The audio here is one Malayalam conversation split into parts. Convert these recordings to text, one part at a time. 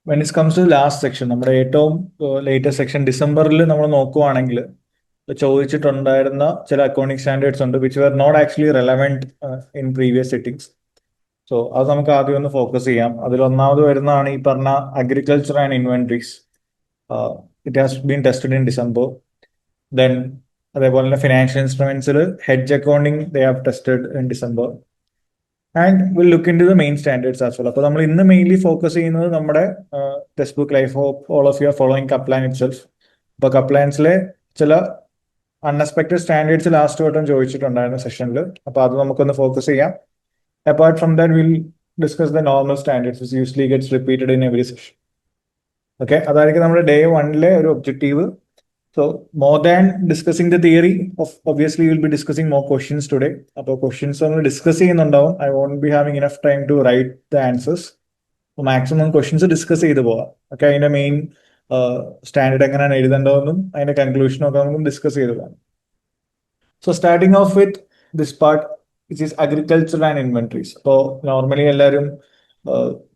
When it comes to last section, നമ്മുടെ ഏറ്റവും ലേറ്റസ്റ്റ് സെക്ഷൻ ഡിസംബറിൽ നമ്മൾ നോക്കുവാണെങ്കിൽ ചോദിച്ചിട്ടുണ്ടായിരുന്ന ചില അക്കൗണ്ടിങ് സ്റ്റാൻഡേർഡ്സ് ഉണ്ട് which were not actually relevant in previous sittings. So അത് നമുക്ക് ആദ്യം ഒന്ന് ഫോക്കസ് ചെയ്യാം. അതിൽ ഒന്നാമത് വരുന്നതാണ് ഈ പറഞ്ഞ agriculture and inventories. It has been tested in December. Then അതേപോലെ തന്നെ ഫിനാൻഷ്യൽ ഇൻസ്ട്രുമെന്റ്സിൽ hedge accounting they have tested in December. And will look in to the main standards as well. അപ്പോൾ നമ്മൾ ഇന്ന് മെയിൻലി ഫോക്കസ് ചെയ്യുന്നത് നമ്മുടെ text book life of all of you are following Kaplan itself. അപ്പോൾ കപ്ലാൻസിലെ ചില അൺഎക്സ്പെക്ടഡ് സ്റ്റാൻഡേർഡ്സ് ലാസ്റ്റ് വട്ടം ചോദിച്ചിട്ടുണ്ടായിരുന്നു സെഷനിൽ. അപ്പോൾ അത് നമുക്കൊന്ന് ഫോക്കസ് ചെയ്യാം. Apart from that will discuss the normal standards which usually gets repeated in every session. Okay, അതായിരിക്കും നമ്മുടെ ഡേ 1 ഒരു objective. So more than discussing the theory, obviously we'll be discussing more questions today. അപ്പോൾ questions നമ്മൾ ഡിസ്കസ് ചെയ്യുന്നുണ്ടാവും. I won't be having enough time to write the answers. Maximum questions discuss ചെയ്ത് പോവാം. ഓക്കെ, അതിന്റെ മെയിൻ സ്റ്റാൻഡേർഡ് എങ്ങനെയാണ് എഴുതേണ്ടതെന്നും അതിന്റെ കൺക്ലൂഷനും ഒക്കെ നമുക്ക് ഡിസ്കസ് ചെയ്ത് പോകാം. So starting off with this part which is agriculture and inventories. അപ്പോൾ നോർമലി എല്ലാവരും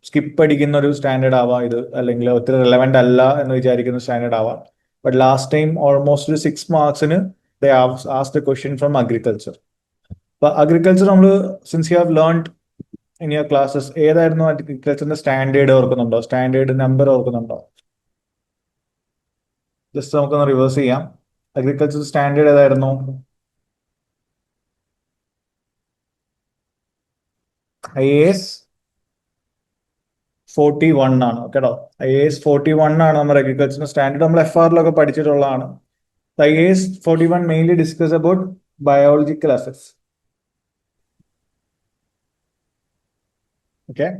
സ്കിപ്പ് അടിക്കുന്ന ഒരു സ്റ്റാൻഡേർഡ് ആവാം ഇത്, അല്ലെങ്കിൽ ഒത്തിരി റെലവെന്റ് അല്ല എന്ന് വിചാരിക്കുന്ന സ്റ്റാൻഡേർഡ് ആവാം. But last time, almost 6 marks they asked a question from agriculture. But agriculture, since you have learned in your classes, ഏതായിരുന്നു അഗ്രികൾച്ചറിന്റെ സ്റ്റാൻഡേർഡ് ഓർക്കുന്നുണ്ടോ? സ്റ്റാൻഡേർഡ് നമ്പർ ഓർക്കുന്നുണ്ടോ? ജസ്റ്റ് നമുക്കൊന്ന് റിവേഴ്സ് ചെയ്യാം. അഗ്രികൾച്ചർ സ്റ്റാൻഡേർഡ് ഏതായിരുന്നു? IAS 41 ആണ് കേട്ടോ. IAS 41 ആണ് നമ്മുടെ അഗ്രികൾച്ചർ സ്റ്റാൻഡേർഡ്. നമ്മൾ FR പഠിച്ചിട്ടുള്ളതാണ്. IAS 41 mainly discuss about biological assets. Okay.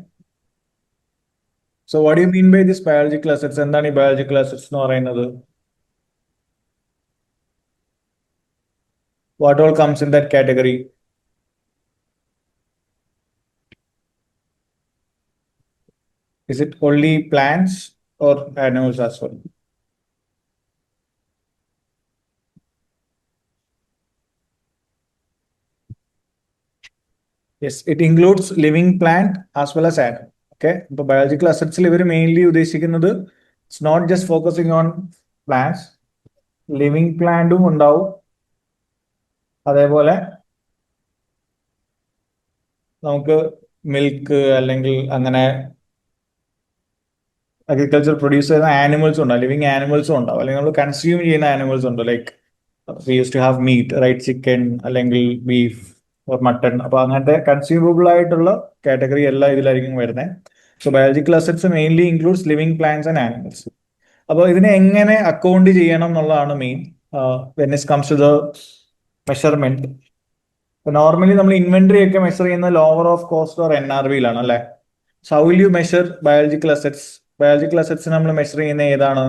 So what do you mean by this biological assets? എന്താണ് ഈ biological assets എന്ന് പറയുന്നത്? What all comes in that category? Is it only plants or animals as well? Yes, it includes living plant as well as animal. Okay, so biological assets ഇവർ മെയിൻലി ഉദ്ദേശിക്കുന്നത് it's not just focusing on plants. Living പ്ലാന്റും ഉണ്ടാവും, അതേപോലെ നമുക്ക് മിൽക്ക് അല്ലെങ്കിൽ അങ്ങനെ അഗ്രികൾച്ചർ പ്രൊഡ്യൂസ് ചെയ്യുന്ന ആനിമൽസും ഉണ്ടാവും, ലിവിങ് ആനിമൽസും ഉണ്ടാവും, അല്ലെങ്കിൽ നമ്മൾ കൺസ്യൂം ചെയ്യുന്ന ആനിമൽസ് ഉണ്ട്. Like we use to have meat, right, chicken അല്ലെങ്കിൽ ബീഫ് ഓർ മട്ടൺ. അപ്പൊ അങ്ങനത്തെ കൺസ്യൂമബിൾ ആയിട്ടുള്ള കാറ്റഗറി എല്ലാം ഇതിലായിരിക്കും വരുന്നത്. So biological assets mainly includes living plants and animals. അപ്പോൾ ഇതിനെ എങ്ങനെ അക്കൗണ്ട് ചെയ്യണം എന്നുള്ളതാണ് main when it comes to the measurement. Normally നമ്മൾ ഇൻവെന്ററി ഒക്കെ മെഷർ ചെയ്യുന്ന ലോവർ ഓഫ് കോസ്റ്റ് ഓർ NRV-യിലാണ് അല്ലെ. So how will you measure biological assets? Biological assets നമ്മൾ മെഷർ ചെയ്യുന്ന ഏതാണ്?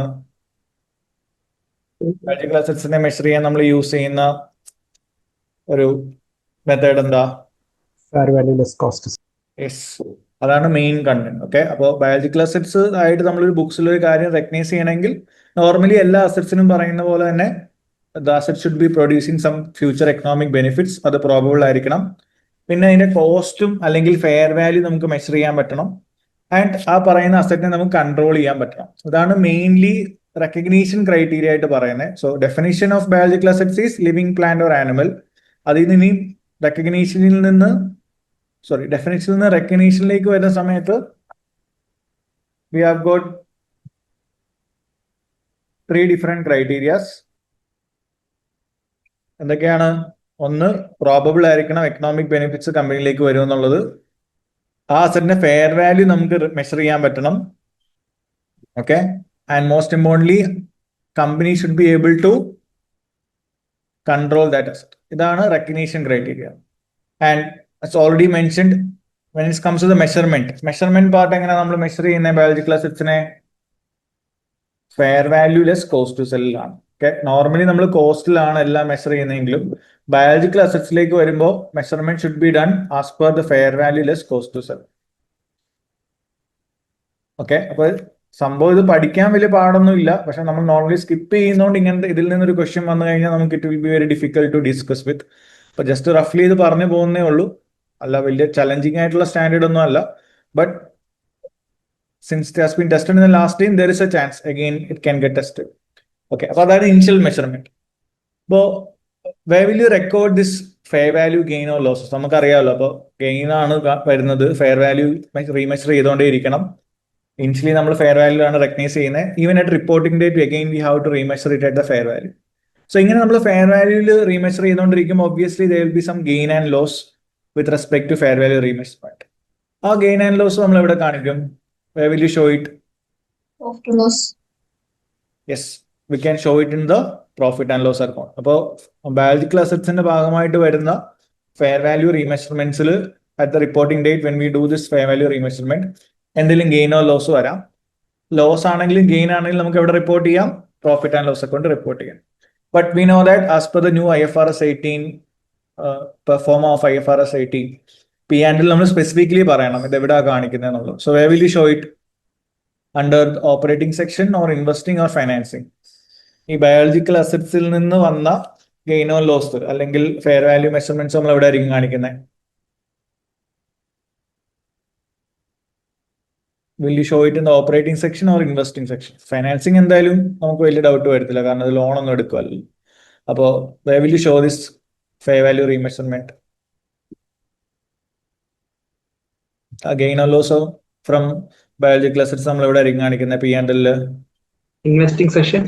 ബയോളജിക്കൽ അസറ്റ്സിനെ മെഷർ ചെയ്യാൻ നമ്മൾ യൂസ് ചെയ്യുന്ന ഒരു മെത്തേഡ് എന്താ? Fair value less cost. Yes, അതാണ് മെയിൻ കണ്ടന്റ്. ഓക്കെ, അപ്പോൾ ബയോളജിക്കൽ അസറ്റ്സ് ആയിട്ട് നമ്മളൊരു ബുക്സിൽ ഒരു കാര്യം റെക്കഗ്നൈസ് ചെയ്യണമെങ്കിൽ നോർമലി എല്ലാ അസറ്റ്സിനും പറയുന്ന പോലെ തന്നെ the asset should be producing some future economic benefits. അത് പ്രോബബിൾ ആയിരിക്കണം. പിന്നെ അതിന്റെ കോസ്റ്റും അല്ലെങ്കിൽ ഫെയർ വാല്യൂ നമുക്ക് മെഷർ ചെയ്യാൻ പറ്റണം. ആൻഡ് ആ പറയുന്ന അസറ്റിനെ നമുക്ക് കൺട്രോൾ ചെയ്യാൻ പറ്റണം. ഇതാണ് മെയിൻലി റെക്കഗ്നീഷൻ ക്രൈറ്റീരിയ ആയിട്ട് പറയുന്നത്. So definition of biological assets is living plant or animal. അതിൽ നിന്ന് ഇനി ഡെഫിനിഷനിൽ നിന്ന് റെക്കഗ്നീഷനിലേക്ക് വരുന്ന സമയത്ത് we have got 3 different criterias. എന്തൊക്കെയാണ്? ഒന്ന്, പ്രോബബിൾ ആയിരിക്കണം എക്കണോമിക് ബെനിഫിറ്റ്സ് കമ്പനിയിലേക്ക് വരും എന്നുള്ളത്. ആ അസറ്റിന്റെ ഫെയർ വാല്യൂ നമുക്ക് മെഷർ ചെയ്യാൻ പറ്റണം. Okay, and most importantly company should be able to control that asset. ഇതാണ് recognition criteria. And it's already mentioned when it comes to the measurement part. എങ്ങനെ നമ്മൾ മെഷർ ചെയ്യുന്ന ബയോളജിക്കൽ അസറ്റ്സിനെ? Fair value less cost to സെല്ലിലാണ്. ഓക്കെ, നോർമലി നമ്മൾ കോസ്റ്റിലാണ് എല്ലാം മെഷർ ചെയ്യുന്നതെങ്കിലും ബയോളജിക്കൽ അസറ്റ്സിലേക്ക് വരുമ്പോൾ measurement should be done as per the fair value less cost to sell. Okay, അപ്പൊ സംഭവം ഇത് പഠിക്കാൻ വലിയ പാടൊന്നും ഇല്ല, പക്ഷെ നമ്മൾ നോർമലി സ്കിപ്പ് ചെയ്യുന്നതുകൊണ്ട് ഇങ്ങനത്തെ ഇതിൽ നിന്നൊരു ക്വസ്റ്റ്യൻ വന്നു കഴിഞ്ഞാൽ നമുക്ക് it will be very difficult to discuss with. അപ്പൊ ജസ്റ്റ് റഫ്ലി ഇത് പറഞ്ഞു പോകുന്നേ ഉള്ളൂ, അല്ല വലിയ ചലഞ്ചിങ് ആയിട്ടുള്ള സ്റ്റാൻഡേർഡ് ഒന്നും അല്ല. But since it has been tested in the last time, there is a chance again it can get tested. Okay, അപ്പോൾ അതാണ് ഇനിഷ്യൽ മെഷർമെന്റ്. അപ്പോൾ where will you record this fair value gain or losses? നമുക്കറിയാമല്ലോ, അപ്പോൾ ഗെയിൻ ആണ് വരുന്നത്, ഫെയർ വാല്യൂ റീമെഷർ ചെയ്തുകൊണ്ടേ ഇരിക്കണം. ഇനിഷ്യലി നമ്മൾ ഫെയർ വാല്യൂ ആണ് റെക്കഗ്നൈസ് ചെയ്യുന്നത്. Even at reporting date again we have to remeasure it at the fair value. So ഇങ്ങനെ നമ്മൾ ഫെയർ വാല്യൂവിൽ റീമെഷർ ചെയ്തുകൊണ്ടിരിക്കുമ്പോൾ obviously there will be some gain and loss with respect to fair value remeasurement. ആ ഗെയിൻ ആൻഡ് ലോസ് നമ്മൾ എവിടെ കാണിക്കും? Where will you show it? Profit and loss. Yes, we can show it in the profit and loss account. അപ്പോൾ ബയോളജിക്കൽ അസറ്റ്സിന്റെ ഭാഗമായിട്ട് വരുന്ന ഫെയർ വാല്യൂ റീമെഷർമെന്റ്സിൽ at the reporting date when we do this fair value remeasurement എന്തെങ്കിലും ഗെയിനോ ലോസോ വരാം. ലോസ് ആണെങ്കിലും ഗെയിൻ ആണെങ്കിലും നമുക്ക് എവിടെ റിപ്പോർട്ട് ചെയ്യാം? Profit and loss account report ചെയ്യാം. But we know that as per the new IFRS 18 proforma of IFRS 18 P&L നമ്മൾ സ്പെസിഫിക്കലി പറയണം ഇത് എവിടെയാണ് കാണിക്കുന്നത് എന്നുള്ളത്. So where will you show it? Under operating section or investing or financing? ഈ ബയോളജിക്കൽ അസറ്റ്സിൽ നിന്ന് വന്ന ഗെയിൻ ഓർ ലോസ് അല്ലെങ്കിൽ ഫെയർ വാല്യൂ മെഷർമെന്റ്സ് നമ്മൾ എവിടെ ആയിരിക്കും കാണിക്കുന്നത്? Will you show it in the operating section or investing section? Financing എന്തായാലും നമുക്ക് വലിയ ഡൗട്ട് വരത്തില്ല, കാരണം അത് ലോൺ ഒന്നും എടുക്കുമല്ലോ. അപ്പോൾ where will you show this fair value remeasurement? Gain or loss from biological assets നമ്മൾ എവിടെ ആയിരിക്കും കാണിക്കുന്നത്? P&L Investing section.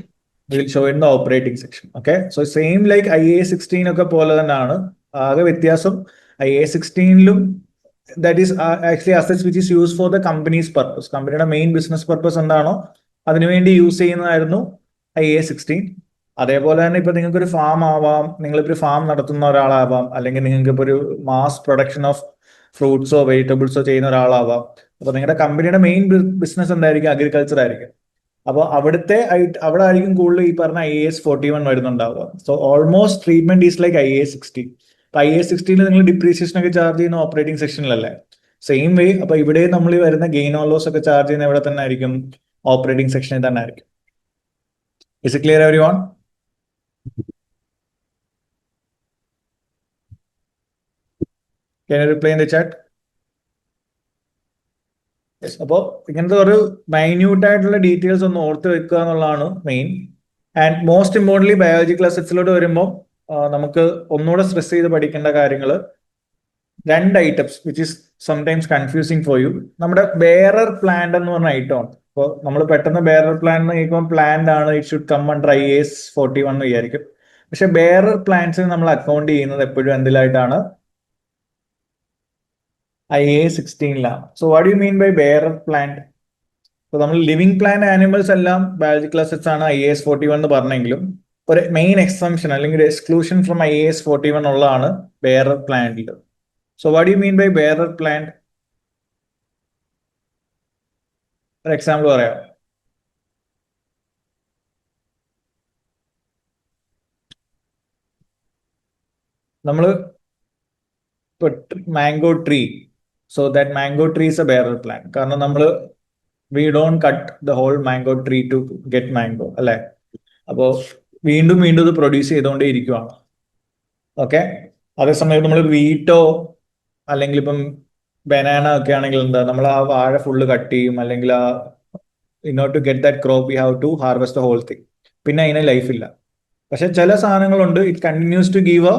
Will show in the operating section. Okay, so same like IAS 16 ഒക്കെ പോലെ തന്നെയാണ്. ആകെ വ്യത്യാസം IAS 16ലും that is actually assets which is use for the company's purpose. കമ്പനിയുടെ മെയിൻ ബിസിനസ് പർപ്പസ് എന്താണോ അതിനുവേണ്ടി യൂസ് ചെയ്യുന്നതായിരുന്നു IAS 16. അതേപോലെ തന്നെ ഇപ്പൊ നിങ്ങൾക്ക് ഒരു ഫാം ആവാം, നിങ്ങളിപ്പോ ഒരു ഫാം നടത്തുന്ന ഒരാളാവാം, അല്ലെങ്കിൽ നിങ്ങൾക്ക് ഇപ്പോൾ ഒരു മാസ് പ്രൊഡക്ഷൻ ഓഫ് ഫ്രൂട്ട്സോ വെജിറ്റബിൾസോ ചെയ്യുന്ന ഒരാളാവാം. അപ്പൊ നിങ്ങളുടെ കമ്പനിയുടെ മെയിൻ ബിസിനസ് എന്തായിരിക്കും? അഗ്രികൾച്ചർ ആയിരിക്കും. അപ്പോൾ അവിടെ ആയിരിക്കും കൂടുതൽ ഈ പറഞ്ഞ IAS 41 വരുന്നുണ്ടാവുക. So almost treatment is like IAS 16. അപ്പൊ IAS 16 നിങ്ങൾ ഡിപ്രീസിയേഷൻ ഒക്കെ ചാർജ് ചെയ്യുന്ന ഓപ്പറേറ്റിംഗ് സെക്ഷനിലല്ലേ? സെയിം വേ അപ്പൊ ഇവിടെ നമ്മൾ വരുന്ന ഗെയിൻ ഓർ ലോസ് ഒക്കെ ചാർജ് ചെയ്യുന്ന എവിടെ തന്നെ ആയിരിക്കും? ഓപ്പറേറ്റിംഗ് സെക്ഷനിൽ തന്നെ ആയിരിക്കും. Is it clear everyone? Can you reply in the chat? Yes. അപ്പോൾ ഇങ്ങനത്തെ ഒരു മൈന്യൂട്ട് ആയിട്ടുള്ള ഡീറ്റെയിൽസ് ഒന്ന് ഓർത്ത് വെക്കുക എന്നുള്ളതാണ് main. And most importantly biological അസറ്റ്സിലോട്ട് വരുമ്പോൾ നമുക്ക് ഒന്നുകൂടെ സ്ട്രെസ് ചെയ്ത് പഠിക്കേണ്ട കാര്യങ്ങൾ 2 items which is sometimes confusing for you. നമ്മുടെ ബെയറർ പ്ലാന്റ് എന്ന് പറഞ്ഞ ഐറ്റം ആണ്. അപ്പോൾ നമ്മൾ പെട്ടെന്ന് ബെയറർ പ്ലാന്റ് എന്ന് കേൾക്കുമ്പോൾ പ്ലാന്റ് ആണ്, it should come under IAS 41 എന്ന് വിചാരിക്കും. പക്ഷെ ബെയറർ പ്ലാന്റ്സിന് നമ്മൾ അക്കൗണ്ട് ചെയ്യുന്നത് എപ്പോഴും എന്തിലായിട്ടാണ്? IAS 16ലാണ്. So what you mean by bearer plant? ഇപ്പൊ നമ്മൾ ലിവിംഗ് പ്ലാന്റ് ആനിമൽസ് എല്ലാം ബയോളജിക്കൽ അസറ്റ്സ് ആണ് IAS 41 എന്ന് പറഞ്ഞെങ്കിലും ഒരു മെയിൻ എക്സംഷൻ അല്ലെങ്കിൽ എക്സ്ക്ലൂഷൻ ഫ്രം IAS 41 ഉള്ളതാണ് ബെയറർ പ്ലാന്റിൽ. So what you mean by bearer plant? ഒരു എക്സാമ്പിൾ പറയാം. നമ്മൾ mango tree, so that mango tree is a bearer plant. കാരണം നമ്മൾ we don't cut the whole mango tree to get mango അല്ലെ? അപ്പോൾ വീണ്ടും വീണ്ടും ഇത് പ്രൊഡ്യൂസ് ചെയ്തുകൊണ്ടേ ഇരിക്കുവാണ്. ഓക്കെ, അതേസമയം നമ്മൾ വീറ്റോ അല്ലെങ്കിൽ ഇപ്പം ബനാന ഒക്കെ ആണെങ്കിൽ എന്താ, നമ്മൾ ആ വാഴ ഫുള്ള് കട്ട് ചെയ്യും, അല്ലെങ്കിൽ ആ in order to get that crop we have to harvest the whole thing. പിന്നെ അതിന് ലൈഫില്ല. പക്ഷെ ചില സാധനങ്ങളുണ്ട്, it continues to give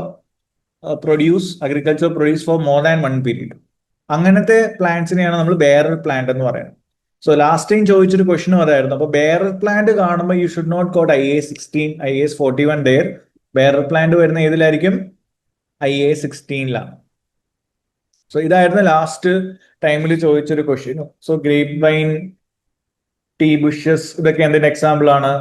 produce agriculture produce for more than 1 period. അങ്ങനത്തെ പ്ലാന്റ്സിനെയാണ് നമ്മൾ ബെയറർ പ്ലാന്റ് എന്ന് പറയുന്നത്. സോ ലാസ്റ്റ് ടൈം ചോദിച്ചൊരു ക്വസ്റ്റനും അതായിരുന്നു. അപ്പൊ ബെയറർ പ്ലാന്റ് കാണുമ്പോൾ you should not quote IAS 16, IAS 41 there. Bearer plant വരുന്ന ഏതിലായിരിക്കും? IAS 16ലാണ്. സോ ഇതായിരുന്നു ലാസ്റ്റ് ടൈമിൽ ചോദിച്ചൊരു question. So grape vine, tea bushes, ഇതൊക്കെ എന്തിന്റെ എക്സാമ്പിൾ ആണ്?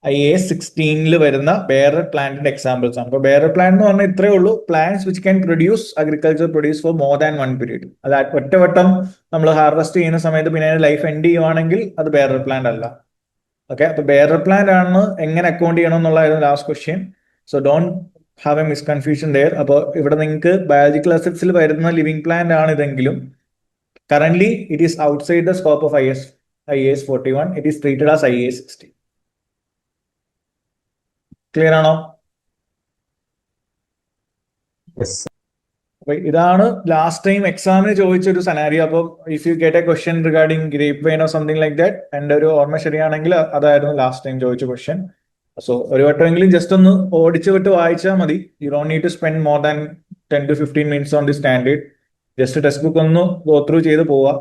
IAS 16 വരുന്ന ബെയറർ പ്ലാന്റിന്റെ എക്സാമ്പിൾസ് ആണ്. അപ്പൊ ബെയറർ പ്ലാന്റ് എന്ന് പറഞ്ഞാൽ ഇത്രയേ ഉള്ളൂ, plants which can produce agriculture produce for more than 1 period. അത് ഒറ്റവട്ടം നമ്മൾ ഹാർവെസ്റ്റ് ചെയ്യുന്ന സമയത്ത് പിന്നെ ലൈഫ് എൻഡ് ചെയ്യുവാണെങ്കിൽ അത് ബെയറർ പ്ലാന്റ് അല്ല. ഓക്കെ, അപ്പൊ ബെയറർ പ്ലാന്റ് ആണ് എങ്ങനെ അക്കൗണ്ട് ചെയ്യണം എന്നുള്ളതായിരുന്നു last question. So don't have a misconfusion there. അപ്പോൾ ഇവിടെ നിങ്ങൾക്ക് ബയോളജിക്കൽ അസറ്റ്സിൽ വരുന്ന ലിവിംഗ് പ്ലാന്റ് ആണ് ഇതെങ്കിലും currently it is outside the scope of IAS 41. It is treated as IAS 16. Clear ആണോ? Yes. അപ്പൊ ഇതാണ് ലാസ്റ്റ് ടൈം എക്സാമിന് ചോദിച്ചൊരു സെനാരിയോ. അപ്പോൾ if you get a question regarding grape wine or something like that, എൻ്റെ ഒരു ഓർമ്മ ശരിയാണെങ്കിൽ അതായിരുന്നു ലാസ്റ്റ് ടൈം ചോദിച്ച ക്വസ്റ്റ്യൻ. സോ ഒരു വട്ടമെങ്കിലും ജസ്റ്റ് ഒന്ന് ഓടിച്ചു വിട്ട് വായിച്ചാൽ മതി. You don't need to spend more than 10 to 15 minutes on the standard. Just textbook ഒന്ന് ഗോ ത്രൂ ചെയ്ത് പോവാ.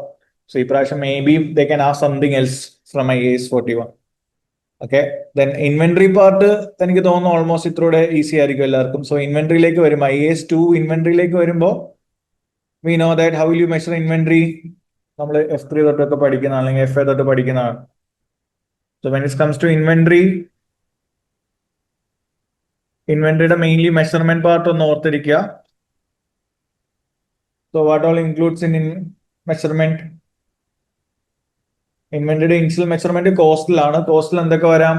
സോ ഈ പ്രാവശ്യം maybe they can ask something else from IAS 41. Okay, then inventory part എനിക്ക് തോന്നുന്നു ഓൾമോസ്റ്റ് ഇത്രൂടെ ഈസി ആയിരിക്കും എല്ലാവർക്കും. സോ ഇൻവെന്ററിയിലേക്ക് വരും, IAS 2 ഇൻവെന്ററിയിലേക്ക് വരുമ്പോൾ we know that how will you measure inventory. നമ്മൾ F3 തൊട്ടൊക്കെ പഠിക്കുന്ന അല്ലെങ്കിൽ FA തൊട്ട് പഠിക്കുന്നതാണ്. So when it comes to ഇൻവെന്ററിയുടെ മെയിൻലി മെഷർമെന്റ് പാർട്ട് ഒന്ന് ഓർത്തിരിക്കുക. So what all includes in measurement? ഇൻവെന്ററിയുടെ ഇനിഷ്യൽ മെഷർമെന്റ് കോസ്റ്റിലാണ്. കോസ്റ്റിൽ എന്തൊക്കെ വരാം?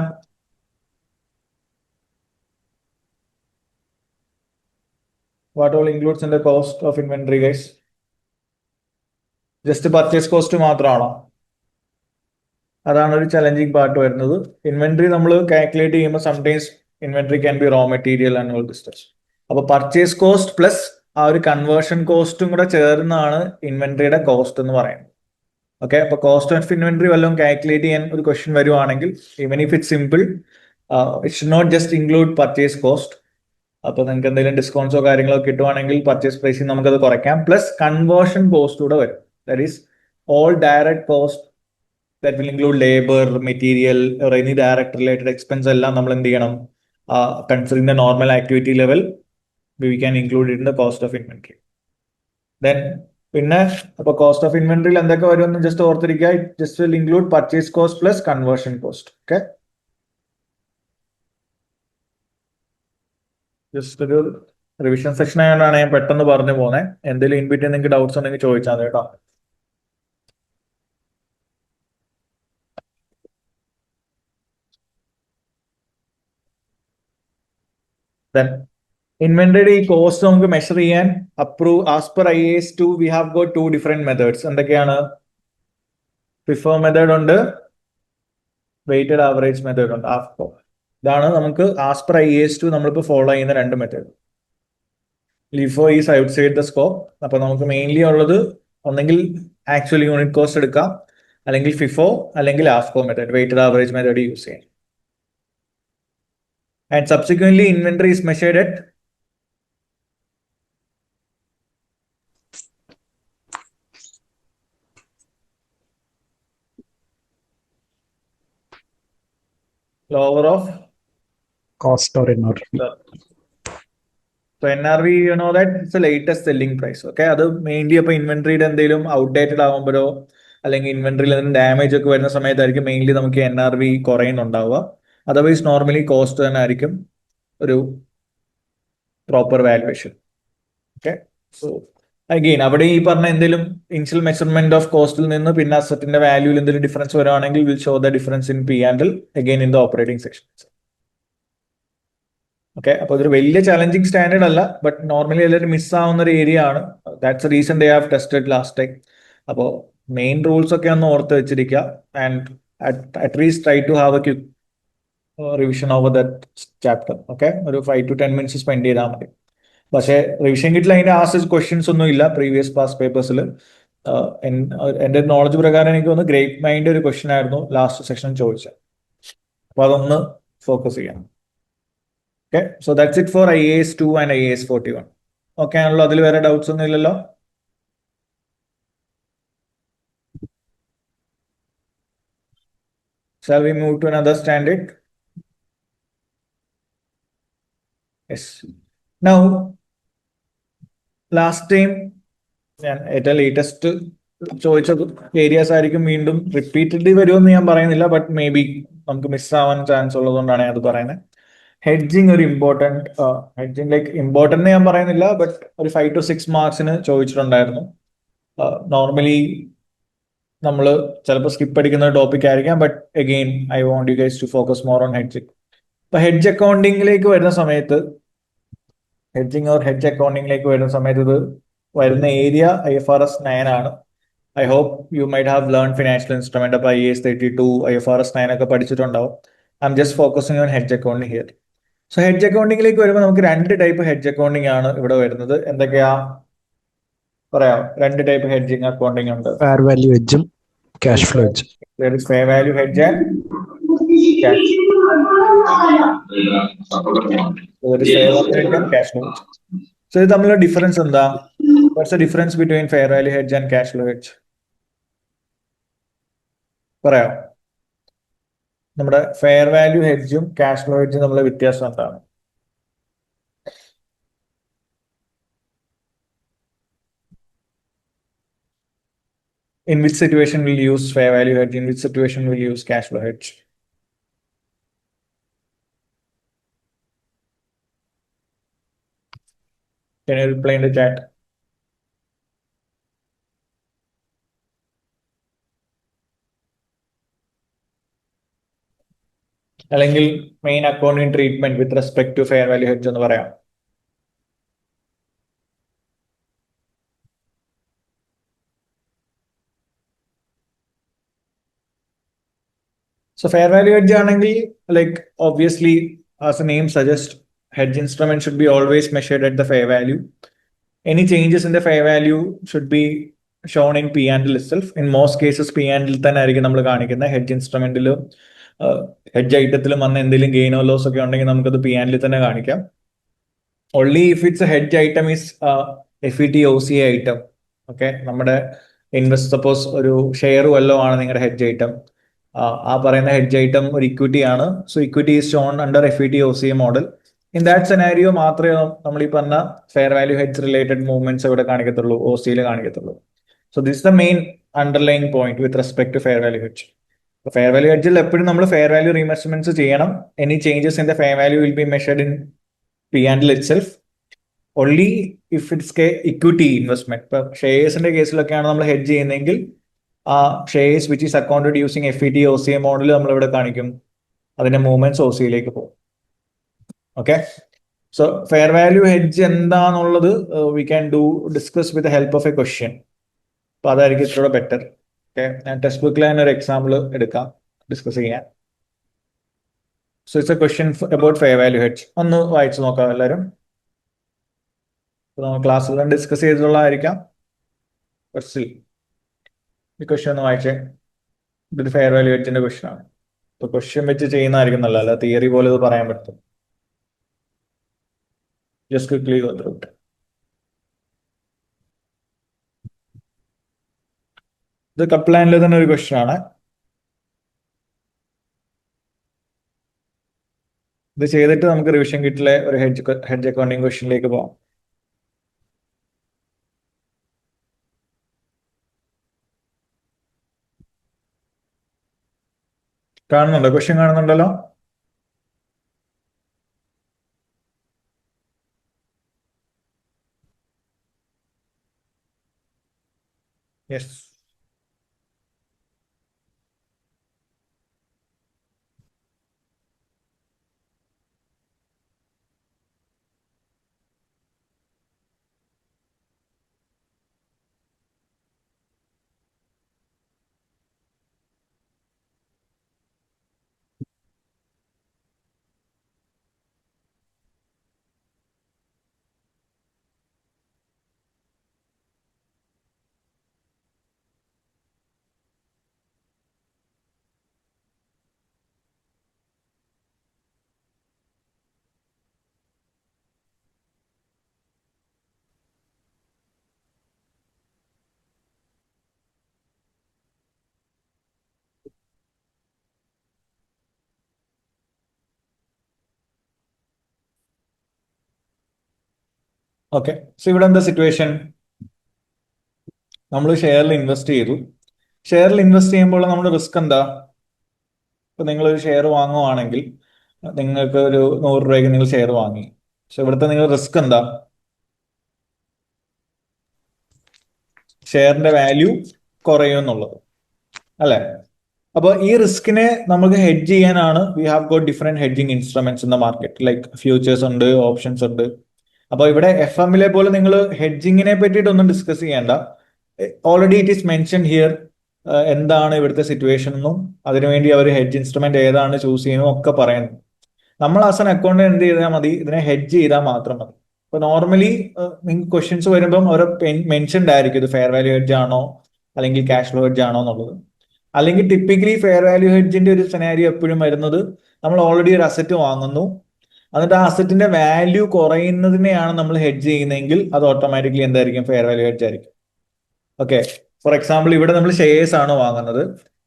What all includes in the cost of inventory, guys? Just purchase cost മാത്രമാണോ? അതാണ് ഒരു ചലഞ്ചിങ് പാർട്ട് വരുന്നത്. ഇൻവെന്ററി നമ്മൾ കാൽക്കുലേറ്റ് ചെയ്യുമ്പോൾ sometimes inventory can be raw material and all this stuff. അപ്പൊ പർച്ചേസ് കോസ്റ്റ് പ്ലസ് ആ ഒരു കൺവേർഷൻ കോസ്റ്റും കൂടെ ചേർന്നാണ് ഇൻവെന്ററിയുടെ കോസ്റ്റ് എന്ന് പറയുന്നത്. ഓക്കെ, അപ്പൊ കോസ്റ്റ് ഓഫ് ഇൻവെന്ററി വല്ലതും കാൽക്കുലേറ്റ് ചെയ്യാൻ ഒരു ക്വസ്റ്റ്യൻ വരുവാണെങ്കിൽ, even if it simple, it should not just include purchase cost. അപ്പൊ നിങ്ങൾക്ക് എന്തെങ്കിലും ഡിസ്കൗണ്ട്സോ കാര്യങ്ങളോ കിട്ടുവാണെങ്കിൽ പർച്ചേസ് പ്രൈസിൽ നമുക്കത് കുറയ്ക്കാം. പ്ലസ് കൺവേർഷൻ കോസ്റ്റ് കൂടെ വരും. That is all direct cost that will include labour, material, any direct related expense എല്ലാം നമ്മൾ എന്ത് ചെയ്യണം? Considering the normal activity level we can include in the cost of inventory. Then പിന്നെ അപ്പൊ കോസ്റ്റ് ഓഫ് ഇൻവെന്ററിയിൽ എന്തൊക്കെ വരുമെന്ന് ജസ്റ്റ് ഓർത്തിരിക്കുക. It just will include purchase cost plus conversion cost. Okay, just ഒരു റിവിഷൻ സെക്ഷൻ ആയതുകൊണ്ടാണ് ഞാൻ പെട്ടെന്ന് പറഞ്ഞു പോകുന്നത്. എന്തെങ്കിലും ഇൻബിറ്റ്വീൻ നിങ്ങൾക്ക് ഡൗട്ട്സ് ഉണ്ടെങ്കിൽ ചോദിച്ചാൽ മതി കേട്ടോ. Then ഇൻവെന്ററി കോസ്റ്റ് നമുക്ക് മെഷർ ചെയ്യാൻ approve as per IAS 2 we have got 2 different methods. എന്തൊക്കെയാണ്? FIFO മെത്തേഡ് ഉണ്ട്, വെയ്റ്റഡ് ആവറേജ് മെത്തേഡ് ഉണ്ട്, AFCO. ഇതാണ് നമുക്ക് ആസ് പെർ IAS 2 നമ്മളിപ്പോൾ ഫോളോ ചെയ്യുന്ന 2 method. LIFO is outside the scope. അപ്പൊ നമുക്ക് മെയിൻലി ഉള്ളത് ഒന്നെങ്കിൽ ആക്ച്വൽ യൂണിറ്റ് കോസ്റ്റ് എടുക്കാം, അല്ലെങ്കിൽ FIFO, അല്ലെങ്കിൽ AFCO method, weighted average method use ചെയ്യാം. And subsequently inventory is measured at lower of Cost or NRV. So NRV, you know that it's the latest selling price. Okay, അത് മെയിൻലി അപ്പൊ ഇൻവെന്ററിയുടെ എന്തെങ്കിലും ഔട്ട്ഡേറ്റഡ് ആകുമ്പോഴോ അല്ലെങ്കിൽ ഇൻവെന്ററിയിൽ എന്തെങ്കിലും ഡാമേജ് ഒക്കെ വരുന്ന സമയത്തായിരിക്കും മെയിൻലി നമുക്ക് NRV കുറയുന്നുണ്ടാവുക. അതർവൈസ് നോർമലി കോസ്റ്റ് തന്നെ ആയിരിക്കും ഒരു proper valuation. Okay, so again അവിടെ ഈ പറഞ്ഞ എന്തെങ്കിലും ഇനിഷ്യൽ മെഷർമെന്റ് ഓഫ് കോസ്റ്റിൽ നിന്ന് പിന്നെ അസറ്റിന്റെ വാല്യൂവിൽ എന്തെങ്കിലും ഡിഫറൻസ് വരുവാണെങ്കിൽ will show the difference in P&L again in the operating section. Okay, അപ്പൊ അതൊരു വലിയ ചലഞ്ചിങ് സ്റ്റാൻഡേർഡ് അല്ല, ബട്ട് നോർമലി എല്ലാവരും മിസ് ആവുന്ന ഒരു ഏരിയ ആണ്. That's reason they have tested last time. അപ്പോൾ മെയിൻ റൂൾസ് ഒക്കെ ഒന്ന് ഓർത്ത് വെച്ചിരിക്കുക. And at least try to have a quick revision over that chapter. Okay, ഒരു 5 to 10 minutes സ്പെൻഡ് ചെയ്താൽ മതി. പക്ഷേ റിവിഷൻ കിറ്റിൽ അതിന്റെ ആസ് ക്വസ്റ്റ്യൻസ് ഒന്നും ഇല്ല പ്രീവിയസ് പാസ് പേപ്പേഴ്സിൽ. എന്റെ നോളജ് പ്രകാരം എനിക്ക് തോന്നുന്നു ഗ്രേപ്പ് മൈൻഡ് ഒരു ക്വസ്റ്റ്യൻ ആയിരുന്നു ലാസ്റ്റ് സെക്ഷൻ ചോദിച്ചത്. അപ്പൊ അതൊന്ന് ഫോക്കസ് ചെയ്യാം. Okay, so that's it for IAS 2 and IAS 41. Okay ആണല്ലോ? അതിൽ വേറെ ഡൗട്ട്സ് ഒന്നും ഇല്ലല്ലോ? Shall we move to another standard? Yes. Now, last time ഞാൻ ഏറ്റവും ലേറ്റസ്റ്റ് ചോദിച്ച ഏരിയാസ് ആയിരിക്കും വീണ്ടും റിപ്പീറ്റഡ്ലി വരുമെന്ന് ഞാൻ പറയുന്നില്ല, ബട്ട് മേ ബി നമുക്ക് മിസ് ആവാൻ ചാൻസ് ഉള്ളതുകൊണ്ടാണ് ഞാൻ അത് പറയുന്നത്. ഹെഡ്ജിങ് ഒരു ഹെഡ്ജിങ് ലൈക്ക് ഇമ്പോർട്ടന്റ് ഞാൻ പറയുന്നില്ല, ബട്ട് ഒരു 5 to 6 മാർക്സിന് ചോദിച്ചിട്ടുണ്ടായിരുന്നു. നോർമലി നമ്മൾ ചിലപ്പോൾ സ്കിപ്പ് അടിക്കുന്ന ടോപ്പിക് ആയിരിക്കാം, but again I want you guys to focus more on hedging. ഇപ്പൊ ഹെഡ്ജ് അക്കൗണ്ടിങ്ങിലേക്ക് വരുന്ന സമയത്ത് ഹെഡ്ജ് അക്കൗണ്ടിങ്ങിലേക്ക് വരുന്ന സമയത്ത് ഇത് വരുന്ന ഏരിയ IFRS 9 ആണ്. I hope you might have learn financial instrument. അപ്പൊ IAS 32, IFRS 9 ഒക്കെ പഠിച്ചിട്ടുണ്ടാവും. I'm just focusing on hedge accounting here. So hedge അക്കൗണ്ടിങ്ങിലേക്ക് വരുമ്പോൾ നമുക്ക് 2 ടൈപ്പ് ഹെഡ്ജ് അക്കൗണ്ടിങ് ആണ് ഇവിടെ വരുന്നത്. എന്തൊക്കെയാ? പറയാം, രണ്ട് ടൈപ്പ് ഹെഡ്ജിങ് അക്കൗണ്ടിങ് ഉണ്ട്. ഫെയർ വാല്യൂ ഹെഡ്ജും ക്യാഷ് ഫ്ലോ ഹെഡ്ജും. There is fair value hedge and cash. So there is fair value hedge and cash flow hedge. So ഇത് തമ്മിലുള്ള ഡിഫറൻസ് എന്താ? What's the difference between fair value hedge and cash flow hedge? പറയാം, നമ്മുടെ ഫെയർ വാല്യൂ ഹെഡ്ജും ക്യാഷ് ഫ്ലോ ഹെഡ്ജും തമ്മിലുള്ള വ്യത്യാസം എന്താണ്? In which situation we'll use fair value hedge? In which situation we'll use cash flow hedge? Can you reply in the chat? അല്ലെങ്കിൽ main accounting treatment with respect to fair value hedge എന്ന് പറയാം. So fair value hedge ആണെങ്കിൽ, like obviously as the name suggests, hedge instrument should be always measured at the fair value. Any changes in the fair value should be shown in P&L itself. In most cases P&L തന്നെ ആയിരിക്കും നമ്മൾ കാണിക്കുന്നത്. ഹെഡ്ജ് ഇൻസ്ട്രുമെന്റിലും ഹെഡ്ജ് ഐറ്റത്തിലും വന്ന എന്തെങ്കിലും ഗെയിനോ ലോസ് ഒക്കെ ഉണ്ടെങ്കിൽ നമുക്കത് P&L തന്നെ കാണിക്കാം. Only if it's a hedge item is FET OCA item. Okay, നമ്മുടെ ഇൻവെസ്റ്റ് സപ്പോസ് ഒരു ഷെയർ വല്ലോ ആണ് നിങ്ങളുടെ ഹെഡ്ജ് ഐറ്റം. ആ പറയുന്ന ഹെഡ്ജ് ഐറ്റം ഒരു ഇക്വിറ്റി ആണ്. So equity is shown under FET OCA model. In that scenario മാത്രമേ നമ്മൾ ഈ പറഞ്ഞ fair value hedge related movements ഇവിടെ കാണിക്കത്തുള്ളൂ, OCയിൽ കാണിക്കത്തുള്ളൂ. So this the main underlying point with respect to fair value hedge. Fair value ഹെഡ്ജിൽ എപ്പോഴും നമ്മൾ ഫെയർ വാല്യൂ റീമെഷർമെന്റ്സ് ചെയ്യണം. Any changes in the fair value will be measured in P&L itself. Only if it's equity investment. ഇപ്പൊ ഷെയർസിന്റെ കേസിലൊക്കെയാണ് നമ്മൾ ഹെഡ്ജ് ചെയ്യുന്നതെങ്കിൽ ആ shares which is accounted using FET OCA model നമ്മൾ ഇവിടെ കാണിക്കും. അതിന്റെ മൂവ്മെന്റ്സ് OCയിലേക്ക് പോകും. Okay, so fair value hedge എന്താന്നുള്ളത് we can discuss with help of a question. അപ്പൊ അതായിരിക്കും ഇത്രയുടെ ബെറ്റർ. ഓക്കെ, ഞാൻ ടെക്സ്റ്റ് ബുക്കിൽ തന്നെ ഒരു എക്സാമ്പിൾ എടുക്കാം ഡിസ്കസ് ചെയ്യാൻ. So it's a question about fair value hedge. ഒന്ന് വായിച്ചു നോക്കാം എല്ലാവരും. നമ്മൾ ക്ലാസ്സിൽ ഡിസ്കസ് ചെയ്തിട്ടുള്ളതായിരിക്കാം. ഈ ക്വസ്റ്റ്യൻ ഒന്ന് വായിച്ചേ. ഇതൊരു ഫെയർ വാല്യൂ ഹെഡ്ജിന്റെ ക്വസ്റ്റ്യൻ ആണ്. ഇപ്പൊ ക്വസ്റ്റ്യൻ വെച്ച് ചെയ്യുന്നതായിരിക്കും നല്ലത്, അല്ല തിയറി പോലെ ഇത് പറയാൻ പറ്റും. Just quickly go through it. ഇത് കപ്ലാനിൽ തന്നെ ഒരു ക്വസ്റ്റ്യൻ ആണ്. ഇത് ചെയ്തിട്ട് നമുക്ക് റിവിഷൻ കിറ്റിലെ ഒരു ഹെഡ്ജ് അക്കൗണ്ടിങ് ക്വസ്റ്റ്യനിലേക്ക് പോകാം. കാണുന്നുണ്ടോ? ക്വസ്റ്റ്യൻ കാണുന്നുണ്ടല്ലോ? യെസ്. ഓക്കെ, സോ ഇവിടെ എന്താ സിറ്റുവേഷൻ? നമ്മൾ ഷെയറിൽ ഇൻവെസ്റ്റ് ചെയ്തു. ഷെയറിൽ ഇൻവെസ്റ്റ് ചെയ്യുമ്പോൾ നമ്മുടെ റിസ്ക് എന്താ? ഇപ്പൊ നിങ്ങളൊരു ഷെയർ വാങ്ങുവാണെങ്കിൽ നിങ്ങൾക്ക് ഒരു 100 രൂപയ്ക്ക് നിങ്ങൾ ഷെയർ വാങ്ങി. പക്ഷെ ഇവിടുത്തെ നിങ്ങൾ റിസ്ക് എന്താ? ഷെയറിന്റെ വാല്യൂ കുറയും എന്നുള്ളത്, അല്ലെ? അപ്പൊ ഈ റിസ്കിനെ നമുക്ക് ഹെഡ്ജ് ചെയ്യാനാണ് we have got different hedging instruments in the market. Like futures ഉണ്ട്, ഓപ്ഷൻസ് ഉണ്ട്. അപ്പൊ ഇവിടെ FM-ലെ പോലെ നിങ്ങൾ ഹെഡ്ജിങ്ങിനെ പറ്റിയിട്ടൊന്നും ഡിസ്കസ് ചെയ്യേണ്ട. Already it is mention here എന്താണ് ഇവിടുത്തെ സിറ്റുവേഷൻ എന്നും അതിനുവേണ്ടി അവർ ഹെഡ്ജ് ഇൻസ്ട്രുമെന്റ് ഏതാണ് ചൂസ് ചെയ്യുന്നതും ഒക്കെ പറയുന്നു. നമ്മൾ ആസ് എൻ അക്കൗണ്ട് എന്ത് ചെയ്താൽ മതി? ഇതിനെ ഹെഡ്ജ് ചെയ്താൽ മാത്രം മതി. ഇപ്പൊ നോർമലി നിങ്ങൾക്ക് ക്വസ്റ്റ്യൻസ് വരുമ്പം ഓരോ മെൻഷൻഡ് ആയിരിക്കും ഇത് ഫെയർ വാല്യൂ ഹെഡ്ജ് ആണോ അല്ലെങ്കിൽ ക്യാഷ് ഫ്ലോ ഹെഡ്ജ് ആണോ എന്നുള്ളത്. അല്ലെങ്കിൽ ടിപ്പിക്കലി ഫെയർ വാല്യൂ ഹെഡ്ജിന്റെ ഒരു സെനാരിയോ എപ്പോഴും വരുന്നത് നമ്മൾ ഓൾറെഡി ഒരു അസറ്റ് വാങ്ങുന്നു, എന്നിട്ട് ആ അസറ്റിന്റെ വാല്യൂ കുറയുന്നതിനെയാണ് നമ്മൾ ഹെഡ്ജ് ചെയ്യുന്നതെങ്കിൽ അത് ഓട്ടോമാറ്റിക്കലി എന്തായിരിക്കും, ഫെയർ വാല്യൂ ഹെഡ്ജ് ആയിരിക്കും. ഓക്കെ, ഫോർ എക്സാമ്പിൾ ഇവിടെ നമ്മൾ ഷെയർസ് ആണ് വാങ്ങുന്നത്.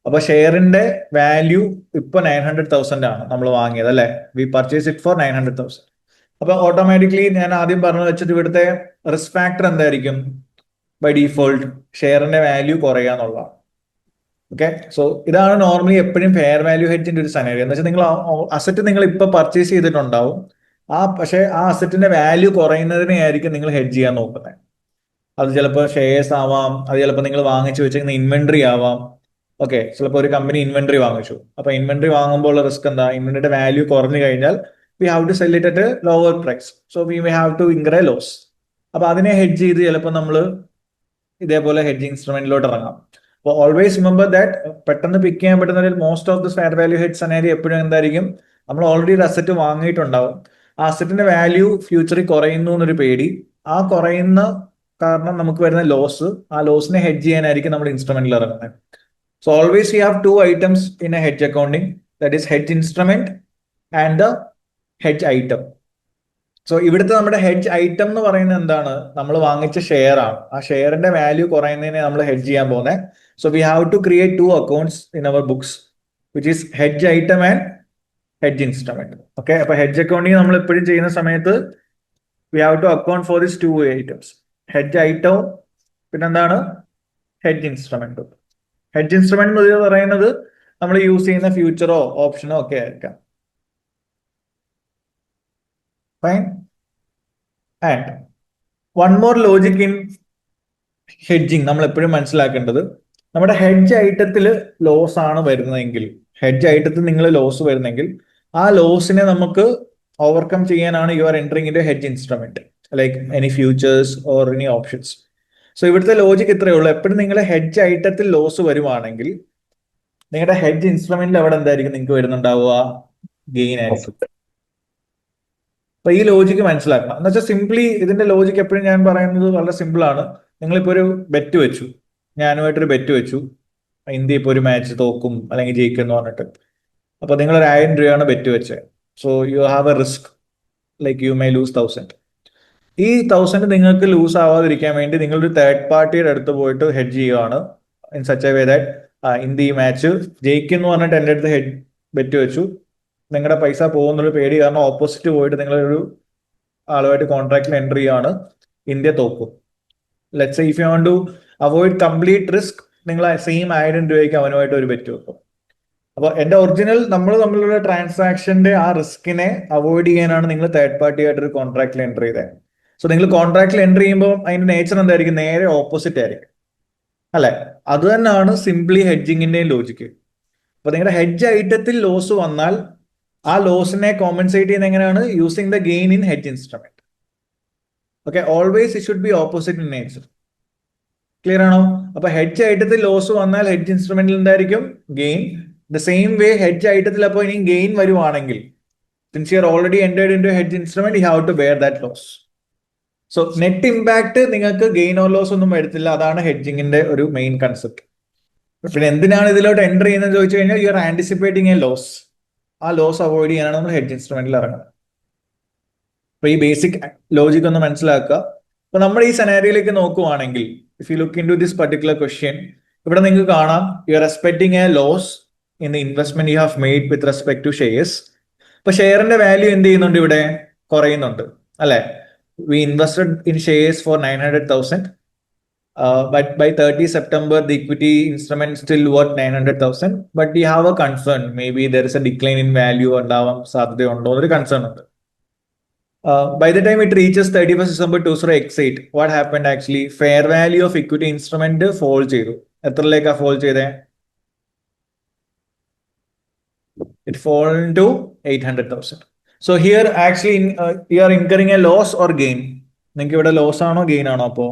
അപ്പൊ ഷെയറിന്റെ വാല്യൂ ഇപ്പൊ 900,000 ആണ് നമ്മൾ വാങ്ങിയത് അല്ലെ, വി പർച്ചേസ് ഇറ്റ് ഫോർ 900,000. അപ്പൊ ഓട്ടോമാറ്റിക്കലി ഞാൻ ആദ്യം പറഞ്ഞു വെച്ചിട്ട് ഇവിടുത്തെ റിസ്ക് ഫാക്ടർ എന്തായിരിക്കും, ബൈ ഡീഫോൾട്ട് ഷെയറിന്റെ വാല്യൂ കുറയുക എന്നുള്ളതാണ്. ഓക്കെ, സോ ഇതാണ് നോർമലി എപ്പോഴും ഫെയർ വാല്യൂ ഹെഡ്ജിന്റെ ഒരു സെനാരിയോ. എന്ന് വെച്ചാൽ നിങ്ങൾ അസറ്റ് നിങ്ങൾ ഇപ്പൊ പർച്ചേസ് ചെയ്തിട്ടുണ്ടാവും, പക്ഷേ ആ അസറ്റിന്റെ വാല്യൂ കുറയുന്നതിനെ ആയിരിക്കും നിങ്ങൾ ഹെഡ്ജ് ചെയ്യാൻ നോക്കുന്നത്. അത് ചിലപ്പോൾ ഷെയർസ് ആവാം, അത് ചിലപ്പോൾ നിങ്ങൾ വാങ്ങിച്ചു വെച്ചിരിക്കുന്ന ഇൻവെന്ററി ആവാം. ഓക്കെ, ചിലപ്പോൾ ഒരു കമ്പനി ഇൻവെന്ററി വാങ്ങിച്ചു, അപ്പൊ ഇൻവെന്ററി വാങ്ങുമ്പോൾ റിസ്ക് എന്താ, ഇൻവെന്ററിയുടെ വാല്യൂ കുറഞ്ഞു കഴിഞ്ഞാൽ we have to sell it at lower price, so we may have to incur a loss. അപ്പൊ അതിനെ ഹെഡ്ജ് ചെയ്ത് ചിലപ്പോൾ നമ്മൾ ഇതേപോലെ ഹെഡ്ജ് ഇൻസ്ട്രുമെന്റിലോട്ട് ഇറങ്ങാം. അപ്പോൾ ഓൾവേസ് റിമെമ്പർ ദാറ്റ് പെട്ടെന്ന് പിക്ക് ചെയ്യാൻ പറ്റുന്ന most of the fair value hedge scenario എപ്പോഴും എന്തായിരിക്കും, നമ്മൾ ഓൾറെഡി ഒരു അസറ്റ് വാങ്ങിയിട്ടുണ്ടാവും, ആ അസറ്റിന്റെ വാല്യൂ ഫ്യൂച്ചറിൽ കുറയുന്നു എന്നൊരു പേടി, ആ കുറയുന്ന കാരണം നമുക്ക് വരുന്ന ലോസ്, ആ ലോസിനെ ഹെഡ്ജ് ചെയ്യാനായിരിക്കും നമ്മൾ ഇൻസ്ട്രുമെന്റിൽ ഇറങ്ങുന്നത്. So always you have to items in A hedge accounting, that is hedge instrument and the hedge item. So ഇവിടുത്തെ നമ്മുടെ ഹെഡ്ജ് ഐറ്റം എന്ന് പറയുന്നത് എന്താണ്, നമ്മൾ വാങ്ങിച്ച ഷെയർ ആണ്, ആ ഷെയറിന്റെ വാല്യൂ കുറയുന്നതിനെ നമ്മൾ ഹെഡ്ജ് ചെയ്യാൻ പോകുന്നത്. So we have to create 2 accounts in our books, which is hedge item and hedge instrument. Okay, അപ്പൊ ഹെഡ്ജ് അക്കൗണ്ടിങ് നമ്മൾ എപ്പോഴും ചെയ്യുന്ന സമയത്ത് we have to account for this 2 items, hedge ഐറ്റവും പിന്നെന്താണ് ഹെഡ്ജ് ഇൻസ്ട്രുമെന്റും. ഹെഡ്ജ് ഇൻസ്ട്രുമെന്റ് എന്ന് പറയുന്നത് നമ്മൾ യൂസ് ചെയ്യുന്ന ഫ്യൂച്ചറോ ഓപ്ഷനോ ഒക്കെ ആയിരിക്കാം. Fine. And one more logic in hedging നമ്മൾ എപ്പോഴും മനസ്സിലാക്കേണ്ടത്, നമ്മുടെ ഹെഡ്ജ് ഐറ്റത്തിൽ ലോസ് ആണ് വരുന്നതെങ്കിൽ, ഹെഡ്ജ് ഐറ്റത്തിൽ നിങ്ങൾ ലോസ് വരുന്നെങ്കിൽ ആ ലോസിനെ നമുക്ക് ഓവർകം ചെയ്യാനാണ് you are entering in hedge instrument, like any futures or any options. So ഇവിടുത്തെ ലോജിക് ഇത്രയേ ഉള്ളൂ, എപ്പോഴും നിങ്ങളുടെ ഹെഡ്ജ് ഐറ്റത്തിൽ ലോസ് വരുവാണെങ്കിൽ നിങ്ങളുടെ ഹെഡ്ജ് ഇൻസ്ട്രുമെന്റിൽ അവിടെ എന്തായിരിക്കും നിങ്ങൾക്ക് വരുന്നുണ്ടാവുക, ഗെയിൻ ആയിരിക്കും. അപ്പൊ ഈ ലോജിക്ക് മനസ്സിലാക്കണം. എന്ന് വെച്ചാൽ സിംപ്ലി ഇതിന്റെ ലോജിക്ക് എപ്പോഴും ഞാൻ പറയുന്നത് വളരെ സിമ്പിൾ ആണ്. നിങ്ങളിപ്പോ ഒരു ബെറ്റ് വെച്ചു, ഞാനുമായിട്ടൊരു ബെറ്റ് വെച്ചു, ഇന്ത്യ ഇപ്പോൾ ഒരു മാച്ച് തോക്കും അല്ലെങ്കിൽ ജയിക്കും എന്ന് പറഞ്ഞിട്ട്. അപ്പൊ നിങ്ങൾ 1000 രൂപയാണ് ബെറ്റ് വെച്ചത്. So you have a risk, like you may lose 1000. ഈ 1000 നിങ്ങൾക്ക് ലൂസ് ആവാതിരിക്കാൻ വേണ്ടി നിങ്ങളൊരു തേർഡ് പാർട്ടിയുടെ അടുത്ത് പോയിട്ട് ഹെഡ്ജ് ചെയ്യുകയാണ്, in such a way that India ഈ മാച്ച് ജയിക്കും എന്ന് പറഞ്ഞിട്ട് എൻ്റെ അടുത്ത് ബെറ്റ് വെച്ചു, നിങ്ങളുടെ പൈസ പോകുന്നൊരു പേടി കാരണം ഓപ്പോസിറ്റ് പോയിട്ട് നിങ്ങളൊരു ആളുമായിട്ട് കോൺട്രാക്റ്റിൽ എൻ്റർ ചെയ്യുകയാണ്, ഇന്ത്യ തോക്കും. Let's say if you want to avoid complete risk, നിങ്ങൾ സെയിം 1000 രൂപയ്ക്ക് അവനുമായിട്ട് ഒരു ബെറ്റ് വെക്കും. അപ്പൊ എന്റെ ഒറിജിനൽ നമ്മൾ തമ്മിലുള്ള ട്രാൻസാക്ഷന്റെ ആ റിസ്കിനെ അവോയ്ഡ് ചെയ്യാനാണ് നിങ്ങൾ തേർഡ് പാർട്ടി ആയിട്ട് ഒരു കോൺട്രാക്റ്റിൽ എൻ്റർ ചെയ്തത്. സോ നിങ്ങൾ കോൺട്രാക്റ്റിൽ എൻ്റർ ചെയ്യുമ്പോൾ അതിന്റെ നേച്ചർ എന്തായിരിക്കും, നേരെ ഓപ്പോസിറ്റ് ആയിരിക്കും അല്ലെ. അത് തന്നെയാണ് സിംപ്ലി ഹെഡ്ജിങ്ങിന്റെയും ലോജിക്ക്. അപ്പൊ നിങ്ങളുടെ ഹെഡ്ജ് ഐറ്റത്തിൽ ലോസ് വന്നാൽ ആ ലോസിനെ കോമ്പൻസേറ്റ് ചെയ്യുന്നത് എങ്ങനെയാണ്, using the gain in hedge instrument. Okay, always it should be opposite in nature. Clear ആണോ? അപ്പൊ ഹെഡ്ജ് ഐറ്റത്തിൽ ലോസ് വന്നാൽ ഹെഡ്ജ് ഇൻസ്ട്രുമെന്റിൽ എന്തായിരിക്കും, gain. The same way hedge ഐറ്റത്തിൽ അപ്പോൾ ഇനി ഗെയിൻ വരുവാണെങ്കിൽ, since you are already entered into hedge instrument, you have to bear that loss. So net impact നിങ്ങൾക്ക് ഗെയിൻ ഓർ ലോസ് ഒന്നും വരത്തില്ല. അതാണ് ഹെഡ്ജിങ്ങിന്റെ ഒരു മെയിൻ കൺസെപ്റ്റ്. പിന്നെ എന്തിനാണ് ഇതിലോട്ട് എൻ്റർ ചെയ്യുന്നത് ചോദിച്ചു കഴിഞ്ഞാൽ, you are anticipating a loss. ആ ലോസ് അവോയ്ഡ് ചെയ്യാനാണ് നമ്മൾ ഹെഡ്ജ് ഇൻസ്ട്രുമെന്റിൽ ഇറങ്ങുന്നത്. അപ്പൊ ഈ ബേസിക് ലോജിക് ഒന്ന് മനസ്സിലാക്കുക. അപ്പൊ നമ്മൾ ഈ സെനാരിയിലേക്ക് നോക്കുവാണെങ്കിൽ, if you look in to this particular question, ഇവിടെ നിങ്ങൾക്ക് കാണാം you are expecting a loss in the investment you have made with respect to shares. അപ്പൊ ഷെയറിന്റെ വാല്യൂ എന്ത് ചെയ്യുന്നുണ്ട്, ഇവിടെ കുറയുന്നുണ്ട് അല്ലെ. We invested in shares for 900,000, but by 30 September the equity instrument still worth 900,000, but we have a concern, maybe there is a decline in value ഉണ്ടാവാൻ സാധ്യതയുണ്ടോ എന്നൊരു കൺസേൺ ഉണ്ട്. By the time it reaches 31st December 2008, what happened actually, fair value of equity instrument fall ചെയ്തു. എത്രയിലേക്കാ fall ചെയ്തേ, it fall to 800,000. So here actually you are incurring a loss or gain. നിങ്ങൾക്ക് ഇവിടെ ലോസ് ആണോ ഗെയിൻ ആണോ? അപ്പോ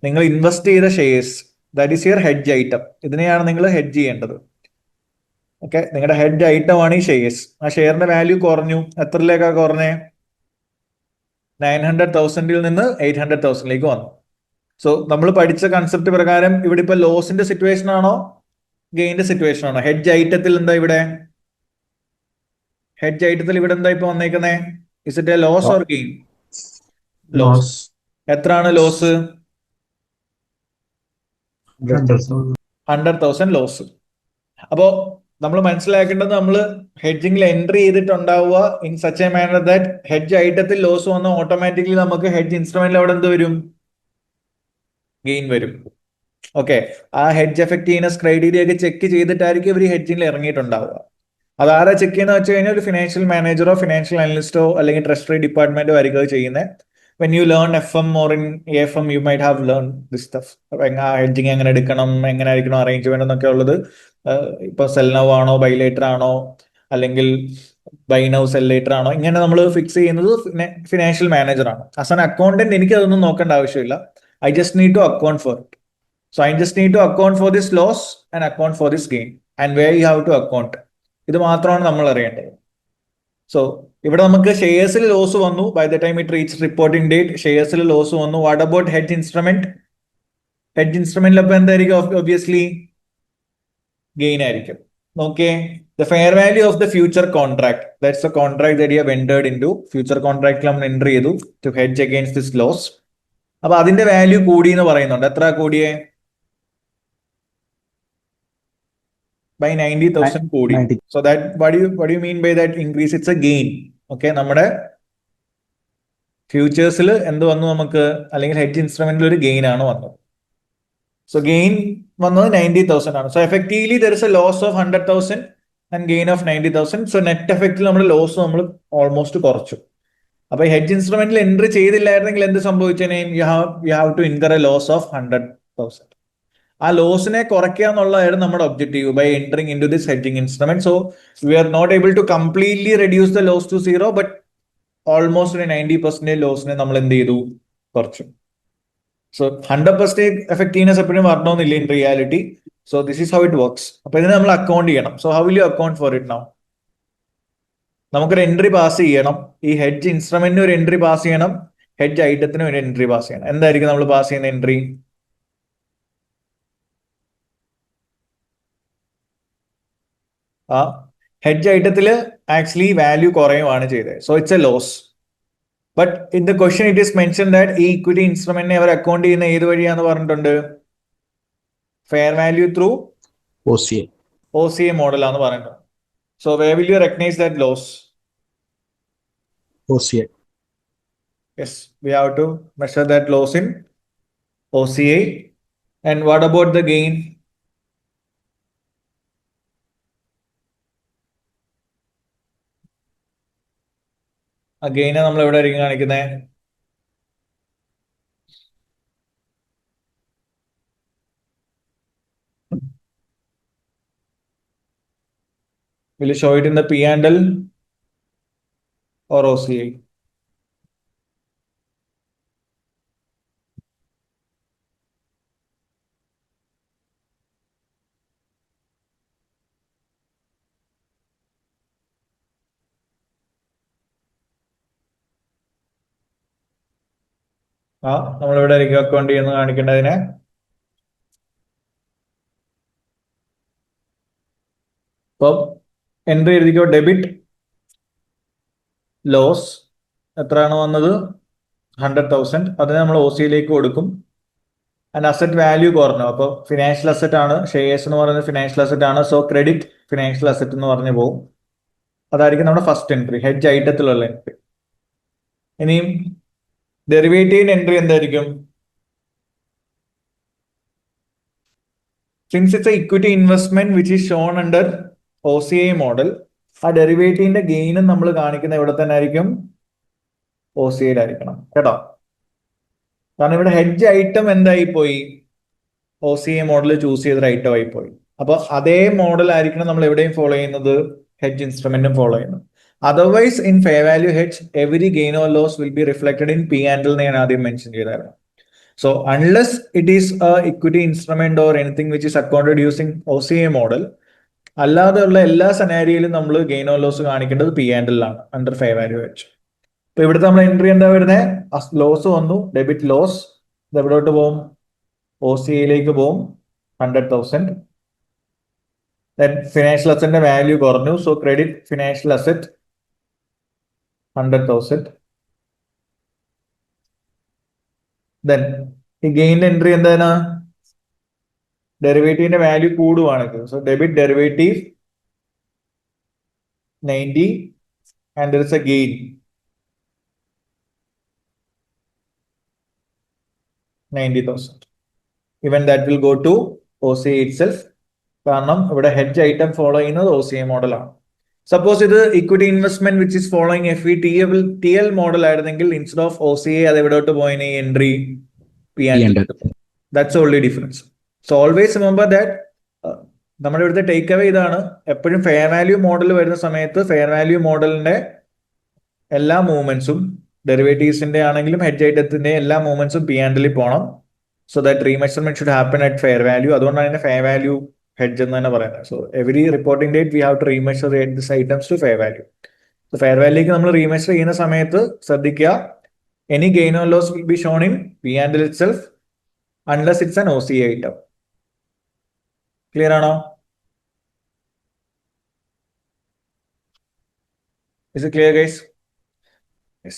നിങ്ങൾ ഇൻവെസ്റ്റ് ചെയ്ത shares, that is your hedge item, ഇതിനെയാണ് നിങ്ങൾ ഹെഡ്ജ് ചെയ്യേണ്ടത്. ഓക്കെ, നിങ്ങളുടെ ഹെഡ്ജ് ഐറ്റം ആണ് ഈ ഷെയർസ്. ആ ഷെയറിന്റെ വാല്യൂ കുറഞ്ഞു, എത്രയിലേക്കാ കുറഞ്ഞേ, 900,000 നിന്ന് 800,000 വന്നു. സോ നമ്മൾ പഠിച്ച കൺസെപ്റ്റ് പ്രകാരം ഇവിടെ ഇപ്പൊ ലോസിന്റെ സിറ്റുവേഷൻ ആണോ ഗെയിന്റെ സിറ്റുവേഷൻ ആണോ? ഹെഡ്ജ് ഐറ്റത്തിൽ എന്താ ഇവിടെ? ഹെഡ്ജ് ഐറ്റത്തിൽ ഇവിടെ എന്താ ഇപ്പൊ വന്നേക്കുന്നേ? Is it a loss or gain? Loss. എത്രയാണ് ലോസ്? 100,000 ലോസ്. അപ്പോ നമ്മൾ മനസ്സിലാക്കേണ്ടത് നമ്മൾ ഹെഡ്ജിങ്ങിൽ എൻട്രി ചെയ്തിട്ടുണ്ടാവുക in such a manner that hedge ഐറ്റത്തിൽ ലോസ് വന്ന ഓട്ടോമാറ്റിക്കലി നമുക്ക് ഹെഡ്ജ് ഇൻസ്ട്രുമെന്റിൽ അവിടെ എന്ത് വരും? ഗെയിൻ വരും. ഓക്കെ, ആ ഹെഡ്ജ് എഫക്റ്റീവ്നെസ് ക്രൈറ്റീരിയ ഒക്കെ ചെക്ക് ചെയ്തിട്ടായിരിക്കും ഇവർ ഹെഡ്ജിങ്ങിൽ ഇറങ്ങിയിട്ടുണ്ടാവുക. അതാരാ ചെക്ക് ചെയ്യുന്ന വെച്ച് കഴിഞ്ഞാൽ ഒരു ഫിനാൻഷ്യൽ മാനേജറോ ഫിനാൻഷ്യൽ അനലിസ്റ്റോ അല്ലെങ്കിൽ ട്രഷറി ഡിപ്പാർട്ട്മെന്റോ ആയിരിക്കും അത് ചെയ്യുന്നത്. When you learn FM or in AFM you might have learned this stuff. Hedging എങ്ങനെ എടുക്കണം, എങ്ങനെ ആയിരിക്കണം അറേഞ്ച്മെന്റ് എന്നൊക്കെ ഉള്ളത്. ഇപ്പൊ സെൽ നൗ ആണോ ബൈ ലേറ്റർ ആണോ അല്ലെങ്കിൽ ബൈ നൗ സെൽ ലേറ്റർ ആണോ, ഇങ്ങനെ നമ്മൾ ഫിക്സ് ചെയ്യുന്നത് ഫിനാൻഷ്യൽ മാനേജർ ആണ്. ആസ് ആൻ അക്കൗണ്ടന്റ് എനിക്ക് അതൊന്നും നോക്കേണ്ട ആവശ്യമില്ല. I just need to account for it. So I just need to account for this loss and account for this gain and where you have to account. ഇത് മാത്രമാണ് നമ്മൾ അറിയേണ്ടത്. സോ ഇവിടെ നമുക്ക് ഷെയർസിൽ ലോസ് വന്നു. By the time it reach reporting date ഷെയർസിൽ ലോസ് വന്നു. What about hedge instrument? Hedge ഇൻസ്ട്രുമെന്റിൽ അപ്പൊ എന്തായിരിക്കും? ഒബ്വിയസ്ലി ഗെയിൻ ആയിരിക്കും. Okay, the fair value of the future contract, that's the contract that you have entered into. Future കോൺട്രാക്റ്റിൽ നമ്മൾ എൻറ്റർ ചെയ്തു to hedge against this loss. അപ്പൊ അതിന്റെ വാല്യൂ കൂടി എന്ന് പറയുന്നുണ്ട്. എത്ര കൂടിയേ? by 90,000 കൂടി. 90. So that what do you mean by that increase? It's a gain. Okay, നമ്മുടെ ഫ്യൂച്ചേഴ്സിൽ എന്ത് വന്നു നമുക്ക്, അല്ലെങ്കിൽ ഹെഡ്ജ് ഇൻസ്ട്രുമെന്റിൽ ഒരു ഗെയിൻ ആണ് വന്നത്. സോ ഗെയിൻ വന്നത് 90,000 ആണ്. So effectively there is a loss of 100,000 and gain of 90,000. So net എഫക്റ്റിൽ നമ്മുടെ ലോസ് നമ്മൾ ഓൾമോസ്റ്റ് കുറച്ചു. അപ്പൊ ഹെഡ്ജ് ഇൻസ്ട്രുമെന്റിൽ എൻട്രി ചെയ്തില്ലായിരുന്നെങ്കിൽ എന്ത് സംഭവിച്ചേനെ? You have to incur a loss of 100,000. ആ ലോസിനെ കുറയ്ക്കുക എന്നുള്ളതായിരുന്നു നമ്മുടെ objective by entering into this hedging instrument. So we are not able to completely reduce the loss to 0, but almost ഒരു 90% ലോസിനെ നമ്മൾ എന്ത് ചെയ്തു? കുറച്ചു. സോ 100% എഫക്റ്റീവ്നെസ് എപ്പോഴും വരണമെന്നില്ല in reality. So this is how it works. അപ്പൊ ഇതിനെ നമ്മൾ അക്കൗണ്ട് ചെയ്യണം. So how will U account for it now? നമുക്കൊരു എൻട്രി പാസ് ചെയ്യണം. ഈ ഹെഡ്ജ് ഇൻസ്ട്രുമെന്റിന് ഒരു എൻട്രി പാസ് ചെയ്യണം, ഹെഡ്ജ് ഐറ്റത്തിന് ഒരു എൻട്രി പാസ് ചെയ്യണം. എന്തായിരിക്കും നമ്മൾ പാസ് ചെയ്യുന്ന എൻട്രി? ആ ഹെഡ്ജ് ഐറ്റത്തിൽ ആക്ച്വലി വാല്യൂ കുറയുകയാണ് ചെയ്തത്. So it's a loss. But in the question it is mention that ഈ ഇക്വിറ്റി ഇൻസ്ട്രുമെന്റിനെ അവർ അക്കൗണ്ട് ചെയ്യുന്ന ഏത് വഴിയാന്ന് പറഞ്ഞിട്ടുണ്ട്? ഫെയർ വാല്യൂ ത്രൂ OCA മോഡലാന്ന് പറയുന്നത്. So where will you recognise that loss? OCA. Yes, we have to measure that loss in OCA. And what about the gain? ആ ഗെയിനെ നമ്മൾ എവിടെ ആയിരിക്കും കാണിക്കുന്നത്? Will you show it in the P&L or OCA? ആ നമ്മൾ എവിടെ ആയിരിക്കും അക്കൗണ്ട് ചെയ്യുന്ന കാണിക്കേണ്ടതിനെ? അപ്പം എൻട്രി എഴുതിക്കോ. ഡെബിറ്റ് ലോസ് എത്രയാണ് വന്നത്? 100,000. അതിനെ നമ്മൾ OCയിലേക്ക് കൊടുക്കും. ആൻഡ് അസറ്റ് വാല്യൂ കുറഞ്ഞു. അപ്പോൾ ഫിനാൻഷ്യൽ അസറ്റ് ആണ്, ഷെയർസ് എന്ന് പറയുന്നത് ഫിനാൻഷ്യൽ അസറ്റ് ആണ്. സോ ക്രെഡിറ്റ് ഫിനാൻഷ്യൽ അസറ്റ് എന്ന് പറഞ്ഞു പോകും. അതായിരിക്കും നമ്മുടെ ഫസ്റ്റ് എൻട്രി, ഹെഡ്ജ് ഐറ്റത്തിലുള്ള എൻട്രി. ഇനിയും ഡെറിവേറ്റീവ് എൻട്രി എന്തായിരിക്കും? Since it's A equity investment which is shown under OCA model, ആ ഡെറിവേറ്റീവിന്റെ ഗെയിനും നമ്മൾ കാണിക്കുന്ന ഇവിടെ തന്നെ ആയിരിക്കും, OCAയിലായിരിക്കണം കേട്ടോ. കാരണം ഇവിടെ ഹെഡ്ജ് ഐറ്റം എന്തായി പോയി? OCA മോഡൽ ചൂസ് ചെയ്തൊരു ഐറ്റം ആയി പോയി. അപ്പൊ അതേ മോഡൽ ആയിരിക്കണം നമ്മൾ എവിടെയും ഫോളോ ചെയ്യുന്നത്, ഹെഡ്ജ് ഇൻസ്ട്രുമെന്റും ഫോളോ ചെയ്യുന്നത്. Otherwise in fair value hedge every gain or loss will be reflected in P&L എന്ന് ഞാൻ ആദ്യം മെൻഷൻ ചെയ്തായിരുന്നു. So unless it is a equity instrument or anything which is accounted using OCA model, അല്ലാതെയുള്ള എല്ലാ സെനാരിയിലും നമ്മൾ ഗെയിൻ ഓർ ലോസ് കാണിക്കേണ്ടത് P&L ആണ് അണ്ടർ ഫെയർ വാല്യൂ ഹെഡ്ജ്. ഇപ്പൊ ഇവിടുത്തെ നമ്മൾ എൻട്രി എന്താ വരുന്നത്? ലോസ് വന്നു, ഡെബിറ്റ് ലോസ്. ഇത് എവിടോട്ട് പോകും? OCAയിലേക്ക് പോകും, 100,000. ദെൻ ഫിനാൻഷ്യൽ അസറ്റിന്റെ വാല്യൂ കുറഞ്ഞു, so credit financial asset 100,000. Then ഈ ഗെയിനിന്റെ എൻട്രി എന്താണ്? ഡെറിവേറ്റീവിന്റെ വാല്യൂ കൂടുവാണെങ്കിൽ, so debit derivative 90 and there is a gain 90,000. Even that will go to OCA itself. കാരണം ഇവിടെ ഹെഡ്ജ് ഐറ്റം ഫോളോ ചെയ്യുന്നത് OCA മോഡലാണ്. സപ്പോസ് ഇത് equity investment which is following FVTL model ആയിരുന്നെങ്കിൽ ഇൻസ്റ്റെഡ് ഓഫ് OCA അത് എവിടോട്ട് പോയിന്? Entry P&L. That's only difference. So always remember that നമ്മുടെ ഇവിടുത്തെ ടേക്ക് അവേ ഇതാണ്, എപ്പോഴും ഫെയർ വാല്യൂ മോഡൽ വരുന്ന സമയത്ത് ഫെയർ വാല്യൂ മോഡലിന്റെ എല്ലാ മൂവ്മെന്റ്സും, ഡെറിവേറ്റീവ്സിന്റെ ആണെങ്കിലും ഹെഡ്ജ് ഐറ്റത്തിന്റെ എല്ലാ മൂവ്മെന്റ്സും P&L പോകണം. So that remeasurement should happen at fair value. അതുകൊണ്ടാണ് അതിന്റെ ഫെയർ വാല്യൂ ഹെഡ്ജ് എന്ന് തന്നെ പറയുന്നത്. So every reporting date we have to remeasure this items to fair value. So fair വാല്യൂക്ക് നമ്മൾ റീമെഷർ ചെയ്യുന്ന സമയത്ത് ശ്രദ്ധിക്കുക, any gain or loss will be shown in P&L itself unless it's an OCA item. Clear ആണോ? Is it clear, guys? Yes.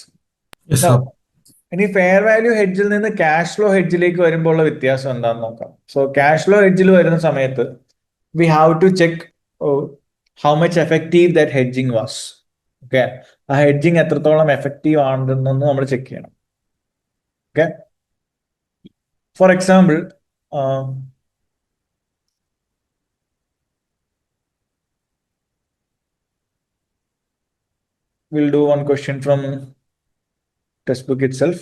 Yes, Now, sir. ഇനി ഫെയർ വാല്യൂ ഹെഡ്ജിൽ നിന്ന് ക്യാഷ് ഫ്ലോ ഹെഡ്ജിലേക്ക് വരുമ്പോൾ ഉള്ള വ്യത്യാസം എന്താണെന്ന് നോക്കാം. സോ ക്യാഷ് ഫ്ലോ ഹെഡ്ജിൽ വരുന്ന സമയത്ത് we have to check how much effective that hedging was. Okay, ആ ഹെഡ്ജിങ് എത്രത്തോളം എഫക്റ്റീവ് ആണെന്ന് നമ്മൾ ചെക്ക് ചെയ്യണം. Okay, for example we'll do one question from textbook itself.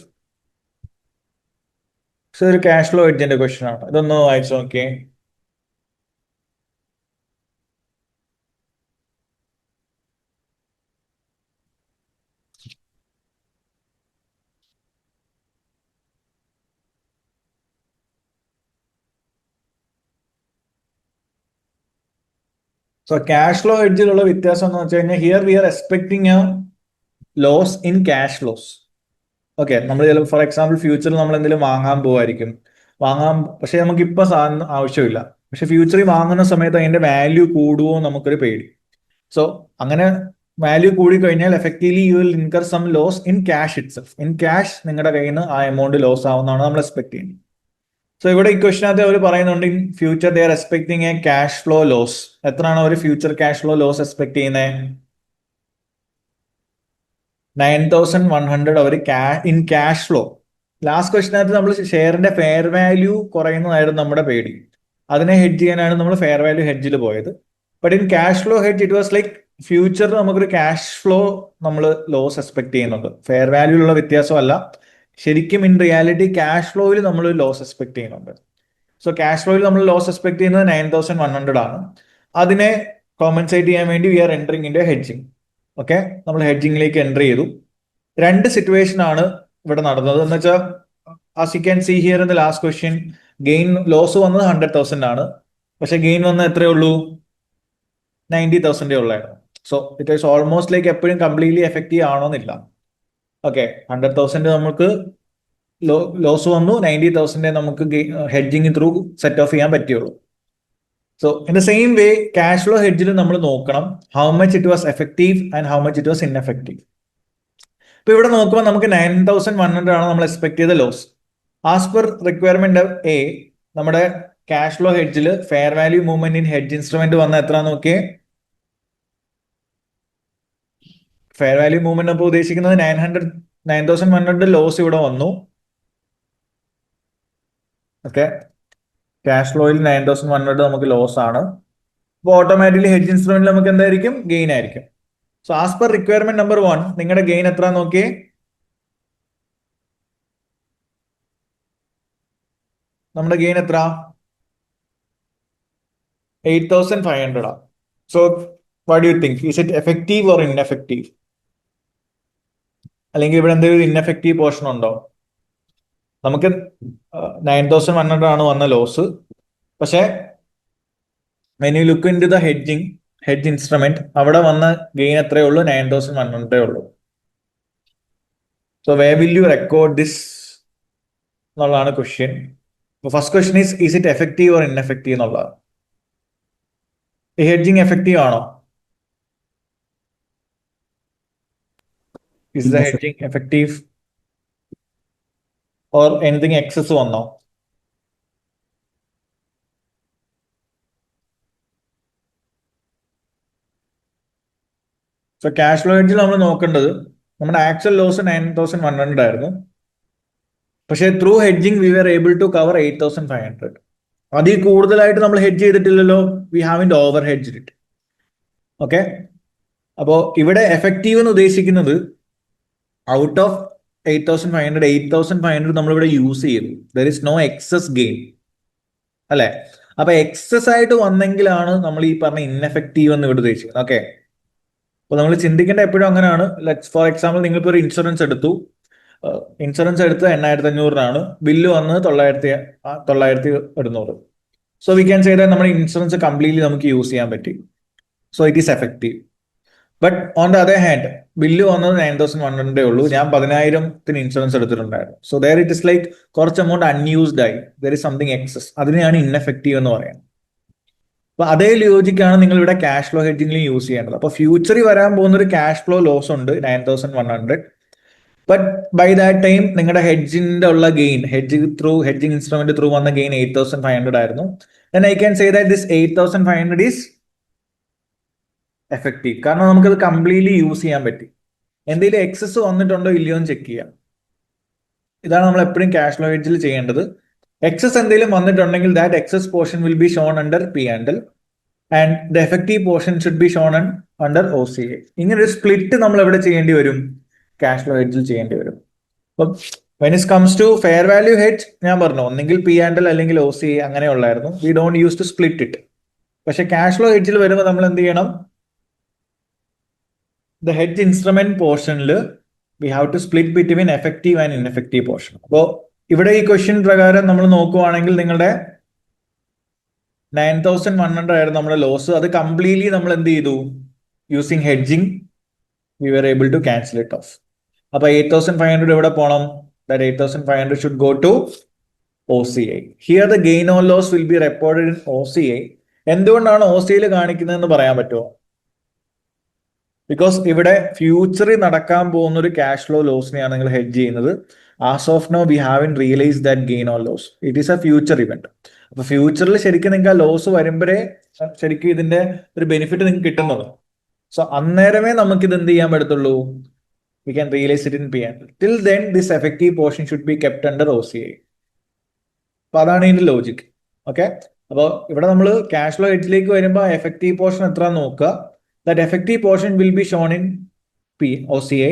So ഒരു ക്യാഷ് ഫ്ലോ ഹെഡ്ജിന്റെ ക്വസ്റ്റ്യൻ ആണ്, ഇതൊന്ന് വായിച്ചു നോക്കിയേ. സോ ക്യാഷ് ഫ്ലോ ഹെഡ്ജിലുള്ള വ്യത്യാസം എന്ന് വെച്ച് കഴിഞ്ഞാൽ here we are expecting a loss in cash flows. Okay, നമ്മൾ ചിലപ്പോൾ ഫോർ എക്സാമ്പിൾ ഫ്യൂച്ചറിൽ നമ്മൾ എന്തെങ്കിലും വാങ്ങാൻ പോവായിരിക്കും, പക്ഷെ നമുക്ക് ഇപ്പൊ സാധനം ആവശ്യമില്ല, പക്ഷെ ഫ്യൂച്ചറിൽ വാങ്ങുന്ന സമയത്ത് അതിന്റെ വാല്യൂ കൂടുമോ നമുക്കൊരു പേടി. സോ അങ്ങനെ വാല്യൂ കൂടി കഴിഞ്ഞാൽ effectively you will incur some loss in cash itself. In cash നിങ്ങളുടെ കയ്യിൽ നിന്ന് ആ എമൗണ്ട് ലോസ് ആവുന്നതാണ് നമ്മൾ എക്സ്പെക്ട് ചെയ്യുന്നത്. സോ ഇവിടെ ഈ ക്വസ്റ്റിനകത്ത് അവർ പറയുന്നുണ്ട് in future they are expecting a cash flow loss. എത്രയാണ് അവർ future cash flow loss expect ചെയ്യുന്നത്? 9,100 അവർ ഇൻ ക്യാഷ് ഫ്ലോ. ലാസ്റ്റ് ക്വസ്റ്റിനകത്ത് നമ്മൾ ഷെയറിന്റെ ഫെയർ വാല്യൂ കുറയുന്നതായിരുന്നു നമ്മുടെ പേടി, അതിനെ ഹെഡ്ജ് ചെയ്യാനാണ് നമ്മൾ ഫെയർ വാല്യൂ ഹെഡ്ജിൽ പോയത്. But in cash flow hedge it was like ഫ്യൂച്ചറിൽ നമുക്കൊരു ക്യാഷ് ഫ്ലോ നമ്മൾ ലോസ് എക്സ്പെക്ട് ചെയ്യുന്നുണ്ട്, ഫെയർ വാല്യൂലുള്ള വ്യത്യാസമല്ല, ശരിക്കും ഇൻ റിയാലിറ്റി ക്യാഷ് ഫ്ലോയിൽ നമ്മൾ ലോസ് എക്സ്പെക്ട് ചെയ്യുന്നുണ്ട്. സോ ക്യാഷ് ഫ്ലോയിൽ നമ്മൾ ലോസ് എക്സ്പെക്ട് ചെയ്യുന്നത് 9,100 ആണ്. അതിനെ കോമ്പൻസേറ്റ് ചെയ്യാൻ വേണ്ടി we are entering in hedging. Okay, നമ്മൾ ഹെഡ്ജിങ്ങിലേക്ക് എൻട്രി ചെയ്തു. രണ്ട് സിറ്റുവേഷൻ ആണ് ഇവിടെ നടന്നത് എന്ന് വെച്ചാൽ, as you can see here in the last question, gain loss വന്നത് 100,000 ആണ്, പക്ഷെ ഗെയിൻ വന്നത് എത്രയേ ഉള്ളൂ? 90,000 ഉള്ളായിരുന്നു. So it is almost like എപ്പോഴും കംപ്ലീറ്റ്ലി എഫക്റ്റീവ് ആണോന്നില്ല. ഓക്കെ, 100,000 നമുക്ക് ലോസ് വന്നു, 90,000 നമുക്ക് ഹെഡ്ജിങ് ത്രൂ സെറ്റ് ഓഫ് ചെയ്യാൻ പറ്റുള്ളൂ. So in the same way cash flow ഹെഡ്ജിൽ നമ്മൾ നോക്കണം how much it was effective and how much it was ineffective. ഇപ്പൊ ഇവിടെ നോക്കുമ്പോൾ നമുക്ക് 9,100 ആണ് നമ്മൾ എക്സ്പെക്ട് ചെയ്ത loss. As per requirement a നമ്മുടെ ക്യാഷ് ഫ്ലോ ഹെഡ്ജിൽ fair value movement in hedge instrument വന്ന എത്ര നോക്കിയേ? ഫെയർ വാല്യൂ മൂവ്മെന്റ് അപ്പോൾ ഉദ്ദേശിക്കുന്നത് 9,100 ലോസ് ഇവിടെ വന്നു. ഓക്കെ, ക്യാഷ് ഫ്ലോയിൽ 9,100 നമുക്ക് ലോസ് ആണ്. അപ്പോൾ ഓട്ടോമാറ്റിക്കലി ഹെഡ്ജ് ഇൻസ്ട്രുമെന്റിൽ നമുക്ക് എന്തായിരിക്കും? ഗെയിൻ ആയിരിക്കും. So as per requirement number 1 നിങ്ങളുടെ ഗെയിൻ എത്ര നോക്കിയേ? നമ്മുടെ ഗെയിൻ എത്ര? 8,500 ആണ്. So what do you think, is it effective or ineffective? അല്ലെങ്കിൽ ഇവിടെ എന്തെങ്കിലും ഇൻഎഫക്റ്റീവ് പോർഷൻ ഉണ്ടോ? നമുക്ക് 9,100 ആണ് വന്ന ലോസ്, പക്ഷെ when you look into the hedge instrument അവിടെ വന്ന ഗെയിൻ എത്രയേ ഉള്ളൂ? 9,100 ഉള്ളൂ. So where will you record this? എന്നുള്ളതാണ് question. First question is it effective or ineffective എന്നുള്ളതാണ്. ഈ ഹെഡ്ജിങ് എഫക്റ്റീവ് ആണോ? Is the hedging effective or anything excess വന്നോ? സോ ക്യാഷ് ഫ്ലോ ഹെഡ്ജിൽ നമ്മൾ നോക്കേണ്ടത് നമ്മുടെ ആക്ച്വൽ ലോസ് 9,100 ആയിരുന്നു. പക്ഷേ through hedging we are able to cover 8,500. അതിൽ കൂടുതലായിട്ട് നമ്മൾ ഹെഡ്ജ് ചെയ്തിട്ടില്ലല്ലോ. We haven't over hedged it. Okay, അപ്പോൾ ഇവിടെ എഫക്റ്റീവ് എന്ന് ഉദ്ദേശിക്കുന്നത് ഔട്ട് ഓഫ് 8,500 നമ്മളിവിടെ യൂസ് ചെയ്തു. There is no excess gain അല്ലെ. അപ്പൊ എക്സസ് ആയിട്ട് വന്നെങ്കിലാണ് നമ്മൾ ഈ പറഞ്ഞ ഇൻഎഫക്റ്റീവ് എന്ന് ഇവിടെ ഉദ്ദേശിക്കുന്നത്. ഓക്കെ, അപ്പൊ നമ്മൾ ചിന്തിക്കേണ്ട എപ്പോഴും അങ്ങനെയാണ്. ഫോർ എക്സാമ്പിൾ നിങ്ങളിപ്പോൾ ഒരു ഇൻഷുറൻസ് എടുത്തു. ഇൻഷുറൻസ് എടുത്ത് 8,500 ബില്ല് വന്നത് 9,700. So we can say that നമ്മുടെ ഇൻഷുറൻസ് കംപ്ലീറ്റ്ലി നമുക്ക് യൂസ് ചെയ്യാൻ പറ്റി. So it is effective. But on the other hand bill വന്നത് 9,100 ഉള്ളൂ. ഞാൻ 10,000 ഇൻഷുറൻസ് എടുത്തിട്ടുണ്ടായിരുന്നു. So there it is like കുറച്ച് എമൗണ്ട് അൺയൂസ്ഡ് ആയി. There is something excess. അതിനെയാണ് ഇൻഎഫക്റ്റീവ് എന്ന് പറയുന്നത്. അപ്പൊ അതേ ലോജിക്കാണ് നിങ്ങൾ ഇവിടെ ക്യാഷ് ഫ്ലോ ഹെഡ്ജിംഗിൽ യൂസ് ചെയ്യേണ്ടത്. അപ്പൊ ഫ്യൂച്ചറിൽ വരാൻ പോകുന്ന ഒരു ക്യാഷ് ഫ്ലോ ലോസ് ഉണ്ട് 9,100. ബട്ട് ബൈ ദാറ്റ് ടൈം നിങ്ങളുടെ ഹെഡ്ജിന്റെ ഉള്ള ഗെയിൻ, ഹെഡ്ജിങ് ഇൻസ്ട്രുമെന്റ് ത്രൂ വന്ന ഗെയിൻ 8,500 ആയിരുന്നു. then I can say that this 8,500 is effective. കാരണം നമുക്കത് കംപ്ലീറ്റ്ലി യൂസ് ചെയ്യാൻ പറ്റി. എന്തെങ്കിലും എക്സസ് വന്നിട്ടുണ്ടോ ഇല്ലയോ എന്ന് ചെക്ക് ചെയ്യാം. ഇതാണ് നമ്മൾ എപ്പോഴും ക്യാഷ് ഫ്ലോ ഹെഡ്ജിൽ ചെയ്യേണ്ടത്. എക്സസ് എന്തെങ്കിലും വന്നിട്ടുണ്ടെങ്കിൽ that excess portion will be shown under P&L and the effective portion should be shown under OCA. ഇങ്ങനെ ഒരു സ്പ്ലിറ്റ് നമ്മൾ എവിടെ ചെയ്യേണ്ടി വരും? ക്യാഷ് ഫ്ലോ ഹെഡ്ജിൽ ചെയ്യേണ്ടി വരും. അപ്പം when it comes to fair value hedge ഞാൻ പറഞ്ഞു ഒന്നെങ്കിൽ P&L അല്ലെങ്കിൽ OCA അങ്ങനെയുള്ളായിരുന്നു. We don't use to split it. പക്ഷെ ക്യാഷ് ഫ്ലോ ഹെഡ്ജിൽ വരുമ്പോൾ നമ്മൾ എന്ത് ചെയ്യണം? ദ ഹെഡ്ജ് ഇൻസ്ട്രുമെന്റ് പോർഷനിൽ we have to split between effective and ineffective portion. അപ്പോൾ ഇവിടെ ഈ ക്വസ്റ്റ്യൻ പ്രകാരം നമ്മൾ നോക്കുവാണെങ്കിൽ നിങ്ങളുടെ 9,100 ആയിരുന്നു നമ്മുടെ ലോസ്. അത് കംപ്ലീറ്റ്ലി നമ്മൾ എന്ത് ചെയ്തു? Using hedging we were able to cancel it off. അപ്പൊ 8,500 എവിടെ പോകണം? That 8,500 should go to OCA. Here the gain or loss will be recorded in OCA. എന്തുകൊണ്ടാണ് OCAയിൽ കാണിക്കുന്നതെന്ന് പറയാൻ പറ്റുമോ? ബിക്കോസ് ഇവിടെ ഫ്യൂച്ചറിൽ നടക്കാൻ പോകുന്ന ഒരു ക്യാഷ് ഫ്ലോ ലോസിനെയാണ് നിങ്ങൾ ഹെഡ്ജ് ചെയ്യുന്നത്. As of now we have in realise that gain or loss. It is a future event. അപ്പൊ ഫ്യൂച്ചറിൽ ശരിക്കും നിങ്ങൾക്ക് ആ ലോസ് വരുമ്പോഴേ ശരിക്കും ഇതിന്റെ ഒരു ബെനിഫിറ്റ് നിങ്ങൾക്ക് കിട്ടുന്നത്. സോ അന്നേരമേ നമുക്ക് ഇത് എന്ത് ചെയ്യാൻ പറ്റത്തുള്ളൂ? V can realise it in P&L. Till then this effective portion should be kept under OCA. അപ്പൊ അതാണ് ഇതിന്റെ ലോജിക്. ഓക്കെ, അപ്പോൾ ഇവിടെ നമ്മൾ ക്യാഷ് ഫ്ലോ ഹെഡ്ജിലേക്ക് വരുമ്പോൾ എഫക്റ്റീവ് പോർഷൻ എത്ര നോക്കുക. That effective portion will be shown in OCA.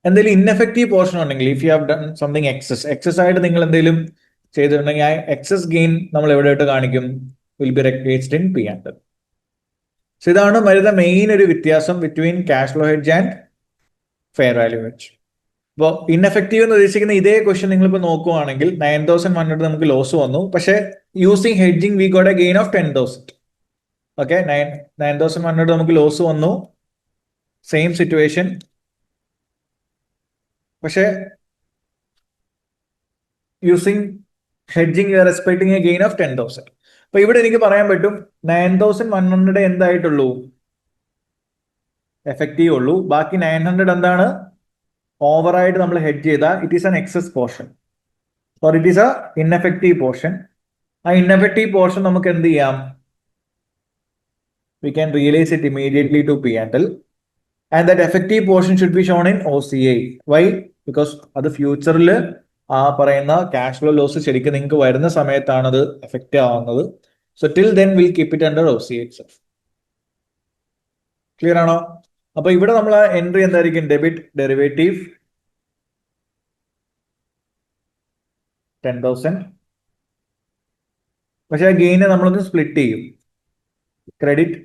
എന്തെങ്കിലും ഇൻഎഫക്റ്റീവ് പോർഷൻ ഉണ്ടെങ്കിൽ if you have done something excess ആയിട്ട് നിങ്ങൾ എന്തെങ്കിലും ചെയ്തിട്ടുണ്ടെങ്കിൽ ആ എക്സസ് ഗെയിൻ നമ്മൾ എവിടെയായിട്ട് കാണിക്കും? Will be recognised in P&L. So ഇതാണ് വരുന്ന മെയിൻ ഒരു വ്യത്യാസം between cash flow hedge and fair value hedge. അപ്പോൾ ഇൻഎഫക്റ്റീവ് എന്ന് ഉദ്ദേശിക്കുന്ന ഇതേ ക്വസ്റ്റ്യൻ നിങ്ങളിപ്പോൾ നോക്കുവാണെങ്കിൽ 9,100 നമുക്ക് ലോസ് വന്നു. പക്ഷേ using hedging we got a gain of 10,000. Okay, 9,100 നമുക്ക് ലോസ് വന്നു. Same situation. പക്ഷേ using hedging you are expecting a gain of 10,000. അപ്പൊ ഇവിടെ എനിക്ക് പറയാൻ പറ്റും 9,100 എന്തായിട്ടുള്ളൂ? എഫക്റ്റീവ് ഉള്ളൂ. ബാക്കി 900 എന്താണ്? ഓവറായിട്ട് നമ്മൾ ഹെഡ്ജ് ചെയ്ത it is an excess portion or it is a ineffective portion. ആ ഇൻഎഫക്റ്റീവ് പോർഷൻ നമുക്ക് എന്ത് ചെയ്യാം? We can realise it immediately to P&L and that effective portion should be shown in OCA. Why? Because അത് ഫ്യൂച്ചറിൽ ആ പറയുന്ന ക്യാഷ് ഫ്ലോ ലോസ് ശരിക്കും നിങ്ങൾക്ക് വരുന്ന സമയത്താണ് അത് എഫക്റ്റ് ആവുന്നത്. So till then will keep it under OCA itself. Clear ആണോ? അപ്പൊ ഇവിടെ നമ്മൾ എൻട്രി എന്തായിരിക്കും? Debit derivative 10,000. പക്ഷെ ആ ഗെയിനെ നമ്മളൊന്ന് സ്പ്ലിറ്റ് ചെയ്യും. Credit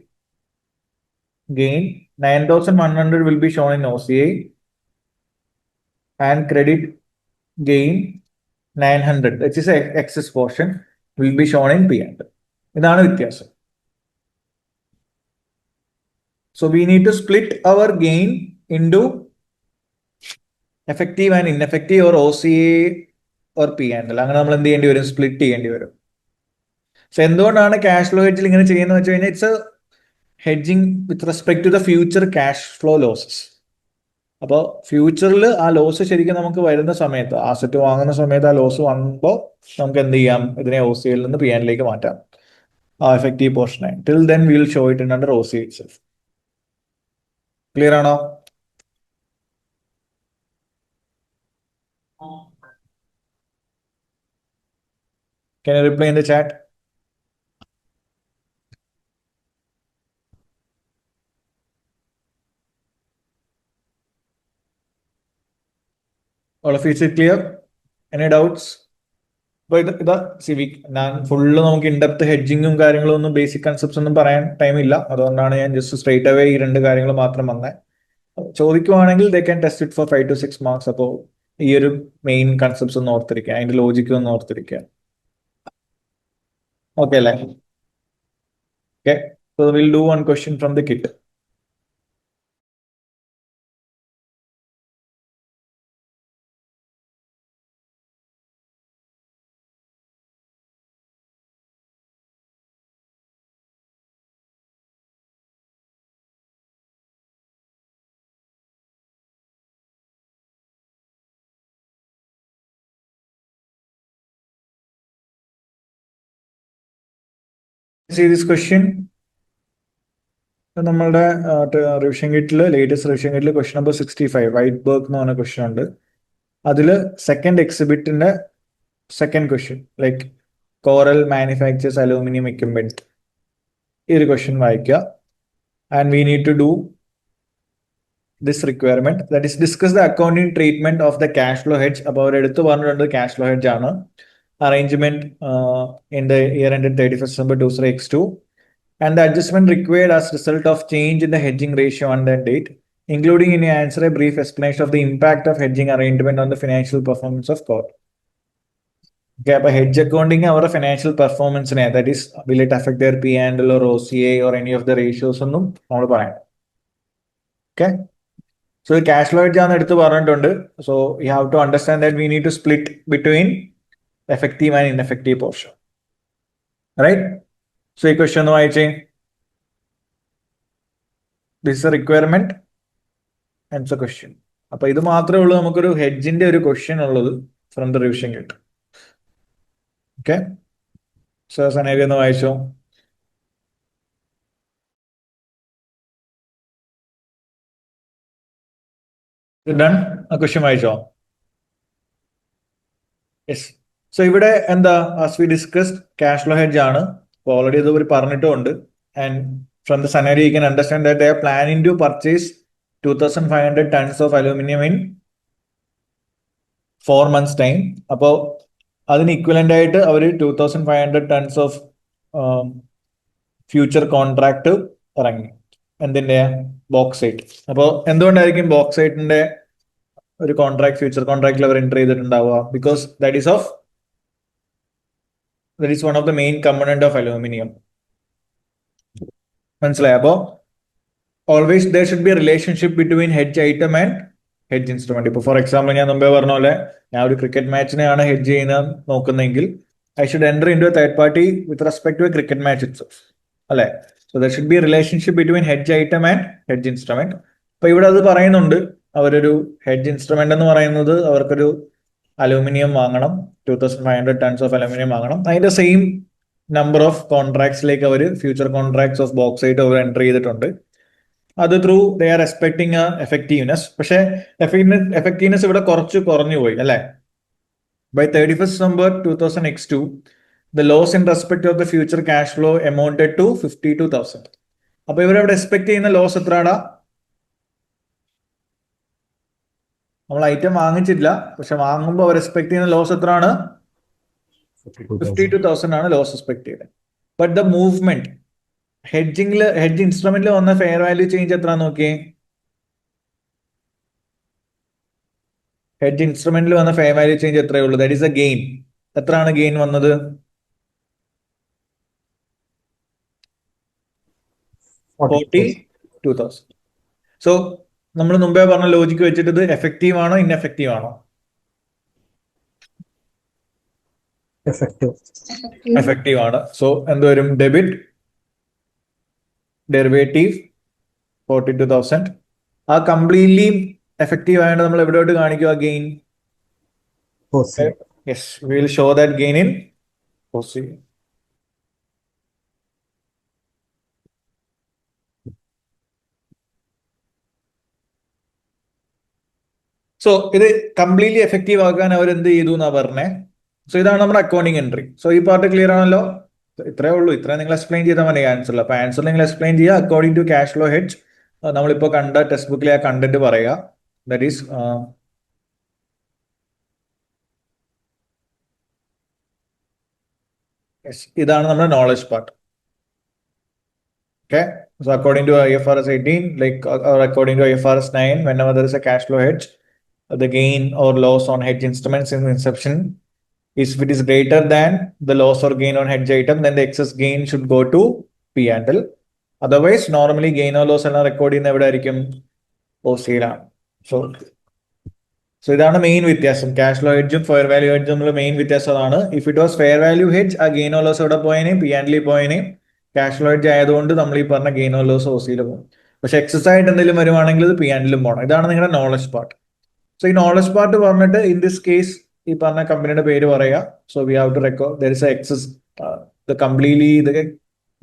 gain 9,100 will be shown in OCA and credit gain 900, which is a excess portion, will be shown in P&L. ഇതാണ് വ്യത്യാസം. So we need to split our gain into effective and ineffective or OCA or P&L, അങ്ങനെ നമ്മൾ എന്ത് ചെയ്യേണ്ടി വരും? സ്പ്ലിറ്റ് ചെയ്യേണ്ടി വരും. സോ എന്തുകൊണ്ടാണ് ക്യാഷ് ഫ്ലോ ഹെഡ്ജിൽ ഇങ്ങനെ ചെയ്യുന്നത് വെച്ച് കഴിഞ്ഞാൽ it's a hedging with respect to the future cash flow losses. അപ്പോൾ ഫ്യൂച്ചറിൽ ആ ലോസ് ശരിക്കും നമുക്ക് വരുന്ന സമയത്ത്, ആസെറ്റ് വാങ്ങുന്ന സമയത്ത് ആ ലോസ് വന്നപ്പോൾ നമുക്ക് എന്ത് ചെയ്യാം? ഇതിനെ OCL നിന്ന് P&L മാറ്റാം, ആ എഫക്റ്റീവ് പോർഷനായി. Till then will show it in under OCA itself. Clear ആണോ? Can you reply in the chat? All of you, is it clear? Any doubts? അപ്പോൾ ഇതാ ഞാൻ ഫുള്ള് നമുക്ക് ഇൻഡെപ്ത് ഹെഡ്ജിങ്ങും കാര്യങ്ങളും ഒന്നും ബേസിക് കൺസെപ്റ്റ്സ് ഒന്നും പറയാൻ ടൈമില്ല. അതുകൊണ്ടാണ് ഞാൻ ജസ്റ്റ് സ്ട്രേറ്റ് അവേ ഈ 2 കാര്യങ്ങൾ മാത്രം വന്നേ. ചോദിക്കുവാണെങ്കിൽ they can test it for 5 to 6 marks. അപ്പോൾ ഈ ഒരു മെയിൻ കൺസെപ്റ്റ്സ് ഒന്ന് ഓർത്തിരിക്കുക, അതിന്റെ ലോജിക്ക് ഒന്ന് ഓർത്തിരിക്കുക. ഓക്കെ അല്ലേ? Okay, so will do one question from the kit. See this question. നമ്മളുടെ റിവിഷൻ കിറ്റിൽ, ലേറ്റസ്റ്റ് റിവിഷൻ കിറ്റിൽ ക്വസ്റ്റ്യൻ നമ്പർ 65 വൈറ്റ്ബർഗ് എന്ന് പറഞ്ഞ ക്വസ്റ്റ്യൻ ഉണ്ട്. അതിൽ സെക്കൻഡ് എക്സിബിറ്റിന്റെ second question, like coral manufactures aluminium equipment, ഈ ഒരു ക്വസ്റ്റ്യൻ വായിക്കുക. And we need to do this requirement, that is discuss the accounting treatment of the cash flow hedge. അപ്പോൾ അവർ എടുത്തു പറഞ്ഞിട്ടുണ്ട് ക്യാഷ് ഫ്ലോ ഹെഡ്ജ് ആണ്. Arrangement in the year ended 31st December 2002 and the adjustment required as result of change in the hedging ratio on that date, including in your answer a brief explanation of the impact of hedging arrangement on the financial performance of core. Okay, but hedge accounting our financial performance, that is, will it affect their P&L or OCA or any of the ratios? Okay, so the cash flow hedge ആണ് എടുത്ത് പറഞ്ഞിട്ടുണ്ട്. So you have to understand that we need to split between effective and ineffective portion, right? So ഈ question ഒന്ന് വായിച്ചേ. This is a requirement and it's a question. അപ്പൊ ഇത് മാത്രമേ ഉള്ളൂ നമുക്കൊരു ഹെഡ്ജിന്റെ ഒരു ക്വസ്റ്റ്യൻ ഉള്ളത് ഫ്രം ദ റിവിഷൻ കിട്ടും. ഓക്കെ, സോ സനേരി ഒന്ന് വായിച്ചോ. ഡൺ? ആ ക്വസ്റ്റ്യൻ വായിച്ചോ? യെസ്. സോ ഇവിടെ എന്താ, as we discussed cash flow hedge ആണ്. ഓൾറെഡി ഇത് ഒരു പറഞ്ഞിട്ടുമുണ്ട്. And from the scenario you can understand that they are planning to purchase 2500 tons of aluminum in 4 months time. അപ്പോൾ അതിന് ഇക്വലന്റ് ആയിട്ട് അവർ 2500 tons ഓഫ് ഫ്യൂച്ചർ കോൺട്രാക്ട് ഇറങ്ങി. എന്തിന്റെ? ബോക്സൈറ്റ്. അപ്പോൾ എന്തുകൊണ്ടായിരിക്കും ബോക്സൈറ്റിന്റെ ഒരു കോൺട്രാക്ട് ഫ്യൂച്ചർ കോൺട്രാക്റ്റിൽ അവർ എൻ്റർ ചെയ്തിട്ടുണ്ടാവുക? Because that is one of the main component of aluminium. മനസ്സിലായി? അപ്പോൾ always there should be a relationship between hedge item and hedge instrument. ഇപ്പോൾ ഫോർ എക്സാമ്പിൾ ഞാൻ മുമ്പേ പറഞ്ഞ പോലെ ഞാൻ ഒരു ക്രിക്കറ്റ് മാച്ചിനെയാണ് ഹെഡ്ജ് ചെയ്യുന്നത് നോക്കുന്നതെങ്കിൽ I should enter into a third party with respect to a cricket match itself, അല്ലേ? So there should be a relationship between hedge item and hedge instrument. അപ്പൊ ഇവിടെ അത് പറയുന്നുണ്ട്, അവരൊരു ഹെഡ്ജ് ഇൻസ്ട്രുമെന്റ് എന്ന് പറയുന്നത് അവർക്കൊരു അലൂമിനിയം വാങ്ങണം, 2500 tons ഓഫ് അലൂമിനിയം വാങ്ങണം. അതിന്റെ സെയിം നമ്പർ ഓഫ് കോൺട്രാക്ട്സിലേക്ക് അവർ ഫ്യൂച്ചർ കോൺട്രാക്ട്സ് ഓഫ് ബോക്സൈറ്റ് അവർ എൻ്റർ ചെയ്തിട്ടുണ്ട്. അത് through they are expecting effectiveness. പക്ഷേ എഫക്റ്റീവ്നെസ് ഇവിടെ കുറച്ച് കുറഞ്ഞു പോയി, അല്ലേ? By 31st December 2002 the loss in respect of the future cash flow amounted to 52,000. അപ്പൊ ഇവരവിടെ എക്സ്പെക്ട് ചെയ്യുന്ന ലോസ് എത്രയാടാ? നമ്മൾ ഐറ്റം വാങ്ങിച്ചില്ല, പക്ഷെ വാങ്ങുമ്പോൾ അവർ എക്സ്പെക്ട് ചെയ്യുന്ന ലോസ് എത്രയാണ്? 52,000 ആണ് ലോസ് എക്സ്പെക്ട് ചെയ്തത്. ബട്ട് ദ മൂവ്മെന്റ് ഹെഡ്ജ് ഇൻസ്ട്രുമെന്റിൽ വന്ന ഫെയർ വാല്യൂ ചേഞ്ച് എത്ര നോക്കിയേ? ഹെഡ്ജ് ഇൻസ്ട്രുമെന്റിൽ വന്ന ഫെയർ വാല്യൂ ചേഞ്ച് എത്രയേ ഉള്ളൂ? That is A gain. എത്രയാണ് ഗെയിൻ വന്നത്? 42,000. സോ നമ്മൾ മുമ്പേ പറഞ്ഞ ലോജിക്ക് വെച്ചിട്ട് ഇത് എഫക്റ്റീവ് ആണോ ഇൻഎഫക്റ്റീവ് ആണോ? effective. Effective. എഫക്റ്റീവ് ആണ്. സോ എന്ത് വരും? Debit derivative 42,000. ആ കംപ്ലീറ്റ്ലി എഫക്റ്റീവ് ആയതുകൊണ്ട് നമ്മൾ എവിടെയോട്ട് കാണിക്കുക gain? OC. Yes, we will show that gain in OC. So ഇത് കംപ്ലീറ്റ്ലി എഫക്റ്റീവ് ആക്കാൻ അവർ എന്ത് ചെയ്തു എന്നാ പറഞ്ഞേ. സോ ഇതാണ് നമ്മുടെ അക്കൗണ്ടിങ് എൻട്രി. സോ ഈ പാർട്ട് ക്ലിയർ ആണല്ലോ? ഇത്രേ ഉള്ളൂ. ഇത്ര നിങ്ങൾ എക്സ്പ്ലെയിൻ ചെയ്താൽ മതി ആൻസറിൽ. അപ്പൊ ആൻസർ നിങ്ങൾ എക്സ്പ്ലെയിൻ ചെയ്യുക according to cash flow hedge. നമ്മളിപ്പോ കണ്ട ടെക്സ്റ്റ് ബുക്കിലെ ആ കണ്ടന്റ് പറയുക. ദാറ്റ് ഈസ് ഇതാണ് നമ്മുടെ knowledge part. Okay, so according to IFRS 18, or according to IFRS 9, whenever there is a cash flow hedge, the gain or loss on hedge instruments in inception is, if it is greater than the loss or gain on hedge item, then the excess gain should go to P&L. Otherwise, normally gain or loss എല്ലാം റെക്കോർഡ് ചെയ്യുന്ന എവിടെ ആയിരിക്കും? OC-യിലാണ്. സോ ഇതാണ് മെയിൻ വ്യത്യാസം. ക്യാഷ് ഫ്ലോ ഹെഡ്ജും ഫെയർ വാല്യൂ ഹെഡ്ജും തമ്മിലുള്ള മെയിൻ വ്യത്യാസം അതാണ്. If it was fair value hedge, ആ ഗെയിൻ ഓർ ലോസ് എവിടെ പോയേനെ? P&L പോയേനെ. ക്യാഷ് ഫ്ലോ ഹെഡ്ജ് ആയതുകൊണ്ട് നമ്മൾ ഈ പറഞ്ഞ ഗെയിൻ ഓർ ലോസ് OC-യിൽ പോകും. പക്ഷെ എക്സസ് ആയിട്ട് എന്തെങ്കിലും വരുവാണെങ്കിൽ ഇത് P&L-ലും പോകണം. ഇതാണ് നിങ്ങളുടെ നോളജ് പാർട്ട്. സോ ഈ നോളജ് പാർട്ട് പറഞ്ഞിട്ട് ഇൻ ദിസ് കേസ് ഈ പറഞ്ഞ കമ്പനിയുടെ പേര് പറയുക. So we have to record there is excess the completely the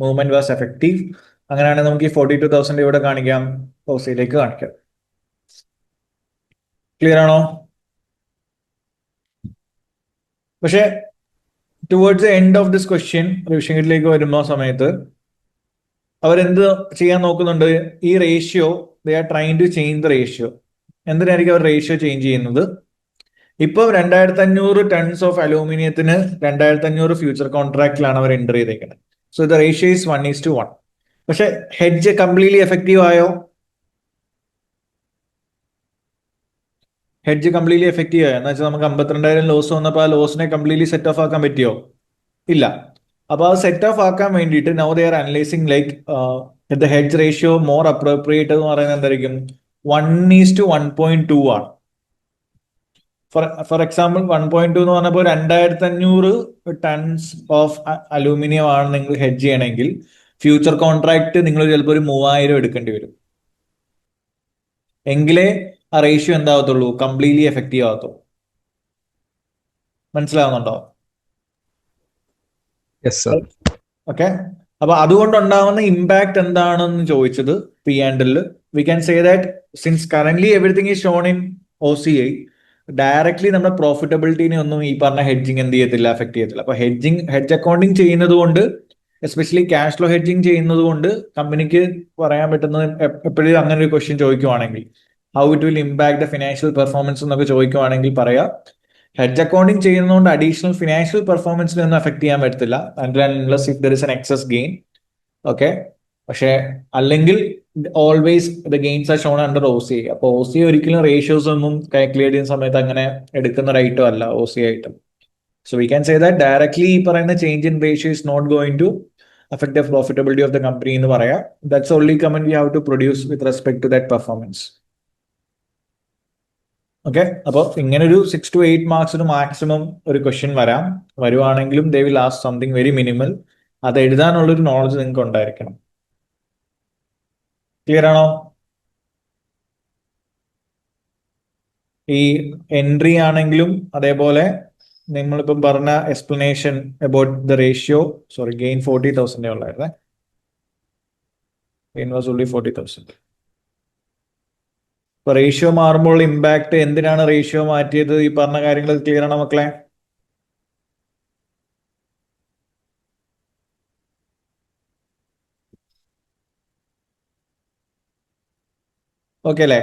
movement was effective. അങ്ങനെയാണെങ്കിൽ നമുക്ക് ഈ 42,000 ഇവിടെ കാണിക്കാം, OC-യിലേക്ക് കാണിക്കാം. ക്ലിയർ ആണോ? പക്ഷെ towards the end of this question revision ഷീറ്റിലേക്ക് വരുന്ന സമയത്ത് അവരെന്ത് ചെയ്യാൻ നോക്കുന്നുണ്ട്? ഈ ratio they are trying to change the ratio. എന്തിനായിരിക്കും അവർ റേഷ്യോ ചേഞ്ച് ചെയ്യുന്നത്? ഇപ്പൊ 2,500 ടൺസ് ഓഫ് അലൂമിനിയത്തിന് 2,500 ഫ്യൂച്ചർ കോൺട്രാക്റ്റിലാണ് അവർ എൻ്റർ ചെയ്തേക്കുന്നത്. So the ratio is 1:1. പക്ഷെ ഹെഡ്ജ് കംപ്ലീറ്റ്ലി എഫക്റ്റീവ് ആയോ? ഹെഡ്ജ് കംപ്ലീറ്റ്ലി എഫക്റ്റീവ് ആയോ എന്ന് വെച്ചാൽ നമുക്ക് 52,000 ലോസ് വന്നപ്പോൾ ആ ലോസിനെ കംപ്ലീറ്റ്ലി സെറ്റ് ഓഫ് ആക്കാൻ പറ്റിയോ? ഇല്ല. അപ്പൊ അത് സെറ്റ് ഓഫ് ആക്കാൻ വേണ്ടിയിട്ട് now they are analysing like the hedge ratio more appropriate എന്ന് പറയുന്നത് എന്തായിരിക്കും? 1:1.2 ആണ്. ഫോർ എക്സാമ്പിൾ 1.2 എന്ന് പറഞ്ഞപ്പോൾ 2,500 ടൺസ് ഓഫ് അലൂമിനിയം ആണ് നിങ്ങൾ ഹെഡ്ജ് ചെയ്യണമെങ്കിൽ ഫ്യൂച്ചർ കോൺട്രാക്ട് നിങ്ങൾ ചിലപ്പോൾ ഒരു 3,000 എടുക്കേണ്ടി വരും. എങ്കിലേ ആ റേഷ്യോ എന്താവത്തുള്ളൂ? കംപ്ലീറ്റ്ലി എഫക്റ്റീവ് ആവത്തുള്ളൂ. മനസ്സിലാവുന്നുണ്ടോ? Yes, sir. ഓക്കെ. അപ്പൊ അതുകൊണ്ടുണ്ടാവുന്ന ഇമ്പാക്ട് എന്താണെന്ന് ചോദിച്ചത് P&L. We can say that since currently everything is shown in OCI, directly നമ്മുടെ പ്രോഫിറ്റബിലിറ്റിനെ ഒന്നും ഈ പറഞ്ഞ ഹെഡ്ജിങ് എന്ത് ചെയ്യത്തില്ല, എഫക്ട് ചെയ്യത്തില്ല. അപ്പൊ ഹെഡ്ജ് അക്കൗണ്ടിങ് ചെയ്യുന്നത് കൊണ്ട്, എസ്പെഷ്യലി ക്യാഷ് ഫ്ലോ ഹെഡ്ജിങ് ചെയ്യുന്നത് കൊണ്ട് കമ്പനിക്ക് പറയാൻ പറ്റുന്നത് എപ്പോഴും അങ്ങനെ ഒരു ക്വസ്റ്റ്യൻ ചോദിക്കുവാണെങ്കിൽ how it will impact the financial performance എന്നൊക്കെ ചോദിക്കുവാണെങ്കിൽ പറയാം ഹെഡ്ജ് അക്കൗണ്ടിങ് ചെയ്യുന്നതുകൊണ്ട് അഡീഷണൽ ഫിനാൻഷ്യൽ പെർഫോമൻസിനെ ഒന്നും എഫക്ട് ചെയ്യാൻ പറ്റത്തില്ല unless if there is an excess gain. Okay. പക്ഷെ അല്ലെങ്കിൽ always the gains are shown under OCI. അപ്പോൾ OCI ഒരിക്കലും റേഷ്യോസ് ഒന്നും കാൽക്കുലേറ്റ് ചെയ്യുന്ന സമയത്ത് അങ്ങനെ എടുക്കുന്ന ഒരു ഐറ്റം അല്ല OCI item. So we can say that directly ഈ പറയുന്ന change in ratio is not going to affect the profitability of the company എന്ന് പറയാം. That's only comment we have to produce with respect to that performance. Okay. അപ്പോൾ ഇങ്ങനെ ഒരു 6 to 8 മാർക്സിന് മാക്സിമം ഒരു ക്വസ്റ്റ്യൻ വരുവാണെങ്കിലും they will ask something very minimal. അത് എഴുതാനുള്ളൊരു നോളജ് നിങ്ങൾക്ക് ഉണ്ടായിരിക്കണം. ക്ലിയർ ആണോ? ഈ എൻട്രി ആണെങ്കിലും അതേപോലെ നിങ്ങളിപ്പം പറഞ്ഞ explanation about the ratio, sorry gain 40,000 ഉള്ളായിരുന്നേ. Gain was only 40,000. ഇപ്പൊ റേഷ്യോ മാറുമ്പോൾ ഇമ്പാക്ട്, എന്തിനാണ് റേഷ്യോ മാറ്റിയത്, ഈ പറഞ്ഞ കാര്യങ്ങൾ ക്ലിയർ ആണോ മക്കളെ? ഓക്കെ അല്ലേ?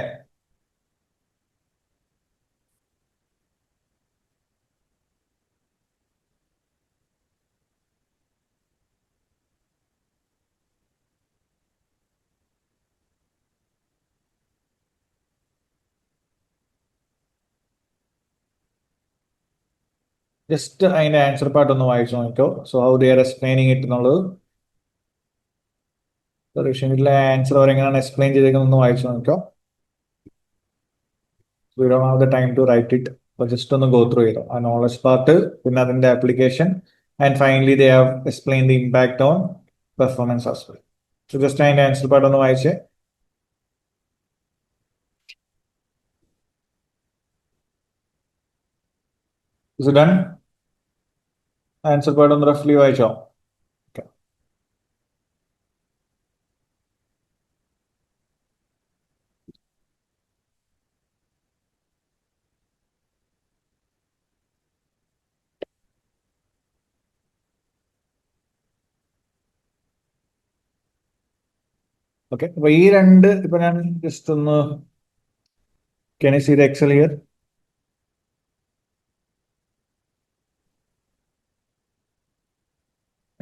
ജസ്റ്റ് അതിന്റെ ആൻസർ പാർട്ട് ഒന്ന് വായിച്ചു നോക്കോ. So how they are explaining it എന്നുള്ളത്, റിവിഷനിലെ ആൻസർ അവരെങ്ങനെയാണ് എക്സ്പ്ലെയിൻ ചെയ്തേക്കുന്നത് ഒന്ന് വായിച്ചു നോക്കോ. We don't have the time to write it, but just on the go through it. A knowledge part, in the application, and finally they have explained the impact on performance as well. So just try and answer part on the why. Is it done? Answer part on the roughly why. Okay. Okay. അപ്പോൾ ഈ രണ്ട് ഇപ്പൊ ഞാൻ ജസ്റ്റ് ഒന്ന് can you see the Excel here?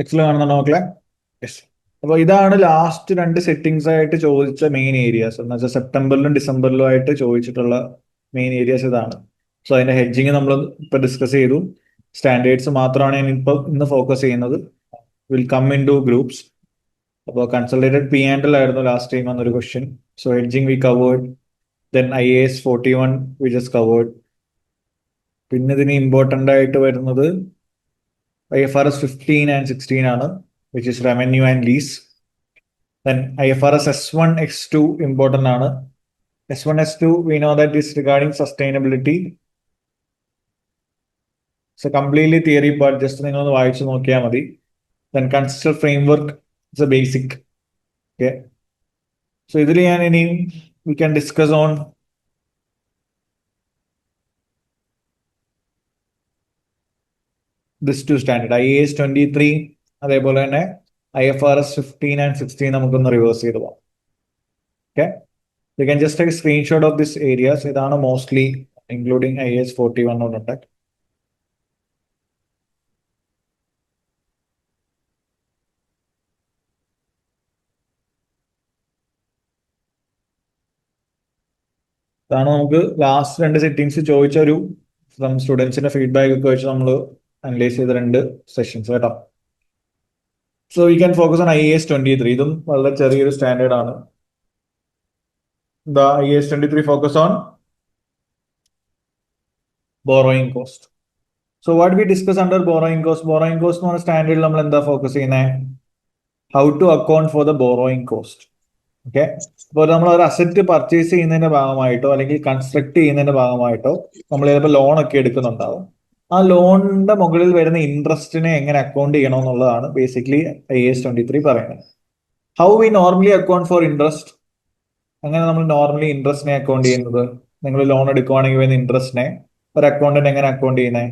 Excel കാണുന്നുണ്ടോ മക്കളെ? യെസ്. അപ്പോൾ ഇതാണ് ലാസ്റ്റ് രണ്ട് സെറ്റിംഗ്സ് ആയിട്ട് ചോദിച്ച മെയിൻ ഏരിയാസ് എന്ന് വെച്ചാൽ സെപ്റ്റംബറിലും ഡിസംബറിലും ആയിട്ട് ചോദിച്ചിട്ടുള്ള മെയിൻ ഏരിയാസ് ഇതാണ്. സോ അതിന്റെ ഹെഡ്ജിങ് നമ്മൾ ഇപ്പൊ ഡിസ്കസ് ചെയ്തു. സ്റ്റാൻഡേർഡ്സ് മാത്രമാണ് ഞാൻ ഇപ്പൊ ഇന്ന് ഫോക്കസ് ചെയ്യുന്നത്. Will come into groups. അപ്പോൾ കൺസൾട്ടേറ്റഡ് പി ആൻഡ് എൽ ആയിരുന്നു ലാസ്റ്റ് ടൈം വന്നൊരു question. So hedging we covered. Then IAS 41 we just covered. പിന്നെ ഇതിന് ഇമ്പോർട്ടൻ്റ് ആയിട്ട് വരുന്നത് IFRS 15 and 16 ആണ്, which is revenue and lease. Then IFRS S1 S2 important ആണ്. S1 S2 we know that is regarding sustainability. So completely theory part, just നിങ്ങൾ ഒന്ന് വായിച്ചു നോക്കിയാൽ മതി. Then conceptual framework is a basic. Okay. So ഇതിൽ ഞാൻ ഇനി we can discuss on this two standard IAS 23 അതേപോലെ തന്നെ IFRS 15 and 16 നമുക്കൊന്ന് റിവേഴ്സ് ചെയ്ത് പോകാം. Okay, you can just take screenshot of this areas. ഇതാണ് മോസ്റ്റ്ലി ഇൻക്ലൂഡിങ് IAS 41 ഉണ്ട്. ഇതാണ് നമുക്ക് ലാസ്റ്റ് രണ്ട് സെറ്റിംഗ്സ് ചോദിച്ച ഒരു സ്റ്റുഡൻസിന്റെ ഫീഡ്ബാക്ക് ഒക്കെ വെച്ച് നമ്മൾ അനലൈസ് ചെയ്ത രണ്ട് സെഷൻസ് കേട്ടോ. So you can focus on IAS 23. ഇതും വളരെ ചെറിയൊരു സ്റ്റാൻഡേർഡ് ആണ്. The IAS 23 focus on borrowing cost. So what we discuss under borrowing cost? Borrowing cost എന്ന് പറഞ്ഞ സ്റ്റാൻഡേർഡിൽ നമ്മൾ എന്താ ഫോക്കസ് ചെയ്യുന്നത്? How to account for the borrowing cost. Okay, അപ്പോൾ നമ്മൾ ഒരു അസറ്റ് പർച്ചേസ് ചെയ്യുന്നതിന്റെ ഭാഗമായിട്ടോ അല്ലെങ്കിൽ കൺസ്ട്രക്ട് ചെയ്യുന്നതിന്റെ ഭാഗമായിട്ടോ നമ്മൾ ചിലപ്പോൾ ലോൺ ഒക്കെ എടുക്കുന്നുണ്ടാവും. ആ ലോണിന്റെ മുകളിൽ വരുന്ന ഇൻട്രസ്റ്റിനെ എങ്ങനെ അക്കൗണ്ട് ചെയ്യണം എന്നുള്ളതാണ് ബേസിക്കലി IAS 23 പറയുന്നത്. How we normally account for interest. അങ്ങനെ നമ്മൾ നോർമലി ഇൻട്രസ്റ്റിനെ അക്കൗണ്ട് ചെയ്യുന്നത്, നിങ്ങൾ ലോൺ എടുക്കുവാണെങ്കിൽ വരുന്ന ഇൻട്രസ്റ്റിനെ ഒരു അക്കൗണ്ടന്റ് എങ്ങനെ അക്കൗണ്ട് ചെയ്യുന്നത്?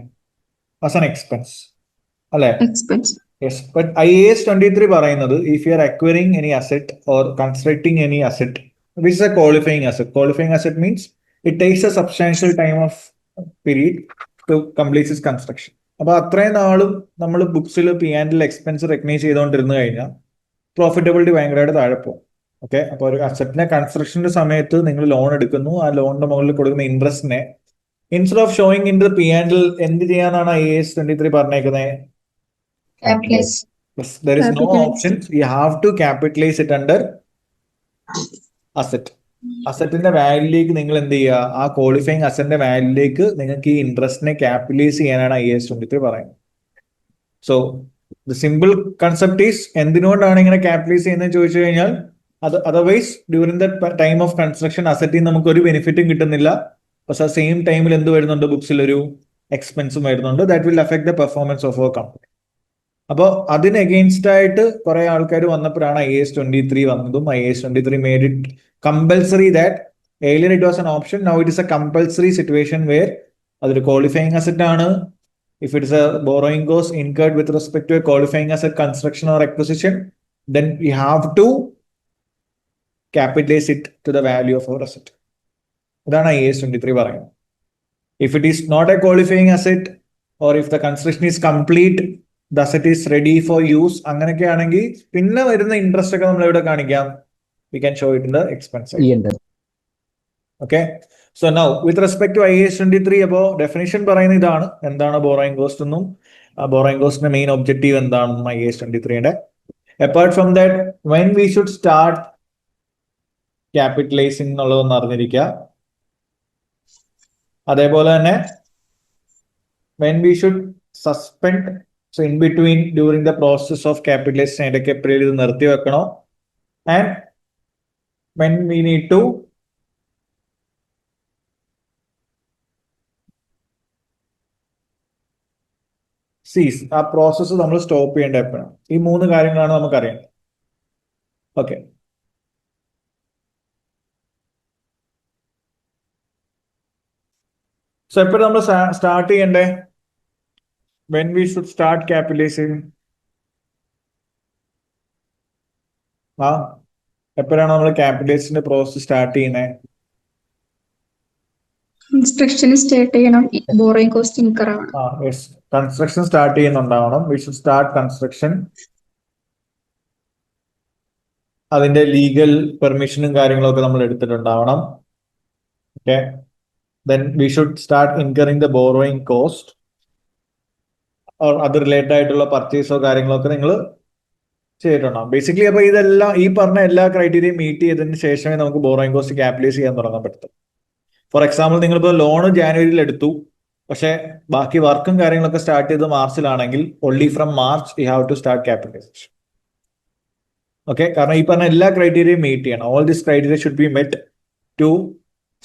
ആസ് ആൻ എക്സ്പെൻസ് അല്ലെ? യെസ്. ബട്ട് IAS 23 പറയുന്നത് if you are acquiring any asset or constructing any asset which is a qualifying asset. Qualifying asset means it takes a substantial time of period to complete is construction. അപ്പൊ അത്രയും നാളും നമ്മൾ ബുക്സിൽ P&L എക്സ്പെൻസ് റെക്കഗ്നൈസ് ചെയ്തുകൊണ്ടിരുന്നു കഴിഞ്ഞാൽ പ്രോഫിറ്റബിലിറ്റി ഭയങ്കരമായിട്ട് താഴെ പോകും. ഓക്കെ, അപ്പോൾ ഒരു അസറ്റിനെ കൺസ്ട്രക്ഷന്റെ സമയത്ത് നിങ്ങൾ ലോൺ എടുക്കുന്നു, ആ ലോണിന്റെ മുകളിൽ കൊടുക്കുന്ന ഇൻട്രസ്റ്റിനെ instead of showing in the P&L എന്ത് ചെയ്യാനാണ് IAS 23 പറഞ്ഞേക്കുന്നത്? Capitalize. Yes, there is no option. You have to capitalize it under asset. അസറ്റിന്റെ വാല്യൂലേക്ക് നിങ്ങൾ എന്ത് ചെയ്യുക? ആ ക്വാളിഫയിങ് അസറ്റിന്റെ വാല്യൂലേക്ക് നിങ്ങൾക്ക് ഈ ഇൻട്രസ്റ്റിനെ ക്യാപിറ്റലൈസ് ചെയ്യാനാണ് IAS 23 പറയുന്നത്. So the simple concept is, എന്തിനുകൊണ്ടാണ് ഇങ്ങനെ ക്യാപിറ്റലൈസ് ചെയ്യുന്നത് ചോദിച്ചു കഴിഞ്ഞാൽ, otherwise during the time of construction അസറ്റിൽ നമുക്ക് ഒരു ബെനിഫിറ്റും കിട്ടുന്നില്ല. പക്ഷെ സെയിം ടൈമിൽ എന്ത് വരുന്നുണ്ട്? ബുക്സിൽ ഒരു എക്സ്പെൻസും വരുന്നുണ്ട്. That will affect the performance of our company. അപ്പോൾ അതിന് അഗെയിൻസ്റ്റ് ആയിട്ട് കുറെ ആൾക്കാർ വന്നപ്പോഴാണ് IAS 23 വന്നതും. IAS 23 made it compulsory that earlier it was an option, now it is a compulsory situation where അതൊരു ക്വാളിഫയിങ് അസറ്റ് ആണ്. If it is a borrowing cost incurred with respect to a qualifying asset construction or acquisition, then we have to capitalize it to the value of our asset. ഇതാണ് IAS 23 പറയുന്നത്. If it is not a qualifying asset or if the construction is complete, the asset is ready for use, അങ്ങനെയൊക്കെ ആണെങ്കിൽ പിന്നെ വരുന്ന ഇൻട്രസ്റ്റ് ഒക്കെ നമ്മൾ എവിടെ കാണിക്കാം? We can show it in the expense side. Okay. So now with respect to IAS 23, അപ്പോൾ ഡെഫിനിഷൻ പറയുന്ന ഇതാണ്. എന്താണ് ബോറോയിങ് കോസ്റ്റ് എന്നും ബോറോയിങ് കോസ്റ്റിന്റെ മെയിൻ ഒബ്ജക്റ്റീവ് എന്താണെന്നും IAS 23ന്റെ. Apart from that, when we should start capitalizing എന്നുള്ളതൊന്ന് അറിഞ്ഞിരിക്കുക. അതേപോലെ തന്നെ when we should suspend, so in between during the process of capitalization ഇടയ്ക്ക് എപ്പോഴും ഇത് നിർത്തി വെക്കണോ, and when we need to cease, ആ പ്രോസസ്സ് നമ്മൾ സ്റ്റോപ്പ് ചെയ്യേണ്ട എപ്പോഴാണ്. ഈ 3 കാര്യങ്ങളാണ് നമുക്കറിയേണ്ടത്. ഓക്കെ, സോ എപ്പോഴും നമ്മൾ സ്റ്റാർട്ട് ചെയ്യണ്ടേ, when we should start capitalizing, എപ്പോഴാണ് നമ്മൾ ക്യാപിറ്റലൈസേഷന്റെ പ്രോസസ് സ്റ്റാർട്ട് ചെയ്യുന്നത്? കൺസ്ട്രക്ഷൻ സ്റ്റാർട്ട് ചെയ്യണം, ബോറോയിങ് കോസ്റ്റ് ഇൻകർ ആവണം. കൺസ്ട്രക്ഷൻ സ്റ്റാർട്ട് ചെയ്യുന്നുണ്ടാവണം. We should start construction. അതിന്റെ ലീഗൽ പെർമിഷനും കാര്യങ്ങളൊക്കെ നമ്മൾ എടുത്തിട്ടുണ്ടാവണം. Okay, then we should start incurring the borrowing cost or അത് റിലേറ്റഡ് ആയിട്ടുള്ള പർച്ചേസോ കാര്യങ്ങളൊക്കെ നിങ്ങൾ ചെയ്തിട്ടുണ്ടാവും ബേസിക്കലി. അപ്പൊ ഇതെല്ലാം ഈ പറഞ്ഞ എല്ലാ ക്രൈറ്റീരിയയും മീറ്റ് ചെയ്തതിന് ശേഷമേ നമുക്ക് ബോറോയിങ് കോസ്റ്റ് ക്യാപിറ്റലൈസ് ചെയ്യാൻ തുടങ്ങാൻ പറ്റും. ഫോർ എക്സാമ്പിൾ, നിങ്ങളിപ്പോൾ ലോൺ ജാനുവരിയിൽ എടുത്തു, പക്ഷേ ബാക്കി വർക്കും കാര്യങ്ങളൊക്കെ സ്റ്റാർട്ട് ചെയ്ത് മാർച്ചിലാണെങ്കിൽ only from March you have to start capitalization. Okay, കാരണം ഈ പറഞ്ഞ എല്ലാ ക്രൈറ്റീരിയയും മീറ്റ് ചെയ്യണം. All this criteria should be met to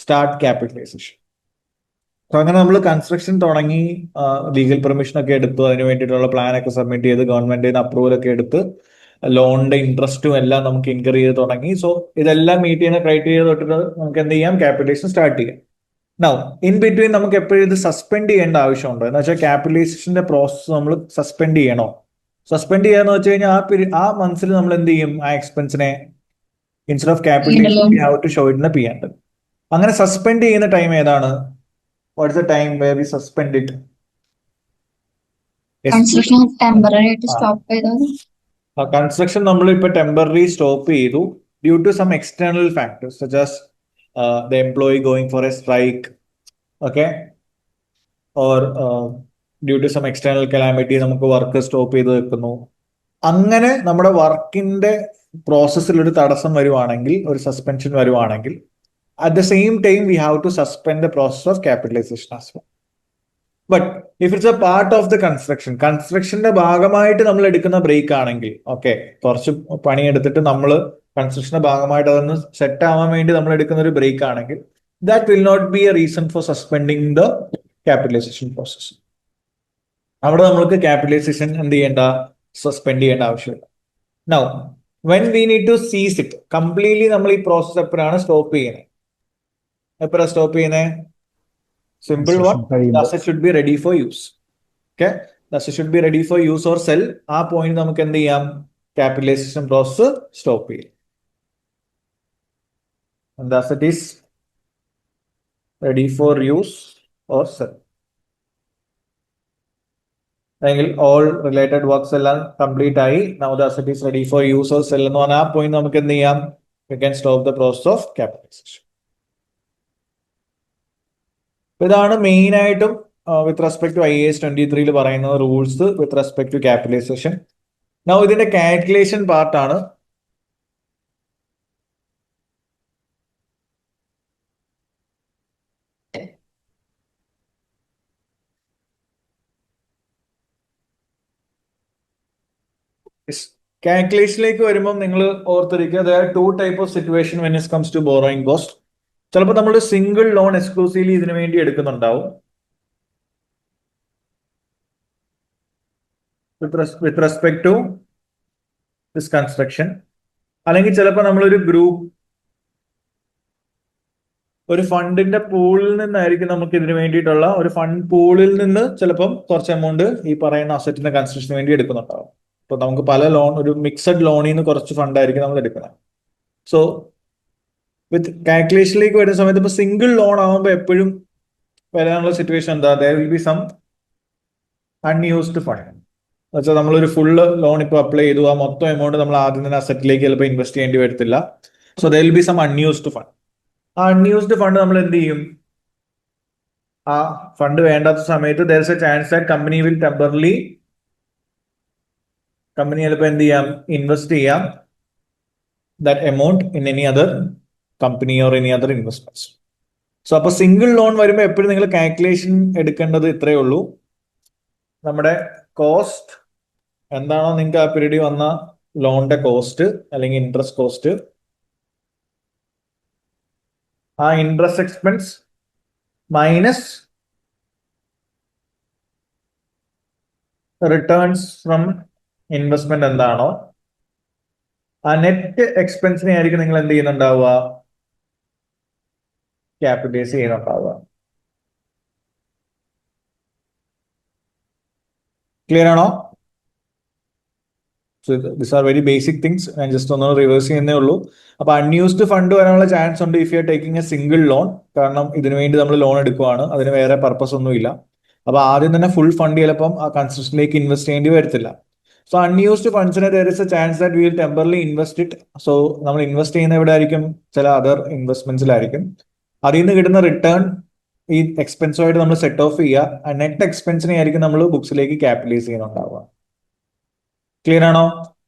start capitalisation. അപ്പൊ അങ്ങനെ നമ്മൾ കൺസ്ട്രക്ഷൻ തുടങ്ങി, ലീഗൽ പെർമിഷൻ ഒക്കെ എടുത്തു, അതിന് വേണ്ടിയിട്ടുള്ള പ്ലാൻ ഒക്കെ സബ്മിറ്റ് ചെയ്ത് ഗവൺമെന്റിൽ നിന്ന് അപ്രൂവൽ ഒക്കെ എടുത്ത് ലോണിന്റെ ഇൻട്രസ്റ്റും എല്ലാം നമുക്ക് ഇൻകർ ചെയ്ത് തുടങ്ങി. സോ ഇതെല്ലാം മീറ്റ് ചെയ്യുന്ന ക്രൈറ്റീരിയ തൊട്ടിട്ട് നമുക്ക് എന്ത് ചെയ്യാം, ക്യാപിറ്റലൈസേഷൻ സ്റ്റാർട്ട് ചെയ്യാം. നൗ ഇൻ ബിറ്റ്വീൻ നമുക്ക് എപ്പോഴും ഇത് സസ്പെൻഡ് ചെയ്യേണ്ട ആവശ്യമുണ്ടോ എന്ന് വെച്ചാൽ, ക്യാപിറ്റലൈസേഷന്റെ പ്രോസസ് നമ്മൾ സസ്പെൻഡ് ചെയ്യണോ? സസ്പെൻഡ് ചെയ്യാന്ന് വെച്ച് കഴിഞ്ഞാൽ ആ മന്ത്സിൽ നമ്മൾ എന്ത് ചെയ്യും, ആ എക്സ്പെൻസിനെ instead of capitalization we have to show it in P and L. അങ്ങനെ സസ്പെൻഡ് ചെയ്യുന്ന ടൈം ഏതാണ്? What is the time where we suspend it? Construction temporary ആയിട്ട് സ്റ്റോപ്പ് ചെയ്തത്. കൺസ്ട്രക്ഷൻ നമ്മൾ ഇപ്പൊ ടെമ്പററി സ്റ്റോപ്പ് ചെയ്തു due to some external factors such as the employee going for a strike, okay, or due to some external calamity നമുക്ക് വർക്ക് സ്റ്റോപ്പ് ചെയ്ത് വെക്കുന്നു. അങ്ങനെ നമ്മുടെ വർക്കിന്റെ പ്രോസസ്സിൽ ഒരു തടസ്സം വരുവാണെങ്കിൽ, ഒരു സസ്പെൻഷൻ വരുവാണെങ്കിൽ, at the same time we have to suspend the process of capitalization as well. But if it's a part of the കൺസ്ട്രക്ഷന്റെ ഭാഗമായിട്ട് നമ്മൾ എടുക്കുന്ന ബ്രേക്ക് ആണെങ്കിൽ, ഓക്കെ, കുറച്ച് പണിയെടുത്തിട്ട് നമ്മൾ കൺസ്ട്രക്ഷന്റെ ഭാഗമായിട്ട് അതൊന്ന് സെറ്റ് ആവാൻ വേണ്ടി നമ്മൾ എടുക്കുന്ന ഒരു ബ്രേക്ക് ആണെങ്കിൽ, that will not be a reason for suspending the capitalisation process. അവിടെ നമ്മൾക്ക് ക്യാപിറ്റലൈസേഷൻ എന്ത് ചെയ്യേണ്ട, സസ്പെൻഡ് ചെയ്യേണ്ട ആവശ്യമില്ല. Now when we need to cease it completely, നമ്മൾ ഈ പ്രോസസ് എപ്പോഴാണ് സ്റ്റോപ്പ് ചെയ്യുന്നത്? എപ്പോഴാണ് സ്റ്റോപ്പ് ചെയ്യുന്നത്? Simple one, the asset should be ready for use. Okay, the asset should be ready for use or sell. ആ പോയിന്റ് നമുക്ക് എന്ത് ചെയ്യാം, ക്യാപിറ്റലൈസേഷൻ പ്രോസസ് സ്റ്റോപ്പ് ചെയ്യും. And the asset is ready for use or sell. അല്ലെങ്കിൽ all related works എല്ലാം കംപ്ലീറ്റ് ആയി, now the asset is ready for use or sell എന്ന് പറഞ്ഞാൽ ആ പോയിന്റ് നമുക്ക് എന്ത് ചെയ്യാം, we can stop the process of capitalization. ഇതാണ് മെയിൻ ആയിട്ടും വിത്ത് റെസ്പെക്ട് ടു IAS 23 പറയുന്ന rules with respect to capitalisation. Now ഇതിന്റെ കാൽക്കുലേഷൻ പാർട്ടാണ്. കാൽക്കുലേഷനിലേക്ക് വരുമ്പോൾ നിങ്ങൾ ഓർത്തിരിക്കുക, there are 2 type of situation when it comes to borrowing cost. ചിലപ്പോൾ നമ്മൾ സിംഗിൾ ലോൺ എക്സ്ക്ലൂസീവ്ലി ഇതിനു വേണ്ടി എടുക്കുന്നുണ്ടാവും with respect to this construction. അല്ലെങ്കിൽ ചിലപ്പോൾ നമ്മളൊരു ഗ്രൂപ്പ്, ഒരു ഫണ്ടിന്റെ പൂളിൽ നിന്നായിരിക്കും നമുക്ക് ഇതിനു വേണ്ടിയിട്ടുള്ള ഒരു ഫണ്ട് പൂളിൽ നിന്ന് ചിലപ്പം കുറച്ച് എമൗണ്ട് ഈ പറയുന്ന അസറ്റിന്റെ കൺസ്ട്രക്ഷന് വേണ്ടി എടുക്കുന്നുണ്ടാവും. ഇപ്പൊ നമുക്ക് പല ലോൺ, ഒരു മിക്സഡ് ലോണിൽ നിന്ന് കുറച്ച് ഫണ്ടായിരിക്കും നമ്മൾ എടുക്കുന്നത്. സോ വിത്ത് കാൽക്കുലേഷനിലേക്ക് വരുന്ന സമയത്ത് ഇപ്പൊ സിംഗിൾ ലോൺ ആകുമ്പോൾ എപ്പോഴും വരാനുള്ള സിറ്റുവേഷൻ എന്താ, there will be some unused fund. എന്നുവെച്ചാൽ നമ്മളൊരു ഫുള്ള് ലോൺ ഇപ്പോൾ അപ്ലൈ ചെയ്തു, ആ മൊത്തം എമൗണ്ട് നമ്മൾ ആദ്യം തന്നെ അസറ്റിലേക്ക് ചിലപ്പോൾ ഇൻവെസ്റ്റ് ചെയ്യേണ്ടി വരത്തില്ല. So there will be some unused fund. ആ അൺയൂസ്ഡ് ഫണ്ട് നമ്മൾ എന്ത് ചെയ്യും, ആ ഫണ്ട് വേണ്ടാത്ത സമയത്ത് there is a chance that company will temporarily, company ചിലപ്പോൾ എന്ത് ചെയ്യാം, ഇൻവെസ്റ്റ് ചെയ്യാം that amount in any other company or any other investments. So അപ്പൊ സിംഗിൾ ലോൺ വരുമ്പോൾ എപ്പോഴും നിങ്ങൾ കാൽക്കുലേഷൻ എടുക്കേണ്ടത് ഇത്രയേ ഉള്ളൂ. നമ്മുടെ കോസ്റ്റ് എന്താണോ നിങ്ങൾക്ക് ആ പീരീഡിൽ വന്ന ലോണിന്റെ കോസ്റ്റ് അല്ലെങ്കിൽ ഇൻട്രസ്റ്റ് കോസ്റ്റ്, ആ interest expense minus returns from investment എന്താണോ, ആ നെറ്റ് എക്സ്പെൻസിനെ ആയിരിക്കും നിങ്ങൾ എന്ത് ചെയ്യുന്നുണ്ടാവുക, ക്യാപിറ്റലൈസ് ചെയ്യുന്നുണ്ടാവുക. ക്ലിയർ ആണോ? So this are very basic things. ഞാൻ ജസ്റ്റ് ഒന്ന് റിവേഴ്സ് ചെയ്യുന്നേ ഉള്ളൂ. അപ്പൊ അൺയൂസ്ഡ് ഫണ്ട് വരാനുള്ള ചാൻസ് ഉണ്ട് if you are taking A single loan. കാരണം ഇതിനു വേണ്ടി നമ്മൾ ലോൺ എടുക്കുവാണ്, അതിന് വേറെ പർപ്പസ് ഒന്നുമില്ല. അപ്പൊ ആദ്യം തന്നെ ഫുൾ ഫണ്ട് ചിലപ്പം ആ കൺസ്ട്രക്ഷനിലേക്ക് ഇൻവെസ്റ്റ് ചെയ്യേണ്ടി വരത്തില്ല. സോ അൺയൂസ്ഡ് ഫണ്ട്സിന് there is a chance that we will temporarily invest it. സോ നമ്മൾ ഇൻവെസ്റ്റ് ചെയ്യുന്ന എവിടെ ആയിരിക്കും? ചില അതർ ഇൻവെസ്റ്റ്മെന്റ്സിലായിരിക്കും. അതിൽ നിന്ന് കിട്ടുന്ന റിട്ടേൺ ഈ എക്സ്പെൻസുമായിട്ട് നമ്മൾ സെറ്റ് ഓഫ് ചെയ്യുക. നെറ്റ് എക്സ്പെൻസിനെ ആയിരിക്കും നമ്മൾ ബുക്സിലേക്ക് ക്യാപിറ്റലൈസ് ചെയ്യുന്നുണ്ടാവുക. ക്ലിയർ ആണോ?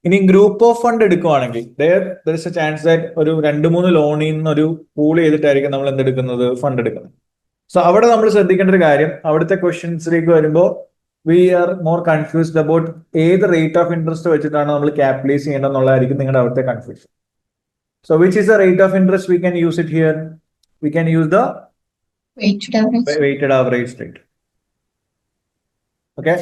ഇനി ഗ്രൂപ്പ് ഓഫ് ഫണ്ട് എടുക്കുവാണെങ്കിൽ there is a chance that ഒരു 2-3 ലോണിൽ നിന്ന് ഒരു പൂൾ ചെയ്തിട്ടായിരിക്കും നമ്മൾ എന്തെടുക്കുന്നത്, ഫണ്ട് എടുക്കുന്നത്. സോ അവിടെ നമ്മൾ ശ്രദ്ധിക്കേണ്ട ഒരു കാര്യം, അവിടുത്തെ ക്വസ്റ്റ്യൻസിലേക്ക് വരുമ്പോൾ we are more confused about ഏത് റേറ്റ് ഓഫ് ഇൻട്രസ്റ്റ് വെച്ചിട്ടാണ് നമ്മൾ ക്യാപിറ്റലൈസ് ചെയ്യേണ്ടതെന്നുള്ളതായിരിക്കും നിങ്ങളുടെ അവിടുത്തെ confusion. So which is the rate of interest we can use it here? We can use the weighted average rate. Okay,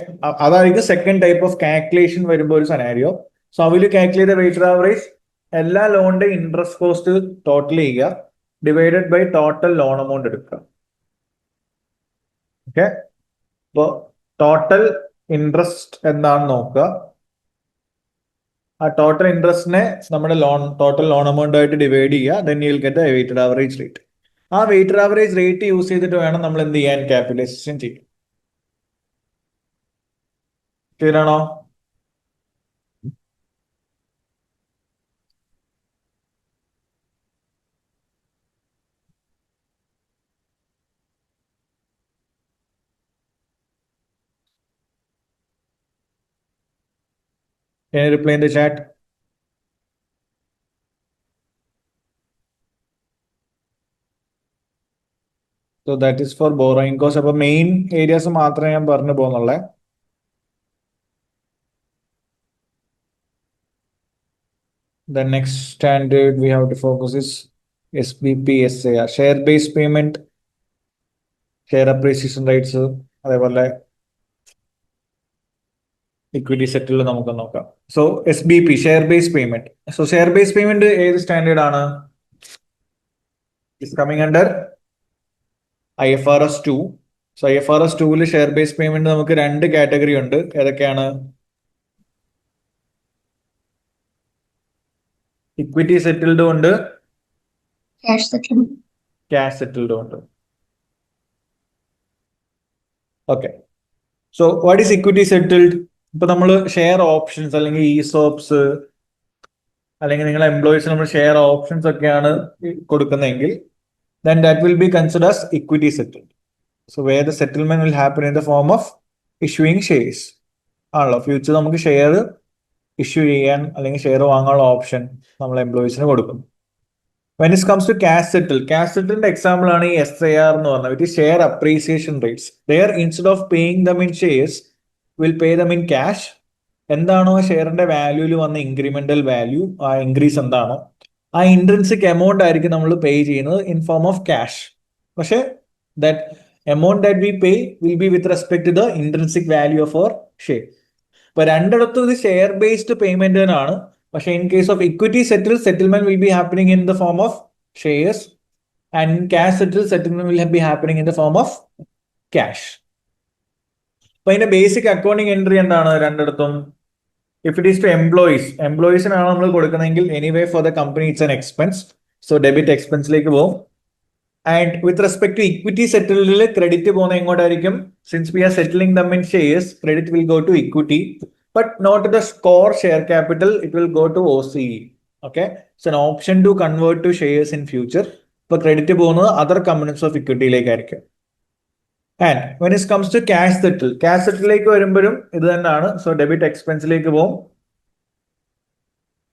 അതായിരിക്കും സെക്കൻഡ് ടൈപ്പ് ഓഫ് കാൽക്കുലേഷൻ വരുമ്പോൾ ഒരു scenario. So will you calculate the weighted average? എല്ലാ ലോണിന്റെ ഇൻട്രസ്റ്റ് കോസ്റ്റ് ടോട്ടൽ ചെയ്യുക, divided by total loan amount എടുക്കുക. ഓക്കെ, അപ്പോ ടോട്ടൽ ഇൻട്രസ്റ്റ് എന്താണെന്ന് നോക്കുക. ആ ടോട്ടൽ ഇൻട്രസ്റ്റിനെ നമ്മുടെ ടോട്ടൽ ലോൺ എമൗണ്ട് ആയിട്ട് ഡിവൈഡ് ചെയ്യുക. Then you will get the weighted average rate. ആ വെയ്റ്റഡ് ആവറേജ് റേറ്റ് യൂസ് ചെയ്തിട്ട് വേണം നമ്മൾ എന്ത് ചെയ്യാൻ, ക്യാപിറ്റലൈസേഷൻ ചെയ്യാൻ. ക്ലിയർ ആണോ? Can you reply in the chat? So that is for borrowing cost. അപ്പൊ മെയിൻ ഏരിയാസ് മാത്രമേ ഞാൻ പറഞ്ഞു പോകുന്നുള്ളേ. The next standard we have to focus is SBP, SAR, share based payment, share appreciation rights, അതേപോലെ ഇക്വിറ്റി സെറ്റിൽ നമുക്ക് നോക്കാം. So SBP, share based payment. So share based payment ഏത് സ്റ്റാൻഡേർഡ് ആണ്? Is coming under IFRS 2. So IFRS 2 share based payment നമുക്ക് 2 കാറ്റഗറി ഉണ്ട്. ഏതൊക്കെയാണ്? ഇക്വിറ്റി സെറ്റിൽഡും ഉണ്ട്, ക്യാഷ് സെറ്റിൽഡും ഉണ്ട്. Okay, so what is equity settled? ഇപ്പൊ നമ്മൾ ഷെയർ ഓപ്ഷൻസ് അല്ലെങ്കിൽ ESOPs അല്ലെങ്കിൽ നിങ്ങളുടെ എംപ്ലോയീസ് നമ്മൾ ഷെയർ ഓപ്ഷൻസ് ഒക്കെയാണ് കൊടുക്കുന്നതെങ്കിൽ then that will be considered as equity settled. So where the settlement will happen in the form of issuing shares. ആണല്ലോ, ഫ്യൂച്ചർ നമുക്ക് ഷെയർ ഇഷ്യൂ ചെയ്യാൻ അല്ലെങ്കിൽ ഷെയർ വാങ്ങാനുള്ള ഓപ്ഷൻ നമ്മൾ എംപ്ലോയീസിന് കൊടുക്കും. When it comes to cash settle, cash settleന്റെ എക്സാമ്പിൾ ആണ് ഈ SAR എന്ന് പറഞ്ഞത്. It is share appreciation rates. There instead of paying them in shares, will pay them in cash. എന്താണോ ഷെയറിന്റെ വാല്യൂവിൽ വന്ന ഇൻക്രിമെന്റൽ വാല്യൂ, ആ ഇൻക്രീസ് എന്താണോ ആ ഇൻട്രിൻസിക് എമൗണ്ട് ആയിരിക്കും നമ്മൾ പേ ചെയ്യുന്നത് ഇൻ ഫോം ഓഫ് ക്യാഷ്. പക്ഷെ that amount that we pay will be with respect to the intrinsic value of our share. ഇപ്പൊ രണ്ടിടത്തും ഇത് ഷെയർ ബേസ്ഡ് പേയ്മെന്റ് ആണ്. പക്ഷെ in case of equity settlement will be happening in the form of shares and cash settlement will be happening in the form of cash. അപ്പൊ അതിന്റെ ബേസിക് അക്കൗണ്ടിങ് എൻട്രി എന്താണ് രണ്ടിടത്തും? If it is to എംപ്ലോയീസിനാണ് നമ്മൾ കൊടുക്കുന്നതെങ്കിൽ anyway for the company it's an expense. So debit എക്സ്പെൻസിലേക്ക് പോകും. And with respect to equity സെറ്റിൽഡിൽ ക്രെഡിറ്റ് പോകുന്ന എങ്ങോട്ടായിരിക്കും? Since we are settling them in shares, credit will go to equity but not the score share capital, it will go to OCE. Okay, it's an option to convert to shares in future. ഇപ്പൊ ക്രെഡിറ്റ് പോകുന്നത് അതർ കമ്പണീസ് ഓഫ് ഇക്വിറ്റിയിലേക്കായിരിക്കും. And when it comes to cash സെറ്റിലേക്ക് വരുമ്പോഴും ഇത് തന്നെയാണ്. സോ ഡെബിറ്റ് എക്സ്പെൻസിലേക്ക് പോകും.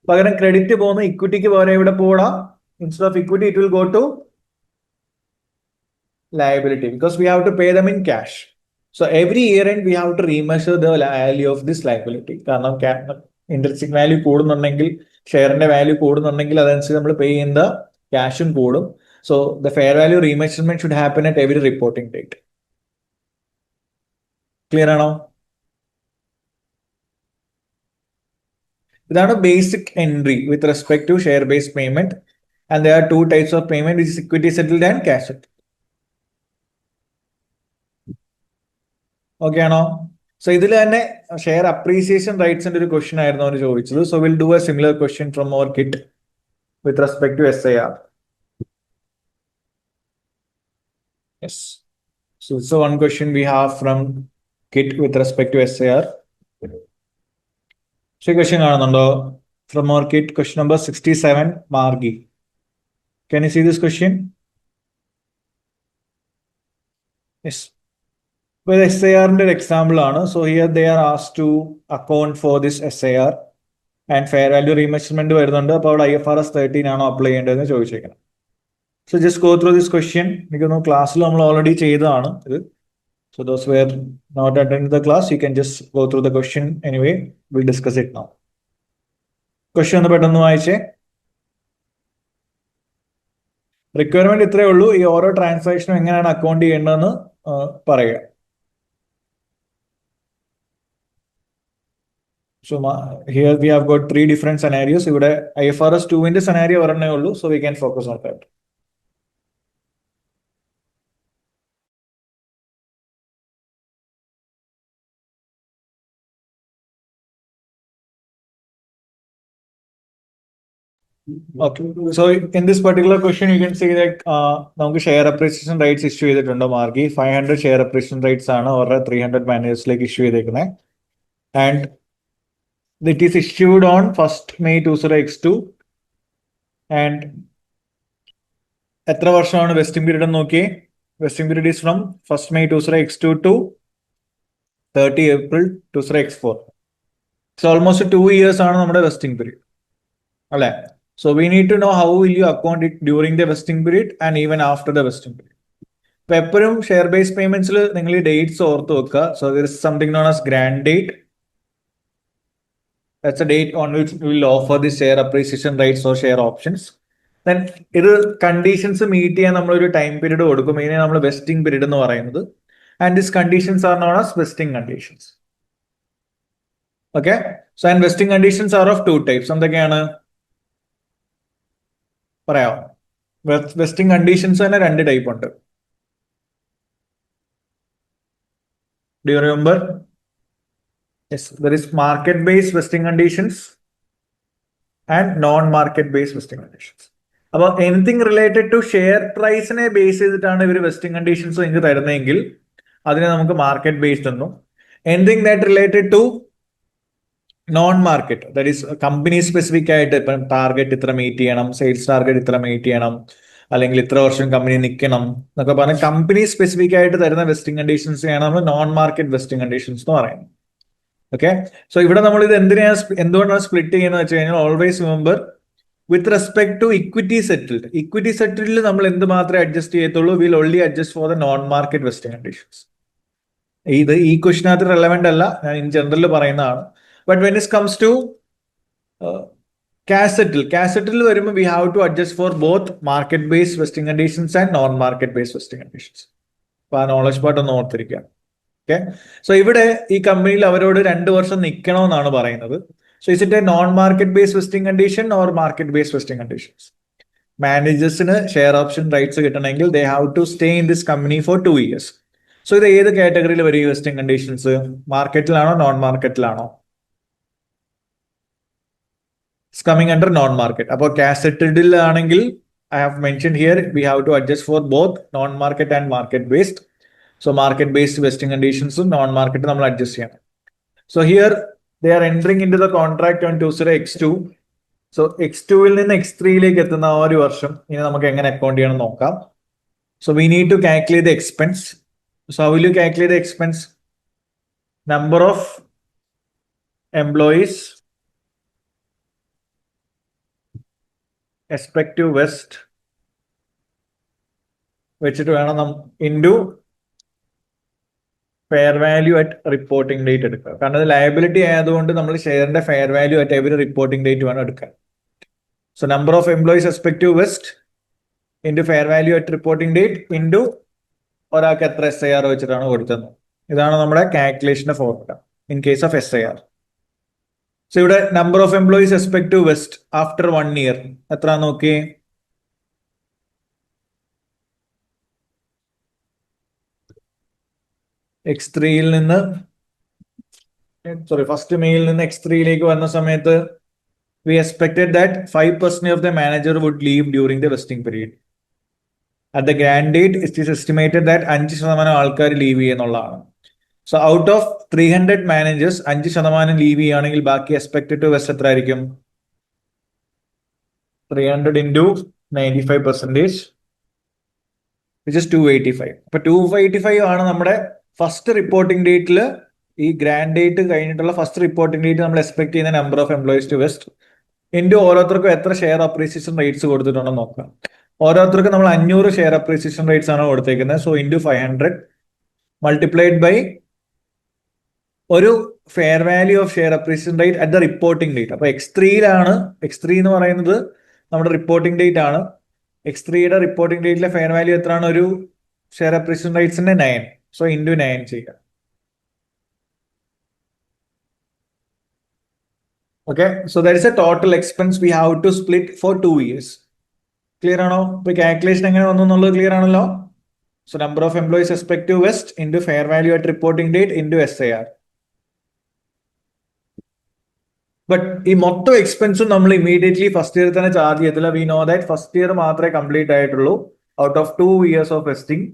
പകരം ക്രെഡിറ്റ് പോകുന്ന ഇക്വിറ്റിക്ക് പകരം ഇവിടെ പോകണം. Instead of equity it will go to liability because we have to pay them in cash. So every year end we have to remeasure the value of this liability. കാരണം ഇൻട്രസ്റ്റിക് വാല്യൂ കൂടുന്നുണ്ടെങ്കിൽ ഷെയറിന്റെ വാല്യൂ കൂടുന്നുണ്ടെങ്കിൽ അതനുസരിച്ച് നമ്മൾ പേ ചെയ്യുന്ന ക്യാഷും കൂടും. So the fair value remeasurement should happen at every reporting date. Clear ആണോ? ഇതാണ് basic entry with respect to share based payment. And there are two types of payment, which is equity settled and cash settled. Okay ആണോ? സോ ഇതിൽ തന്നെ ഷെയർ അപ്രീസിയേഷൻ റൈറ്റ്സിന്റെ ഒരു ക്വസ്റ്റ്യൻ ആയിരുന്നു അവർ ചോദിച്ചത്. So will do a similar question from അവർ kit with respect to SIR. Yes. So one question we have from kit with respect to SIR. So question കാണുന്നുണ്ടോ? From our kit, question number 67, Margi. Can you see this question? Yes. Well, SIR ന്റെ example ആണ്. So here they are asked to account for this SIR and fair value remeasurement വരുന്നുണ്ട്. അപ്പോൾ അവിടെ IFRS 13 ആണോ അപ്ലൈ ചെയ്യേണ്ടതെന്ന് ചോദിച്ചേക്കണം. So just go through this question. എനിക്ക് തോന്നുന്നു ക്ലാസ്സിൽ നമ്മൾ ഓൾറെഡി ചെയ്തതാണ് ഇത്. So those who are not attending the class, you can just go through the question anyway. We'll discuss it now. Question ഒന്ന് പെട്ടെന്ന് വായിച്ചേ. റിക്വയർമെന്റ് ഇത്രയേ ഉള്ളൂ. ഈ ഓരോ ട്രാൻസാക്ഷനും എങ്ങനെയാണ് അക്കൗണ്ട് ചെയ്യേണ്ടതെന്ന് പറയുക. So here we have got 3 different scenarios. ഇവിടെ IFRS 2 scenario ഒരെണ്ണേ ഉള്ളൂ. So we can focus on that. Okay. So in this particular question, you can see that നമുക്ക് ഷെയർ അപ്രീസിയേഷൻ റൈറ്റ്സ് ഇഷ്യൂ ചെയ്തിട്ടുണ്ട്. മാർഗി 500 ഷെയർ അപ്രീസിയേഷൻ റൈറ്റ്സ് ആണ് അവരുടെ 300 മാനേജേഴ്സിലേക്ക് ഇഷ്യൂ ചെയ്തേക്കുന്നത്. And it is issued on 1st May 20X2. And എത്ര വർഷമാണ് വെസ്റ്റിംഗ് പീരീഡ് എന്ന് നോക്കിയേ. Vesting period is from 1st May 20X2 to 30 April 20X4. So almost 2 years ആണ് നമ്മുടെ വെസ്റ്റിംഗ് പീരീഡ് അല്ലെ. So we need to know how will you account it during the vesting period and even after the vesting period. ഇപ്പൊ എപ്പോഴും ഷെയർ ബേസ്ഡ് പേയ്മെന്റ്സിൽ നിങ്ങൾ ഈ ഡേറ്റ്സ് ഓർത്ത് വെക്കുക. So there is something known as grant date. That's a date on which we will offer the share appreciation rights or share options. Then ഇത് കണ്ടീഷൻസ് മീറ്റ് ചെയ്യാൻ നമ്മളൊരു ടൈം പീരീഡ് കൊടുക്കും. ഇതിനെ നമ്മൾ വെസ്റ്റിംഗ് പീരീഡ് എന്ന് പറയുന്നത്. And this conditions R known as vesting conditions. Okay. So and vesting conditions R of 2 types. എന്തൊക്കെയാണ് പറയാം? വെസ്റ്റിംഗ് കണ്ടീഷൻസ് തന്നെ 2 ടൈപ്പ് ഉണ്ട്. Do you remember? Yes, there is market-based vesting conditions and non-market-based vesting conditions. അപ്പോൾ എനിത്തിങ് റിലേറ്റഡ് ടു ഷെയർ പ്രൈസിനെ ബേസ് ചെയ്തിട്ടാണ് ഇവർ വെസ്റ്റിംഗ് കണ്ടീഷൻസ് നിങ്ങൾക്ക് തരുന്നതെങ്കിൽ അതിനെ നമുക്ക് മാർക്കറ്റ് ബേസ്ഡ് എന്നും, anything that related to non market, that is company specific ആയിട്ട് ഇപ്പം ടാർഗറ്റ് ഇത്ര മീറ്റ് ചെയ്യണം, സെയിൽസ് ടാർഗറ്റ് ഇത്ര മീറ്റ് ചെയ്യണം, അല്ലെങ്കിൽ ഇത്ര വർഷം കമ്പനി നിൽക്കണം എന്നൊക്കെ പറഞ്ഞാൽ കമ്പനി സ്പെസിഫിക് ആയിട്ട് തരുന്ന വെസ്റ്റിംഗ് കണ്ടീഷൻസിനെയാണ് നമ്മൾ നോൺ മാർക്കറ്റ് വെസ്റ്റിംഗ് കണ്ടീഷൻസ് എന്ന് പറയുന്നത്. ഓക്കെ. സോ ഇവിടെ നമ്മൾ ഇത് എന്തുകൊണ്ടാണ് സ്പ്ലിറ്റ് ചെയ്യുന്നത് വെച്ച് കഴിഞ്ഞാൽ always remember with respect to equity settled. Equity സെറ്റിൽഡിൽ നമ്മൾ എന്ത് മാത്രമേ അഡ്ജസ്റ്റ് ചെയ്യത്തുള്ളൂ? Will only adjust for the non market vesting conditions. ഇത് ഈ ക്വസ്റ്റിനകത്ത് റെലവെന്റ് അല്ല, ഞാൻ ഇൻ ജനറൽ പറയുന്നതാണ്. But when it comes to cash settle വരുമ്പോൾ we have to adjust for both market based vesting conditions and non market based vesting conditions. അപ്പൊ ആ നോളജ് പാർട്ട് ഒന്ന് ഓർത്തിരിക്കുക. ഓക്കെ. സോ ഇവിടെ ഈ കമ്പനിയിൽ അവരോട് 2 വർഷം നിൽക്കണമെന്നാണ് പറയുന്നത്. So is it a non market based vesting condition or market based vesting conditions? മാനേജേഴ്സിന് ഷെയർ ഓപ്ഷൻ റൈറ്റ്സ് കിട്ടണമെങ്കിൽ they have to stay in this company for 2 years. സോ ഇത് ഏത് കാറ്റഗറിയിൽ വരും ഈ വെസ്റ്റിംഗ് കണ്ടീഷൻസ്? മാർക്കറ്റിലാണോ നോൺ മാർക്കറ്റിലാണോ? It's coming under non-market. അപ്പോൾ cash settled ആണെങ്കിൽ I have mentioned here we have to adjust for both non-market and market-based. So market-based vesting conditions non-market നമ്മൾ adjust ചെയ്യണം. So here they are entering into the contract on 20X2. So X2-ൽ നിന്ന് X3-ലേക്ക് എത്തുന്ന ആ ഒരു വർഷം ഇനി നമുക്ക് എങ്ങനെ അക്കൗണ്ട് ചെയ്യണം നോക്കാം. So we need to calculate the expense. So how will you calculate the expense? Number of employees expect to vest വെച്ചിട്ട് വേണം into fair value at reporting date എടുക്കുക. കാരണം ഇത് ലയബിലിറ്റി ആയതുകൊണ്ട് നമ്മൾ ഷെയറിന്റെ fair value at every reporting date വേണം എടുക്കാൻ. So number of employees respective vest into fair value at reporting date into ഒരാൾക്ക് എത്ര SIR വെച്ചിട്ടാണ് കൊടുത്തത്. ഇതാണ് നമ്മുടെ കാൽക്കുലേഷന്റെ formula in case of SIR. So ഇവിടെ number of employees respective vest after 1 year എത്ര നോക്കി? X3യിൽ നിന്ന് ഫസ്റ്റ് മെയിൽ നിന്ന് X3യിലേക്ക് വന്ന സമയത്ത് we expected that 5% of the manager would leave during the vesting period. At the grant date, it is estimated that 5% ആൾക്കാർ ലീവ് ചെയ്യുന്നുള്ളതാണ്. So out of 300 managers 5% leave ചെയ്യുകയാണെങ്കിൽ ബാക്കി എക്സ്പെക്ടഡ് ടു വെസ്റ്റ് എത്ര ആയിരിക്കും? 300 into 95%, which is 285. അപ്പൊ 285 ആണ് നമ്മുടെ ഫസ്റ്റ് റിപ്പോർട്ടിംഗ് ഡേറ്റിൽ, ഈ ഗ്രാൻഡ് ഡേറ്റ് കഴിഞ്ഞിട്ടുള്ള ഫസ്റ്റ് റിപ്പോർട്ടിംഗ് ഡേറ്റ് നമ്മൾ എക്സ്പെക്ട് ചെയ്യുന്ന number of employees to vest into ഓരോരുത്തർക്കും എത്ര ഷെയർ അപ്രീസിയേഷൻ റേറ്റ്സ് കൊടുത്തിട്ടുണ്ടെന്ന് നോക്കാം. ഓരോരുത്തർക്കും നമ്മൾ 500 ഷെയർ അപ്രീസിയേഷൻ റേറ്റ്സ് ആണ് കൊടുത്തേക്കുന്നത്. സോ ഇൻറ്റു 500 മൾട്ടിപ്ലൈഡ് ബൈ ഒരു fair value of share appreciation rate at the reporting date. അപ്പൊ X3യിലാണ്, X3 എന്ന് പറയുന്നത് നമ്മുടെ റിപ്പോർട്ടിംഗ് ഡേറ്റ് ആണ്. X3യുടെ റിപ്പോർട്ടിംഗ് ഡേറ്റിലെ ഫെയർ വാല്യൂ എത്രയാണ്? ഒരു ഷെയർ അപ്രീസിയേഷൻ റേറ്റ്സിന്റെ 9. സോ ഇൻറ്റു 9 ചെയ്യുക. Okay, so there is a total expense we have to split for 2 years. Clear ആണോ? ഇപ്പൊ കാൽക്കുലേഷൻ എങ്ങനെ വന്നു എന്നുള്ളത് ക്ലിയർ ആണല്ലോ. So number of employees respective vest into fair value at reporting date into SIR. But ഈ മൊത്തം എക്സ്പെൻസും നമ്മൾ ഇമീഡിയറ്റ്ലി ഫസ്റ്റ് ഇയർ തന്നെ ചാർജ് ചെയ്തില്ല. V know that first year മാത്രമേ കംപ്ലീറ്റ് ആയിട്ടുള്ളൂ out of 2 years of vesting.